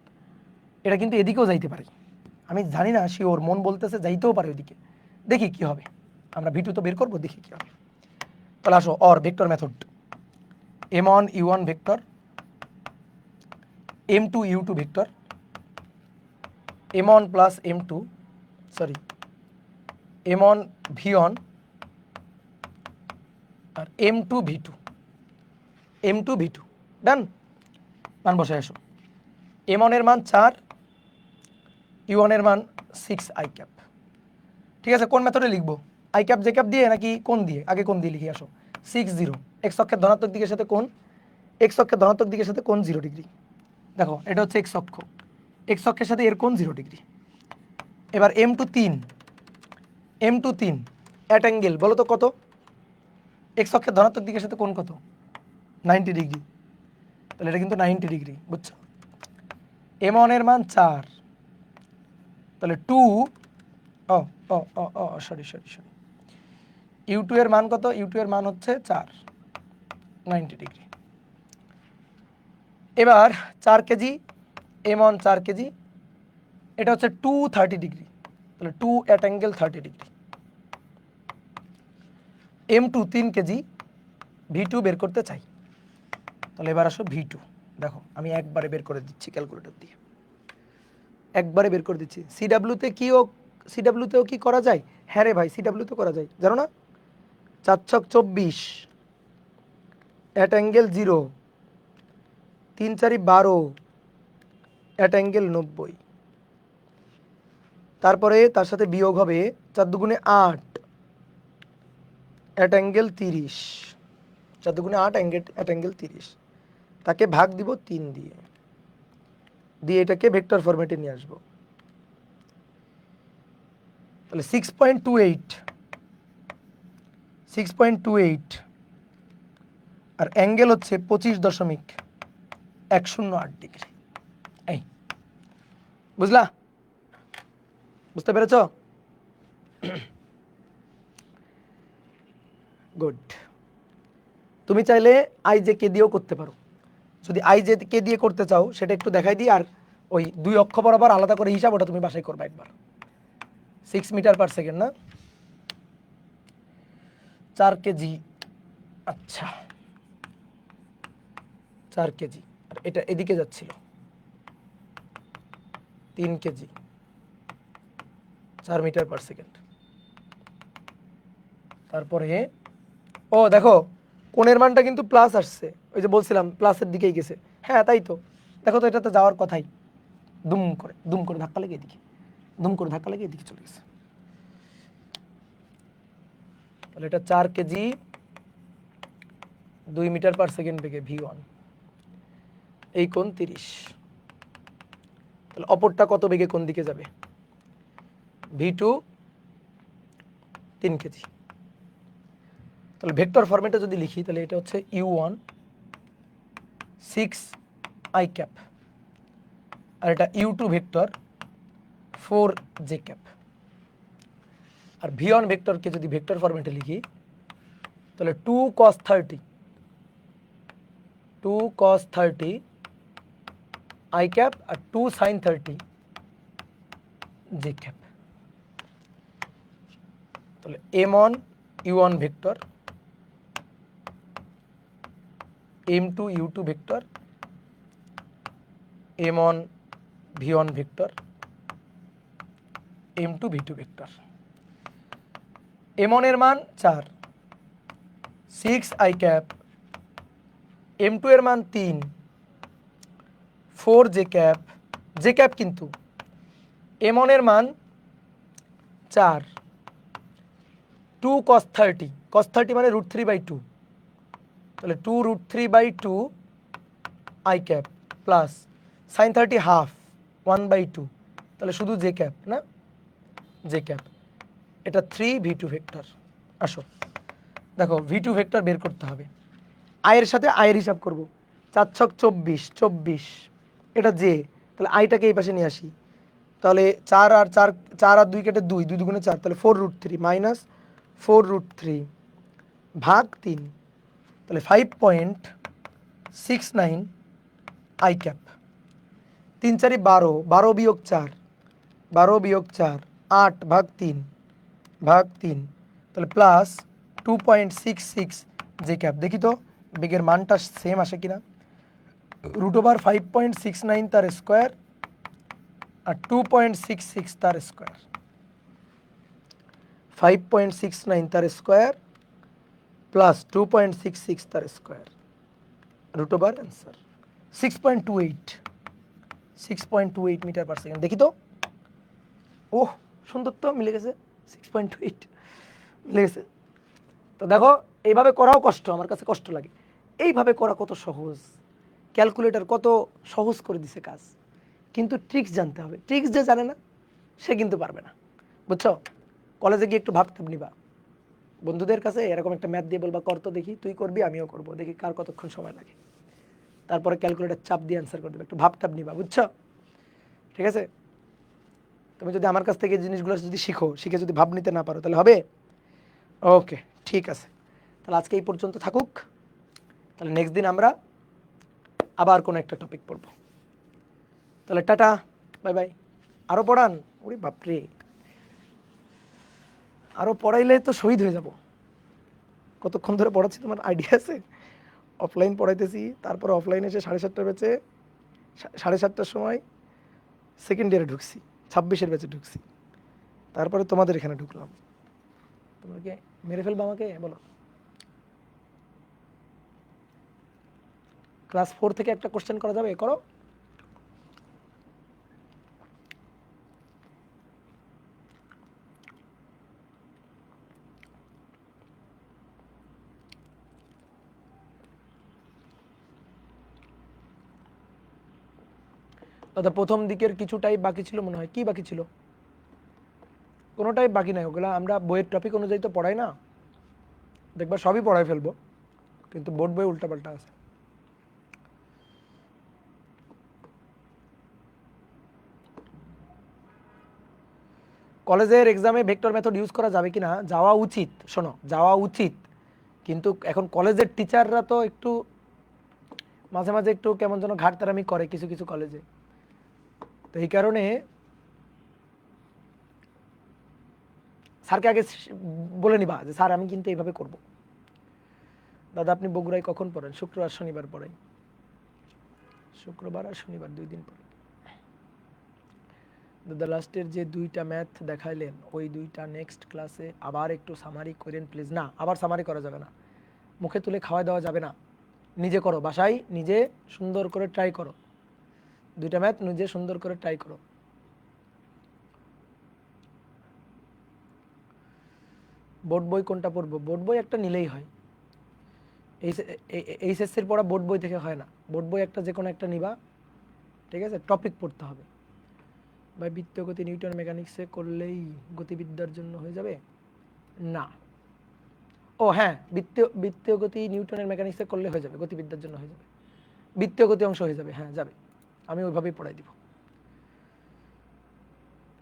এটা কিন্তু এদিকেও যাইতে পারে। আমি জানি না শিওর, মন বলতেছে যাইতেও পারে ওইদিকে। দেখি কি হবে, আমরা v2 তো বের করবো, দেখি কি হবে। তাহলে আসো or vector method, m1 u1 vector, m2 u2 vector, m1 plus m2, sorry m1 v1 আর m2 v2, m2 v2 done. মান বসে আসো, m1 এর মান 4, u1 এর মান 6 i ক্যাপ। ঠিক আছে, কোন মেথডে লিখবো? আই ক্যাপ জে ক্যাপ দিয়ে নাকি কোন দিয়ে? আগে কোন দিয়ে লিখি আসো। 6 0, x অক্ষের ধনাত্মক দিকের সাথে কোণ, x অক্ষের ধনাত্মক দিকের সাথে কোণ 0 ডিগ্রি। দেখো এটা হচ্ছে x অক্ষ, x অক্ষের সাথে এর কোণ 0 ডিগ্রি। এবার m2 3, m2 3 অ্যাট অ্যাঙ্গেল বলো তো কত? x অক্ষের ধনাত্মক দিকের সাথে কোণ কত? 90 ডিগ্রি। তাহলে এটা কিন্তু 90 ডিগ্রি, বুঝছো? m1 এর মান 4, তাহলে 2, সরি u2 এর মান কত? u2 এর মান হচ্ছে 4, 90 ডিগ্রি। এবার 4 কেজি m1 4 কেজি, এটা হচ্ছে 230 ডিগ্রি, তাহলে 2 at angle 30 degree. m2 3 KG, v2 বের করতে চাই। তাহলে এবার আসো v2, দেখো আমি একবারে বের করে দিচ্ছি ক্যালকুলেটর দিয়ে, একবারে বের করে দিচ্ছি। সিডাব্লিউতেও কি করা যায়? হ্যাঁ রে ভাই, সিডাব্লিউতে করা যায়, জানো না? 4 ছক 24 অ্যাট অ্যাঙ্গেল 0, 3 4 12 অ্যাট অ্যাঙ্গেল 90, তারপরে তার সাথে বিয়োগ হবে 4 দুগুণে 8 অ্যাট অ্যাঙ্গেল 30, 4 দুগুণে 8 অ্যাট অ্যাঙ্গেল 30, তাকে ভাগ দিব 3 দিয়ে, এটাকে ভেক্টর ফরম্যাটে নিয়ে আসবো। তাহলে 6.28 আর অ্যাঙ্গেল হচ্ছে 25.108 ডিগ্রি। এই বুঝলা? বুঝতে পেরেছ? গুড। তুমি চাইলে আই জে কে দিয়েও করতে পারো, যদি আই জে কে দিয়ে করতে চাও সেটা একটু দেখাই দিই, আর ওই 2 অক্ষ বরাবর আলাদা করে হিসাব ওটা তুমি বাসায় করবা একবার। 6 মিটার পার সেকেন্ড না, 4 কেজি। আচ্ছা 4 কেজি, আর এটা এদিকে যাচ্ছিল 3 কেজি, 4 মিটার পার সেকেন্ড। তারপরে ও দেখো কোণের মানটা কিন্তু প্লাস আসছে, ওই যে বলছিলাম প্লাসের দিকেই গেছে। হ্যাঁ তাই তো, দেখো তো এটা তো যাওয়ার কথাই, দুম করে ধাক্কা লেগে এদিকে, দুম করে ধাক্কা লেগে এদিকে চলে গেছে। তাহলে এটা 4 কেজি 2 মিটার পার সেকেন্ড বেগে V1, এই কোণ 30। তাহলে অপরটা কত বেগে কোন দিকে যাবে? V2 3 KG. তাহলে ভেক্টর ফরম্যাটে যদি লিখি তাহলে এটা হচ্ছে U1 6 I ক্যাপ, আর এটা U2 ভেক্টর 4 J ক্যাপ। আর V1 ভেক্টরকে যদি ভেক্টর ফরম্যাটে লিখি তাহলে 2 cos 30 I ক্যাপ আর 2 sin 30 J ক্যাপ। তাহলে M1 U1 vector, M2 U2 vector, M1 V1 vector, M2 V2 vector. M1 এর মান 4 6 I ক্যাপ, M2 এর মান 3 4 J ক্যাপ কিন্তু M1 এর মান 4 2 cos 30 মানে √3/2, তাহলে 2√3/2 I cap plus sin 30 half 1/2, তাহলে শুধু J ক্যাপ না, J ক্যাপ। এটা 3 V2 ভেক্টর। আসো দেখো V2 ভেক্টর বের করতে হবে, আয়ের সাথে আয়ের হিসাব করব। 4 ছক 24 24, এটা J, তাহলে আইটাকে এই পাশে নিয়ে আসি। তাহলে 4 আর 4, 4 আর 2 কেটে 2, 2 দুগুণে 4, তাহলে 4√3 মাইনাস 4√3 ভাগ 3, তাহলে 5.69 I ক্যাপ। 3 4 12, 12 বিয়োগ 4, 12 বিয়োগ 4 8 ভাগ 3 ভাগ 3, তাহলে প্লাস 2.66 J ক্যাপ। দেখি তো বেগের মানটা সেম আসে কিনা। √5.69 তার স্কোয়ার আর 2.66 তার স্কোয়ার, 5.69 তার স্কোয়ার প্লাস 2.66 তার square, √ answer 6.28 metre per second. দেখি তো, ওহ সুন্দর তো, মিলে গেছে 6.28 মিলে গেছে। তো দেখো এইভাবে করাও কষ্ট, আমার কাছে কষ্ট লাগে। এইভাবে করা কত সহজ, ক্যালকুলেটর কত সহজ করে দিছে কাজ, কিন্তু ট্রিক্স জানতে হবে। ট্রিক্স যে জানে না সে কিন্তু পারবে না, বুঝছো? কলেজে গিয়ে একটু ভাবতে নিবা, বন্ধুদের কাছে এরকম একটা ম্যাথ দিয়ে বলবা কর তো দেখি, তুই করবি আমিও করব, দেখি কার কতক্ষণ সময় লাগে। তারপরে ক্যালকুলেটর চাপ দিয়ে অ্যান্সার করে দেবে, একটু ভাবটাপ নিবা, বুঝছো? ঠিক আছে, তুমি যদি আমার কাছ থেকে জিনিসগুলো যদি শিখে যদি ভাব নিতে না পারো তাহলে হবে? ওকে ঠিক আছে, তাহলে আজকে এই পর্যন্ত থাকুক। তাহলে নেক্সট দিন আমরা আবার কোনো একটা টপিক পড়ব। তাহলে টাটা, বাই বাই। আরও পড়ান? ওরে বাপরে, আরও পড়াইলে তো শহীদ হয়ে যাব। কতক্ষণ ধরে পড়াচ্ছি তোমার আইডিয়া আছে? অফলাইন পড়াইতেছি, তারপর অফলাইনে এসে 7:30 ব্যাচে, 7:30টার সময় সেকেন্ড ইয়ারে ঢুকছি, 26-এর ব্যাচে ঢুকছি, তারপরে তোমাদের এখানে ঢুকলাম। তোমাকে মেরে ফেলবো আমাকে, বলো? ক্লাস 4 থেকে একটা কোশ্চেন করা যাবে? করো। অর্থাৎ প্রথম দিকের কিছু টাইপ বাকি ছিল মনে হয়, কি বাকি ছিল? কোনো টাইপ বাকি নাই, ওগুলো আমরা বইয়ের টপিক অনুযায়ী তো পড়াই না, দেখবা সবই পড়াই ফেলবো, কিন্তু বোর্ড বই উল্টাপাল্টা আছে। কলেজের এক্সামে ভেক্টর মেথড ইউজ করা যাবে কিনা? যাওয়া উচিত, শোনো যাওয়া উচিত, কিন্তু এখন কলেজের টিচাররা তো একটু মাঝে মাঝে একটু কেমন যেন ঘাটতারামি করে কিছু কিছু কলেজে। তো এই কারণে স্যারকে আগে বলে নিবা যে স্যার আমি কিন্তু এইভাবে করব। দাদা আপনি বগুড়ায় কখন পড়েন? শুক্রবার শনিবার পড়াই, শুক্রবার আর শনিবার 2 দিন পড়াই। দাদা লাস্টের যে 2টা ম্যাথ দেখাইলেন ওই 2টা নেক্সট ক্লাসে আবার একটু সামারি করেন প্লিজ। না, আবার সামারি করা যাবে না, মুখে তুলে খাওয়া দেওয়া যাবে না, নিজে করো, বাসায় নিজে সুন্দর করে ট্রাই করো, 2টা ম্যাথ নিজে সুন্দর করে ট্রাই করো। বোর্ড বই কোনটা পড়বো? বোর্ড বই একটা নিলেই হয়, এইচএসসির পড়া বোর্ড বই থেকে হয় না, বোর্ড বই একটা যে কোনো একটা নিবা, ঠিক আছে, টপিক পড়তে হবে। ভাই বৃত্তীয় গতি নিউটন মেকানিক্সে করলেই গতিবিদ্যার জন্য হয়ে যাবে? না, ও হ্যাঁ, বৃত্তীয় গতি নিউটনের মেকানিক্সে করলে হয়ে যাবে, গতিবিদ্যার জন্য হয়ে যাবে, বৃত্তীয় গতি অংশ হয়ে যাবে, হ্যাঁ যাবে, আমি ওইভাবেই পড়াই দিব।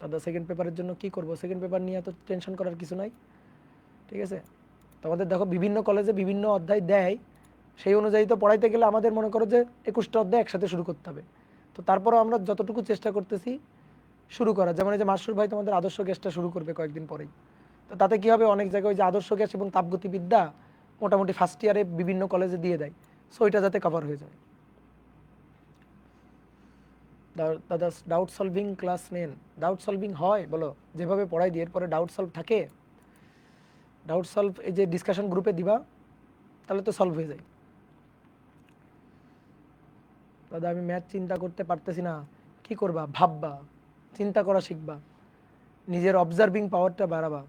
দাদা সেকেন্ড পেপারের জন্য কি করব? সেকেন্ড পেপার নিয়ে তো টেনশন করার কিছু নাই, ঠিক আছে। তোমাদের দেখো বিভিন্ন কলেজে বিভিন্ন অধ্যায় দেয়, সেই অনুযায়ী তো পড়াইতে গেলে আমাদের মনে করো যে 21টা অধ্যায় একসাথে শুরু করতে হবে। তো তারপরও আমরা যতটুকু চেষ্টা করতেছি শুরু করা, যেমন এই যে মাসুর ভাই তোমাদের আদর্শ গ্যাসটা শুরু করবে কয়েকদিন পরেই। তো তাতে কি হবে, অনেক জায়গায় ওই যে আদর্শ গ্যাস এবং তাপগতিবিদ্যা মোটামুটি ফার্স্ট ইয়ারে বিভিন্ন কলেজে দিয়ে দেয়, সো ওইটা যাতে কভার হয়ে যায়। দাদা ডাউট সলভিং ক্লাস নেন? ডাউট সলভিং হয় বলো, যেভাবে পড়াই দিই এরপরে ডাউট সলভ থাকে? ডাউট সলভ এই যে ডিসকাশন গ্রুপে দিবা, তাহলে তো সলভ হয়ে যায়। দাদা আমি ম্যাথ চিন্তা করতে পারতেছি না, কি করবা? ভাববা, চিন্তা করা শিখবা, নিজের অবজার্ভিং পাওয়ারটা বাড়াবা।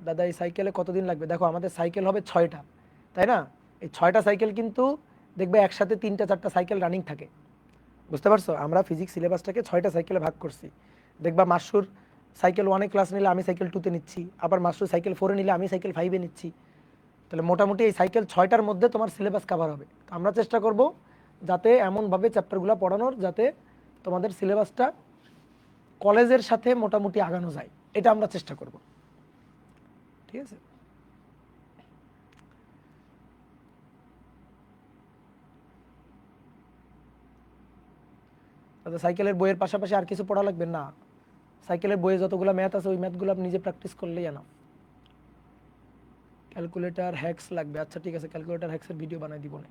দাদা এই সাইকেলে কতদিন লাগবে? দেখো আমাদের সাইকেল হবে 6টা, তাই না? এই 6টা সাইকেল কিন্তু দেখবে একসাথে 3টা 4টা সাইকেল রানিং থাকে, বুঝতে পারছো? আমরা ফিজিক্স সিলেবাসটাকে 6টা সাইকেলে ভাগ করছি। দেখবা মাসুর সাইকেল 1-এ ক্লাস নিলে আমি সাইকেল 2-তে নিচ্ছি, আবার মাসুর সাইকেল 4-এ নিলে আমি সাইকেল 5-এ নিচ্ছি। তাহলে মোটামুটি এই সাইকেল 6টার মধ্যে তোমার সিলেবাস কভার হবে। তো আমরা চেষ্টা করব যাতে এমনভাবে চ্যাপ্টারগুলো পড়ানোর যাতে তোমাদের সিলেবাসটা কলেজের সাথে মোটামুটি আগানো যায়, এটা আমরা চেষ্টা করব, ঠিক আছে। তাতে সাইকেলের বইয়ের পাশাপাশি আর কিছু পড়া লাগবে না, সাইকেলের বইয়ে যতগুলো ম্যাথ আছে ওই ম্যাথগুলো আপনি নিজে প্র্যাকটিস করলেই না। ক্যালকুলেটর হ্যাক্স লাগবে, আচ্ছা ঠিক আছে, ক্যালকুলেটর হ্যাক্সের ভিডিও বানাই দিব না।